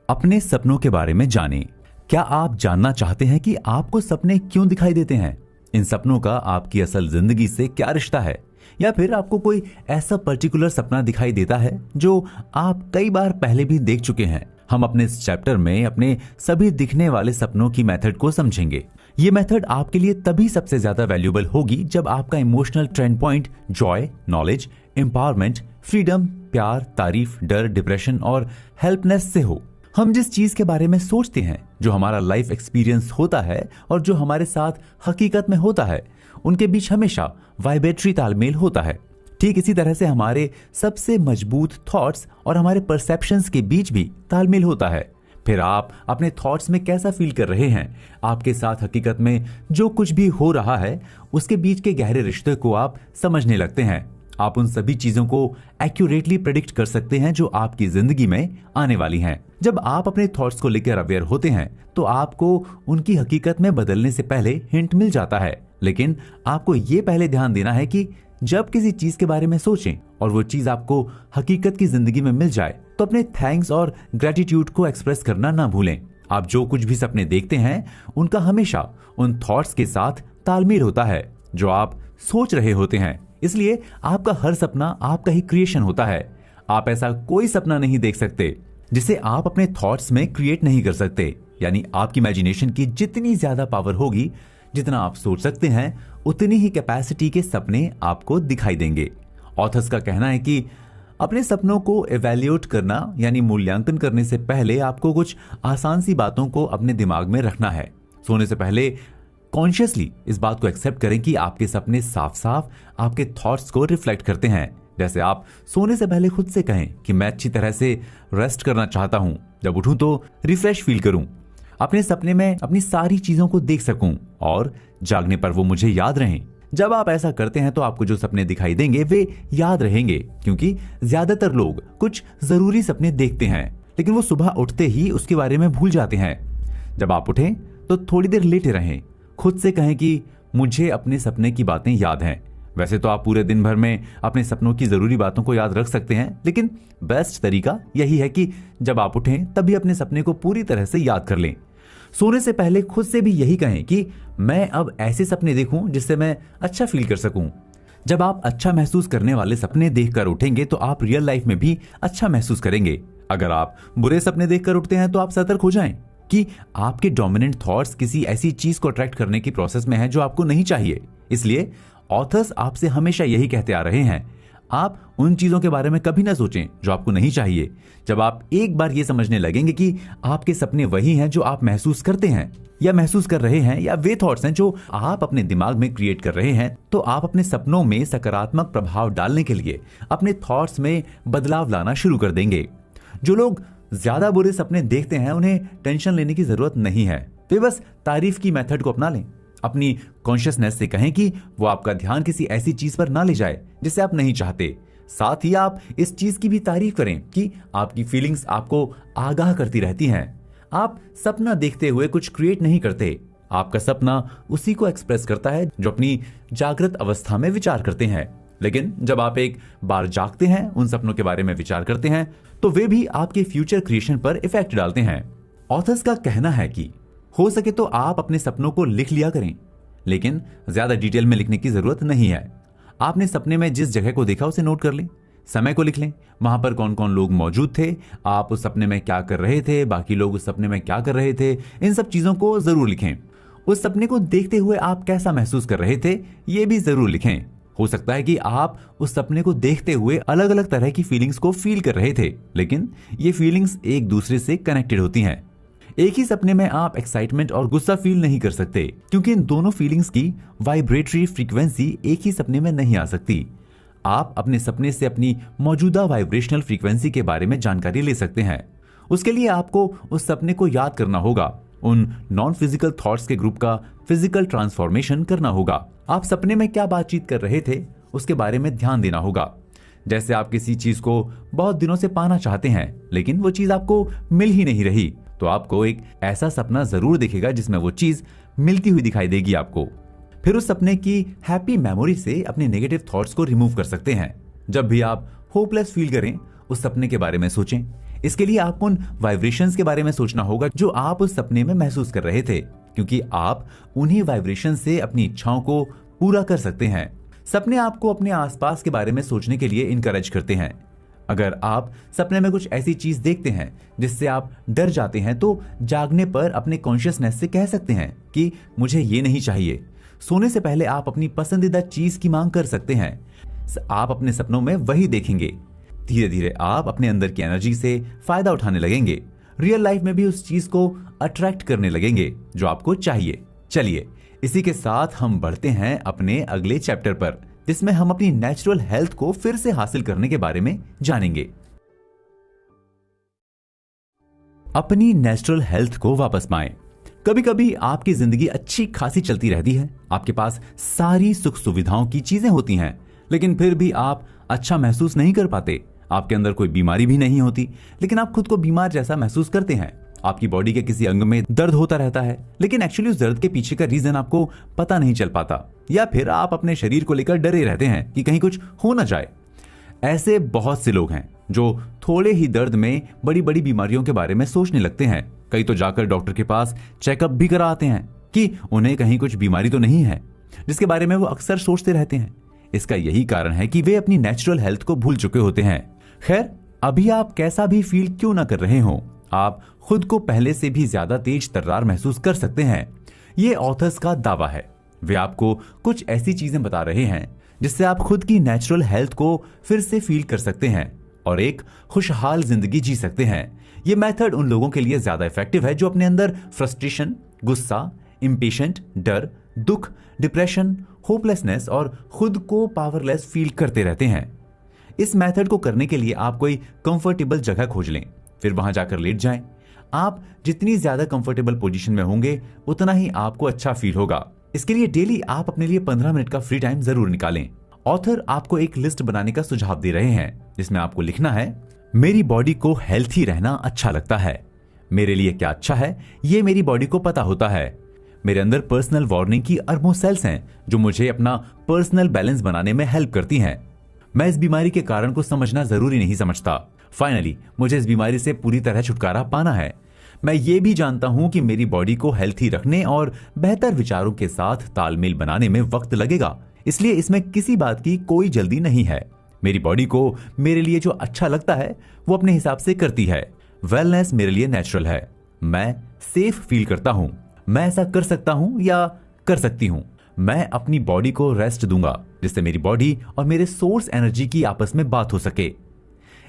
अपने सपनों के बारे में जानें। क्या आप जानना चाहते हैं कि आपको सपने क्यों दिखाई देते हैं? इन सपनों का आपकी असल जिंदगी से क्या रिश्ता है? या फिर आपको कोई ऐसा पर्टिकुलर सपना दिखाई देता है जो आप कई बार पहले भी देख चुके हैं? हम अपने इस चैप्टर में अपने सभी दिखने वाले सपनों की मेथड को समझेंगे। ये मेथड आपके लिए तभी सबसे ज्यादा वैल्यूएबल होगी जब आपका emotional trend point Joy, knowledge, empowerment, freedom, प्यार, तारीफ, डर, डिप्रेशन और हेल्पनेस से हो। हम जिस चीज के बारे में सोचते हैं, जो हमारा लाइफ एक्सपीरियंस होता है और जो हमारे साथ हकीकत में होता है, उनके बीच हमेशा वाइब्रेटरी तालमेल होता है। ठीक इसी तरह से हमारे सबसे मजबूत थॉट्स और हमारे परसेप्शंस के बीच भी तालमेल होता है। फिर आप अपने थॉट्स में कैसा फील कर रहे हैं, आपके साथ हकीकत में जो कुछ भी हो रहा है, उसके बीच के गहरे रिश्ते को आप समझने लगते हैं। आप उन सभी चीजों को एक्यूरेटली प्रेडिक्ट कर सकते हैं जो आपकी जिंदगी में आने वाली हैं। जब आप अपने थॉट्स को लेकर अवेयर होते हैं तो आपको उनकी हकीकत में बदलने से पहले हिंट मिल जाता है। लेकिन आपको ये पहले ध्यान देना है कि जब किसी चीज के बारे में सोचें और वो चीज आपको हकीकत की जिंदगी में मिल जाए तो अपने थैंक्स और ग्रेटिट्यूड को एक्सप्रेस करना ना भूलें। आप जो कुछ भी सपने देखते हैं उनका हमेशा उन थॉट्स के साथ तालमेल होता है जो आप सोच रहे होते हैं। इसलिए आपका हर सपना आपका ही क्रिएशन होता है। आप ऐसा कोई सपना नहीं देख सकते जिसे आप अपने थॉट्स में क्रिएट नहीं कर सकते। यानी आपकी इमेजिनेशन की जितनी ज्यादा पावर होगी, जितना आप सोच सकते हैं, उतनी ही कैपेसिटी के सपने आपको दिखाई देंगे। ऑथर्स का कहना है कि अपने सपनों को इवैल्यूएट करना यानी मूल्यांकन करने से पहले आपको कुछ आसान सी बातों को अपने दिमाग में रखना है। सोने से पहले कॉन्शियसली इस बात को एक्सेप्ट करें कि आपके सपने साफ साफ आपके थॉट्स को रिफ्लेक्ट करते हैं। जैसे आप सोने से पहले खुद से कहें कि मैं अच्छी तरह से रेस्ट करना चाहता हूं, जब उठूं तो रिफ्रेश फील करूं, अपने सपने में अपनी सारी चीजों को देख सकूं और जागने पर वो मुझे याद रहें। जब आप ऐसा करते हैं तो आपको जो सपने दिखाई देंगे वे याद रहेंगे, क्योंकि ज्यादातर लोग कुछ जरूरी सपने देखते हैं लेकिन वो सुबह उठते ही उसके बारे में भूल जाते हैं। जब आप उठें तो थोड़ी देर लेटे रहें, खुद से कहें कि मुझे अपने सपने की बातें याद हैं। वैसे तो आप पूरे दिन भर में अपने सपनों की जरूरी बातों को याद रख सकते हैं, लेकिन बेस्ट तरीका यही है कि जब आप उठें तभी अपने सपने को पूरी तरह से याद कर लें। सोने से पहले खुद से भी यही कहें कि मैं अब ऐसे सपने देखूं जिससे मैं अच्छा फील कर सकूं। जब आप अच्छा महसूस करने वाले सपने देखकर उठेंगे तो आप रियल लाइफ में भी अच्छा महसूस करेंगे। अगर आप बुरे सपने देखकर उठते हैं तो आप सतर्क हो जाएं कि आपके डोमिनेंट थॉट्स किसी ऐसी चीज को अट्रैक्ट करने की प्रोसेस में है जो आपको नहीं चाहिए। इसलिए ऑथर्स आपसे हमेशा यही कहते आ रहे हैं, आप उन चीजों के बारे में कभी ना सोचें जो आपको नहीं चाहिए। जब आप एक बार ये समझने लगेंगे कि आपके सपने वही हैं जो आप महसूस करते हैं या महसूस कर रहे हैं, या वे थॉट्स हैं जो आप अपने दिमाग में क्रिएट कर रहे हैं, तो आप अपने सपनों में सकारात्मक प्रभाव डालने के लिए अपने थॉट्स में बदलाव लाना शुरू कर देंगे। जो लोग ज्यादा बुरे सपने देखते हैं उन्हें टेंशन लेने की जरूरत नहीं है, वे बस तारीफ की मेथड को अपना लें। अपनी कॉन्शियसनेस से कहें कि वो आपका ध्यान किसी ऐसी चीज पर ना ले जाए जिसे आप नहीं चाहते। साथ ही आप इस चीज की भी तारीफ करें कि आपकी फीलिंग्स आपको आगाह करती रहती हैं। आप सपना देखते हुए कुछ क्रिएट नहीं करते, आपका सपना उसी को एक्सप्रेस करता है जो अपनी जागृत अवस्था में विचार करते हैं। लेकिन जब आप एक बार जागते हैं, उन सपनों के बारे में विचार करते हैं, तो वे भी आपके फ्यूचर क्रिएशन पर इफेक्ट डालते हैं। ऑथर्स का कहना है कि हो सके तो आप अपने सपनों को लिख लिया करें, लेकिन ज्यादा डिटेल में लिखने की जरूरत नहीं है। आपने सपने में जिस जगह को देखा उसे नोट कर लें, समय को लिख लें, वहां पर कौन कौन लोग मौजूद थे, आप उस सपने में क्या कर रहे थे, बाकी लोग उस सपने में क्या कर रहे थे, इन सब चीजों को जरूर लिखें। उस सपने को देखते हुए आप कैसा महसूस कर रहे थे ये भी जरूर लिखें। हो सकता है कि आप उस सपने को देखते हुए अलग अलग तरह की फीलिंग्स को फील कर रहे थे, लेकिन ये फीलिंग्स एक दूसरे से कनेक्टेड होती हैं। एक ही सपने में आप एक्साइटमेंट और गुस्सा फील नहीं कर सकते, क्योंकि इन दोनों फीलिंग्स की वाइब्रेटरी फ्रीक्वेंसी एक ही सपने में नहीं आ सकती। आप अपने सपने से अपनी मौजूदा वाइब्रेशनल फ्रीक्वेंसी के बारे में जानकारी ले सकते हैं। उसके लिए आपको उस सपने को याद करना होगा, उन नॉन फिजिकल थॉट्स के ग्रुप का फिजिकल ट्रांसफॉर्मेशन करना होगा। आप सपने में क्या बातचीत कर रहे थे उसके बारे में ध्यान देना होगा। जैसे आप किसी चीज को बहुत दिनों से पाना चाहते हैं, लेकिन वो चीज आपको मिल ही नहीं रही, तो आपको एक ऐसा सपना जरूर दिखेगा जिसमें वो चीज मिलती हुई दिखाई देगी आपको। फिर उस सपने की हैप्पी मेमोरी से अपने नेगेटिव थॉट्स को रिमूव कर सकते हैं। जब भी आप होपलेस फील करें, उस सपने के बारे में सोचें। इसके लिए आपको उन वाइब्रेशंस के बारे में सोचना होगा जो आप उस सपने में महसूस कर रहे थे, क्योंकि आप उन्हीं वाइब्रेशन से अपनी इच्छाओं को पूरा कर सकते हैं। सपने आपको अपने आसपास के बारे में सोचने के लिए इनकरेज करते हैं। अगर आप सपने में कुछ ऐसी चीज देखते हैं जिससे आप डर जाते हैं तो जागने पर अपने कॉन्शियसनेस से कह सकते हैं कि मुझे ये नहीं चाहिए। सोने से पहले आप अपनी पसंदीदा चीज की मांग कर सकते हैं। आप अपने सपनों में वही देखेंगे। धीरे धीरे आप अपने अंदर की एनर्जी से फायदा उठाने लगेंगे। रियल लाइफ में भी उस चीज को अट्रैक्ट करने लगेंगे जो आपको चाहिए। चलिए इसी के साथ हम बढ़ते हैं अपने अगले चैप्टर पर, जिसमें हम अपनी नेचुरल हेल्थ को फिर से हासिल करने के बारे में जानेंगे। अपनी नेचुरल हेल्थ को वापस पाएं। कभी कभी आपकी जिंदगी अच्छी खासी चलती रहती है, आपके पास सारी सुख सुविधाओं की चीजें होती हैं, लेकिन फिर भी आप अच्छा महसूस नहीं कर पाते। आपके अंदर कोई बीमारी भी नहीं होती, लेकिन आप खुद को बीमार जैसा महसूस करते हैं। आपकी बॉडी के किसी अंग में दर्द होता रहता है, लेकिन एक्चुअली उस दर्द के पीछे का रीजन आपको पता नहीं चल पाता, या फिर आप अपने शरीर को लेकर डरे रहते हैं कि कहीं कुछ हो ना जाए। ऐसे बहुत से लोग हैं जो थोड़े ही दर्द में बड़ी बड़ी बीमारियों के बारे में सोचने लगते हैं। कई तो जाकर डॉक्टर के पास चेकअप भी कराते हैं कि उन्हें कहीं कुछ बीमारी तो नहीं है, जिसके बारे में वो अक्सर सोचते रहते हैं। इसका यही कारण है कि वे अपनी नेचुरल हेल्थ को भूल चुके होते हैं। खैर, अभी आप कैसा भी फील क्यों ना कर रहे हो, आप खुद को पहले से भी ज्यादा तेज तर्रार महसूस कर सकते हैं। ये ऑथर्स का दावा है। वे आपको कुछ ऐसी चीजें बता रहे हैं जिससे आप खुद की नेचुरल हेल्थ को फिर से फील कर सकते हैं और एक खुशहाल जिंदगी जी सकते हैं। ये मेथड उन लोगों के लिए ज्यादा इफेक्टिव है जो अपने अंदर फ्रस्ट्रेशन, गुस्सा, इम्पेशेंट, डर, दुख, डिप्रेशन, होपलेसनेस और खुद को पावरलेस फील करते रहते हैं। इस मेथड को करने के लिए आप कोई कंफर्टेबल जगह खोज लें, फिर वहां जाकर लेट जाएं। आप जितनी ज्यादा कंफर्टेबल पोजीशन में होंगे उतना ही आपको अच्छा फील होगा। इसके लिए डेली आप अपने लिए 15 मिनट का फ्री टाइम जरूर निकालें। ऑथर आपको एक लिस्ट बनाने का सुझाव दे रहे हैं जिसमें आपको लिखना है, मेरी बॉडी को हेल्थी रहना अच्छा लगता है। मेरे लिए क्या अच्छा है ये मेरी बॉडी को पता होता है। मेरे अंदर पर्सनल वार्निंग की अरबों सेल्स हैं जो मुझे अपना पर्सनल बैलेंस बनाने में हेल्प करती हैं। मैं इस बीमारी के कारण को समझना जरूरी नहीं समझता। फाइनली मुझे इस बीमारी से पूरी तरह छुटकारा पाना है। मैं ये भी जानता हूं कि मेरी बॉडी को हेल्थी रखने और बेहतर विचारों के साथ तालमेल बनाने में वक्त लगेगा, इसलिए इसमें किसी बात की कोई जल्दी नहीं है। मेरी बॉडी को मेरे लिए जो अच्छा लगता है वो अपने हिसाब से करती है। वेलनेस मेरे लिए नेचुरल है। मैं सेफ फील करता हूं। मैं ऐसा कर सकता हूं या कर सकती हूं। मैं अपनी बॉडी को रेस्ट दूंगा जिससे मेरी बॉडी और मेरे सोर्स एनर्जी की आपस में बात हो सके।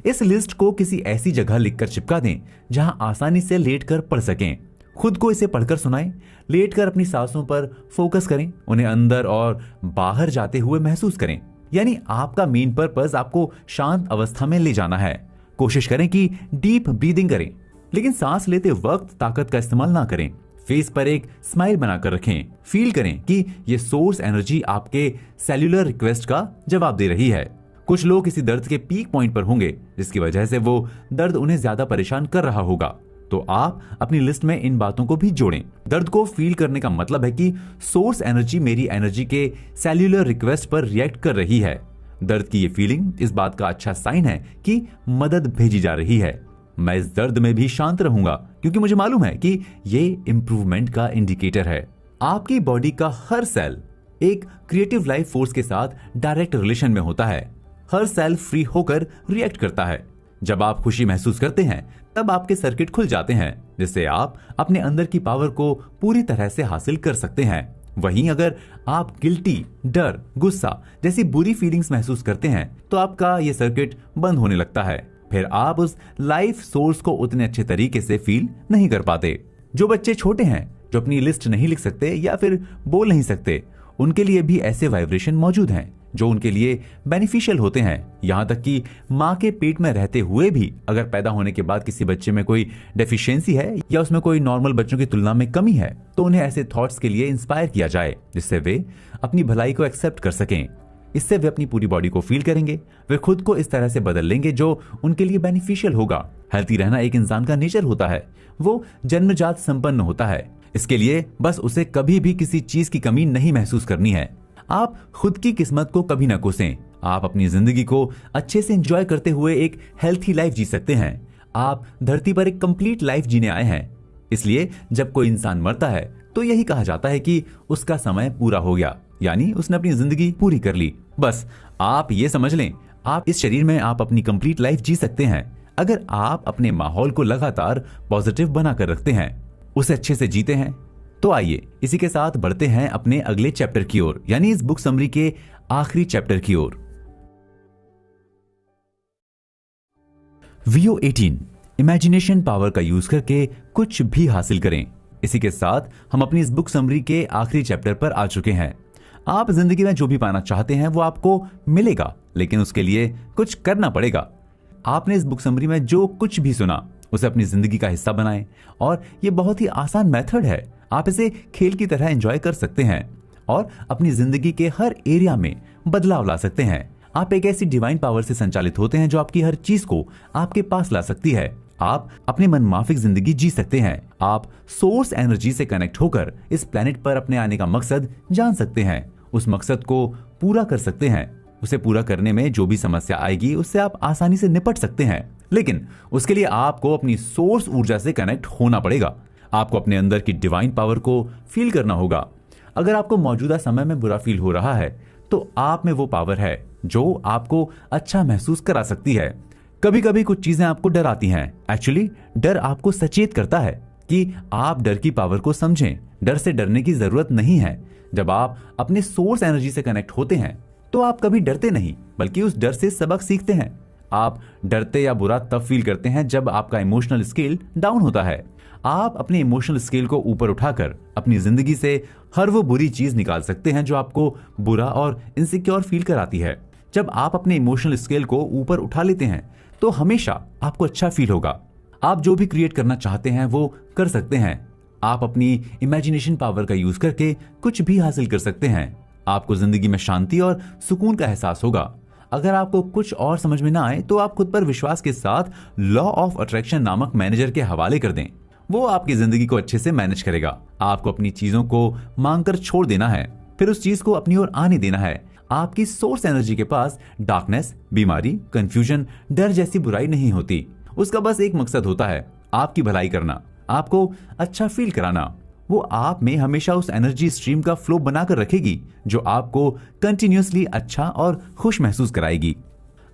इस लिस्ट को किसी ऐसी जगह लिखकर चिपका दें जहां आसानी से लेटकर पढ़ सकें। खुद को इसे पढ़कर सुनाएं। लेटकर अपनी सांसों पर फोकस करें, उन्हें अंदर और बाहर जाते हुए महसूस करें। यानी आपका मेन पर्पस आपको शांत अवस्था में ले जाना है। कोशिश करें कि डीप ब्रीदिंग करें, लेकिन सांस लेते वक्त ताकत का इस्तेमाल ना करें। फेस पर एक स्माइल बनाकर रखें। फील करें कि ये सोर्स एनर्जी आपके सेल्यूलर रिक्वेस्ट का जवाब दे रही है। कुछ लोग किसी दर्द के पीक पॉइंट पर होंगे जिसकी वजह से वो दर्द उन्हें ज्यादा परेशान कर रहा होगा, तो आप अपनी लिस्ट में इन बातों को भी जोड़ें। दर्द को फील करने का मतलब है कि सोर्स एनर्जी मेरी एनर्जी के सेल्यूलर रिक्वेस्ट पर रिएक्ट कर रही है। दर्द की ये फीलिंग इस बात का अच्छा साइन है कि मदद भेजी जा रही है। मैं इस दर्द में भी शांत रहूंगा क्योंकि मुझे मालूम है कि ये इंप्रूवमेंट का इंडिकेटर है। आपकी बॉडी का हर सेल एक क्रिएटिव लाइफ फोर्स के साथ डायरेक्ट रिलेशन में होता है। हर सेल फ्री होकर रिएक्ट करता है। जब आप खुशी महसूस करते हैं तब आपके सर्किट खुल जाते हैं जिससे आप अपने अंदर की पावर को पूरी तरह से हासिल कर सकते हैं। वहीं अगर आप गिल्टी, डर, गुस्सा जैसी बुरी फीलिंग्स महसूस करते हैं तो आपका ये सर्किट बंद होने लगता है। फिर आप उस लाइफ सोर्स को उतने अच्छे तरीके से फील नहीं कर पाते। जो बच्चे छोटे हैं, जो अपनी लिस्ट नहीं लिख सकते या फिर बोल नहीं सकते, उनके लिए भी ऐसे वाइब्रेशन मौजूद हैं जो उनके लिए बेनिफिशियल होते हैं। यहाँ तक कि माँ के पेट में रहते हुए भी अगर पैदा होने के बाद किसी बच्चे में कोई डेफिशिएंसी है या उसमें कोई नॉर्मल बच्चों की तुलना में कमी है तो उन्हें ऐसे थॉट्स के लिए इंस्पायर किया जाए जिससे वे अपनी भलाई को एक्सेप्ट कर सकें। इससे वे अपनी पूरी बॉडी को फील करेंगे। वे खुद को इस तरह से बदल लेंगे जो उनके लिए बेनिफिशियल होगा। हेल्थी रहना एक इंसान का नेचर होता है। वो जन्मजात संपन्न होता है। इसके लिए बस उसे कभी भी किसी चीज की कमी नहीं महसूस करनी है। आप खुद की किस्मत को कभी ना कोसें। आप अपनी जिंदगी को अच्छे से एंजॉय करते हुए एक हेल्थी लाइफ जी सकते हैं। आप धरती पर एक कंप्लीट लाइफ जीने आए हैं। इसलिए जब कोई इंसान मरता है तो यही कहा जाता है कि उसका समय पूरा हो गया, यानी उसने अपनी जिंदगी पूरी कर ली। बस आप ये समझ लें आप इस शरीर में आप अपनी कंप्लीट लाइफ जी सकते हैं अगर आप अपने माहौल को लगातार पॉजिटिव बनाकर रखते हैं, उसे अच्छे से जीते हैं। तो आइए इसी के साथ बढ़ते हैं अपने अगले चैप्टर की ओर, यानी इस बुक समरी के आखिरी चैप्टर की ओर। VO18 इमेजिनेशन पावर का यूज करके कुछ भी हासिल करें। इसी के साथ हम अपनी इस बुक समरी के आखिरी चैप्टर पर आ चुके हैं। आप जिंदगी में जो भी पाना चाहते हैं वो आपको मिलेगा, लेकिन उसके लिए कुछ करना पड़ेगा। आपने इस बुक समरी में जो कुछ भी सुना उसे अपनी जिंदगी का हिस्सा बनाएं, और ये बहुत ही आसान मेथड है। आप इसे खेल की तरह एंजॉय कर सकते हैं और अपनी जिंदगी के हर एरिया में बदलाव ला सकते हैं। आप एक ऐसी डिवाइन पावर से संचालित होते हैं जो आपकी हर चीज को आपके पास ला सकती है। आप अपनी मनमाफिक जिंदगी जी सकते हैं। आप सोर्स एनर्जी से कनेक्ट होकर इस प्लेनेट पर अपने आने का मकसद जान सकते हैं, उस मकसद को पूरा कर सकते हैं। उसे पूरा करने में जो भी समस्या आएगी उससे आप आसानी से निपट सकते हैं, लेकिन उसके लिए आपको अपनी सोर्स ऊर्जा से कनेक्ट होना पड़ेगा। आपको अपने अंदर की डिवाइन पावर को फील करना होगा। अगर आपको मौजूदा समय में बुरा फील हो रहा है तो आप में वो पावर है जो आपको अच्छा महसूस करा सकती है। कभी कभी कुछ चीजें आपको डराती हैं। एक्चुअली डर आपको सचेत करता है कि आप डर की पावर को समझें। डर से डरने की जरूरत नहीं है। जब आप अपने सोर्स एनर्जी से कनेक्ट होते हैं तो आप कभी डरते नहीं, बल्कि उस डर से सबक सीखते हैं। आप डरते या बुरा तब फील करते हैं जब आपका इमोशनल स्केल डाउन होता है। आप अपने इमोशनल स्केल को ऊपर उठाकर अपनी जिंदगी से हर वो बुरी चीज निकाल सकते हैं जो आपको बुरा और इनसिक्योर फील कराती है। जब आप अपने इमोशनल स्केल को ऊपर उठा लेते हैं तो हमेशा आपको अच्छा फील होगा। आप जो भी क्रिएट करना चाहते हैं वो कर सकते हैं। आप अपनी इमेजिनेशन पावर का यूज करके कुछ भी हासिल कर सकते हैं। आपको जिंदगी में शांति और सुकून का एहसास होगा। अगर आपको कुछ और समझ में ना आए तो आप खुद पर विश्वास के साथ लॉ ऑफ अट्रैक्शन नामक मैनेजर के हवाले कर दें। वो आपकी जिंदगी को अच्छे से मैनेज करेगा। आपको अपनी चीजों को मांगकर छोड़ देना है, फिर उस चीज को अपनी ओर आने देना है। आपकी सोर्स एनर्जी के पास डार्कनेस, बीमारी, कंफ्यूजन, डर जैसी बुराई नहीं होती। उसका बस एक मकसद होता है, आपकी भलाई करना, आपको अच्छा फील कराना। वो आप में हमेशा उस एनर्जी स्ट्रीम का फ्लो बनाकर रखेगी जो आपको कंटिन्यूअसली अच्छा और खुश महसूस कराएगी।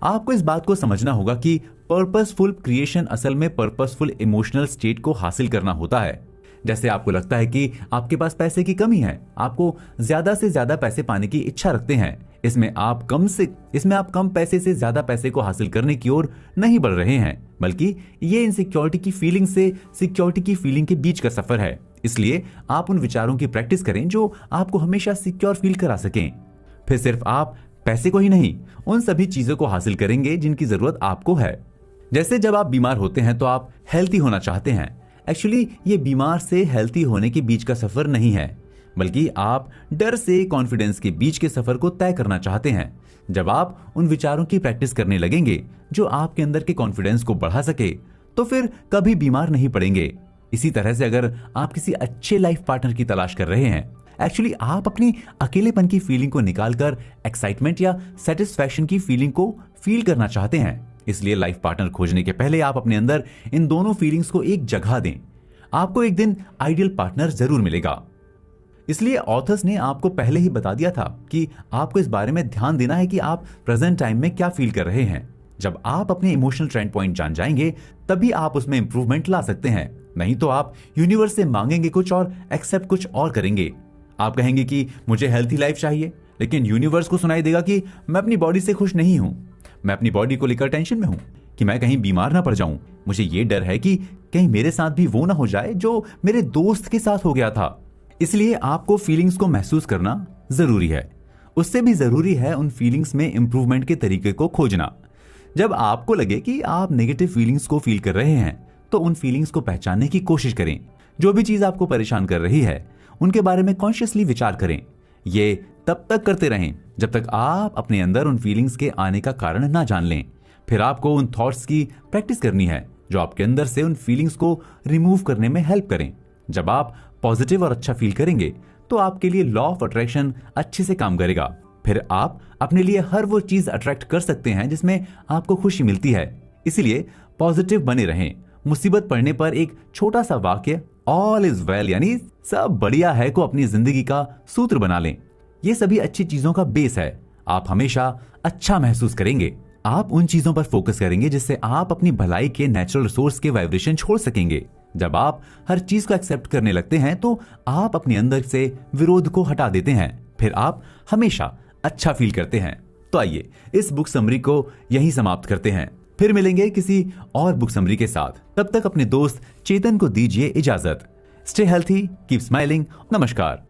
आपको इस बात को समझना होगा कि पर्पसफुल क्रिएशन असल में पर्पसफुल इमोशनल स्टेट को हासिल करना होता है। जैसे आपको लगता है कि आपके पास पैसे की कमी है, आपको ज्यादा से ज्यादा पैसे पाने की इच्छा रखते हैं। इसमें आप कम पैसे से ज्यादा पैसे को हासिल करने की ओर नहीं बढ़ रहे हैं, बल्कि ये इनसिक्योरिटी की फीलिंग से सिक्योरिटी की फीलिंग के बीच का सफर है। इसलिए आप उन विचारों की प्रैक्टिस करें जो आपको हमेशा सिक्योर फील करा सकें। फिर सिर्फ आप पैसे को ही नहीं, उन सभी चीजों को हासिल करेंगे जिनकी जरूरत आपको है। जैसे जब आप बीमार होते हैं तो आप हेल्थी होना चाहते हैं। एक्चुअली ये बीमार से हेल्थी होने के बीच का सफर नहीं है, बल्कि आप डर से कॉन्फिडेंस के बीच के सफर को तय करना चाहते हैं। जब आप उन विचारों की प्रैक्टिस करने लगेंगे जो आपके अंदर के कॉन्फिडेंस को बढ़ा सके, तो फिर कभी बीमार नहीं पड़ेंगे। इसी तरह से अगर आप किसी अच्छे लाइफ पार्टनर की तलाश कर रहे हैं, एक्चुअली आप अपनी अकेलेपन की फीलिंग को निकालकर एक्साइटमेंट या सेटिस्फैक्शन की फीलिंग को फील करना चाहते हैं। इसलिए लाइफ पार्टनर खोजने के पहले आप अपने अंदर इन दोनों फीलिंग्स को एक जगह दें। आपको एक दिन आइडियल पार्टनर जरूर मिलेगा। इसलिए ऑथर्स ने आपको पहले ही बता दिया था कि आपको इस बारे में ध्यान देना है कि आप प्रेजेंट टाइम में क्या फील कर रहे हैं। जब आप अपने इमोशनल ट्रेंड पॉइंट जान जाएंगे तभी आप उसमें इंप्रूवमेंट ला सकते हैं। नहीं तो आप यूनिवर्स से मांगेंगे कुछ और एक्सेप्ट कुछ और करेंगे। आप कहेंगे कि मुझे हेल्थी लाइफ चाहिए, लेकिन यूनिवर्स को सुनाई देगा कि मैं अपनी बॉडी से खुश नहीं हूं, मैं अपनी बॉडी को लेकर टेंशन में हूं कि मैं कहीं बीमार ना पड़ जाऊं। मुझे ये डर है कि कहीं मेरे साथ भी वो ना हो जाए जो मेरे दोस्त के साथ हो गया था। इसलिए आपको फीलिंग्स को महसूस करना जरूरी है। उससे भी जरूरी है उन फीलिंग्स में इंप्रूवमेंट के तरीके को खोजना। जब आपको लगे कि आप नेगेटिव फीलिंग्स को फील कर रहे हैं तो उन फीलिंग्स को पहचानने की कोशिश करें। जो भी चीज आपको परेशान कर रही है उनके बारे में कॉन्शियसली विचार करें। ये तब तक करते रहें जब तक आप अपने अंदर उन फीलिंग्स के आने का कारण ना जान लें। फिर आपको उन थॉट्स की प्रैक्टिस करनी है जो आपके अंदर से उन फीलिंग्स को रिमूव करने में हेल्प करें। जब आप पॉजिटिव और अच्छा फील करेंगे तो आपके लिए लॉ ऑफ अट्रैक्शन अच्छे से काम करेगा। फिर आप अपने लिए हर वो चीज अट्रैक्ट कर सकते हैं जिसमें आपको खुशी मिलती है। इसीलिए पॉजिटिव बने रहें। मुसीबत पड़ने पर एक छोटा सा वाक्य ऑल इज वेल यानी सब बढ़िया है को अपनी जिंदगी का सूत्र बना लें। ये सभी अच्छी चीजों का बेस है। आप हमेशा अच्छा महसूस करेंगे। आप उन चीजों पर फोकस करेंगे जिससे आप अपनी भलाई के नेचुरल रिसोर्स के वाइब्रेशन छोड़ सकेंगे। जब आप हर चीज को एक्सेप्ट करने लगते हैं तो आप अपने अंदर से विरोध को हटा देते हैं, फिर आप हमेशा अच्छा फील करते हैं। तो आइए इस बुक समरी को यहीं समाप्त करते हैं, फिर मिलेंगे किसी और बुक समरी के साथ। तब तक अपने दोस्त चेतन को दीजिए इजाजत। Stay healthy, keep smiling. नमस्कार।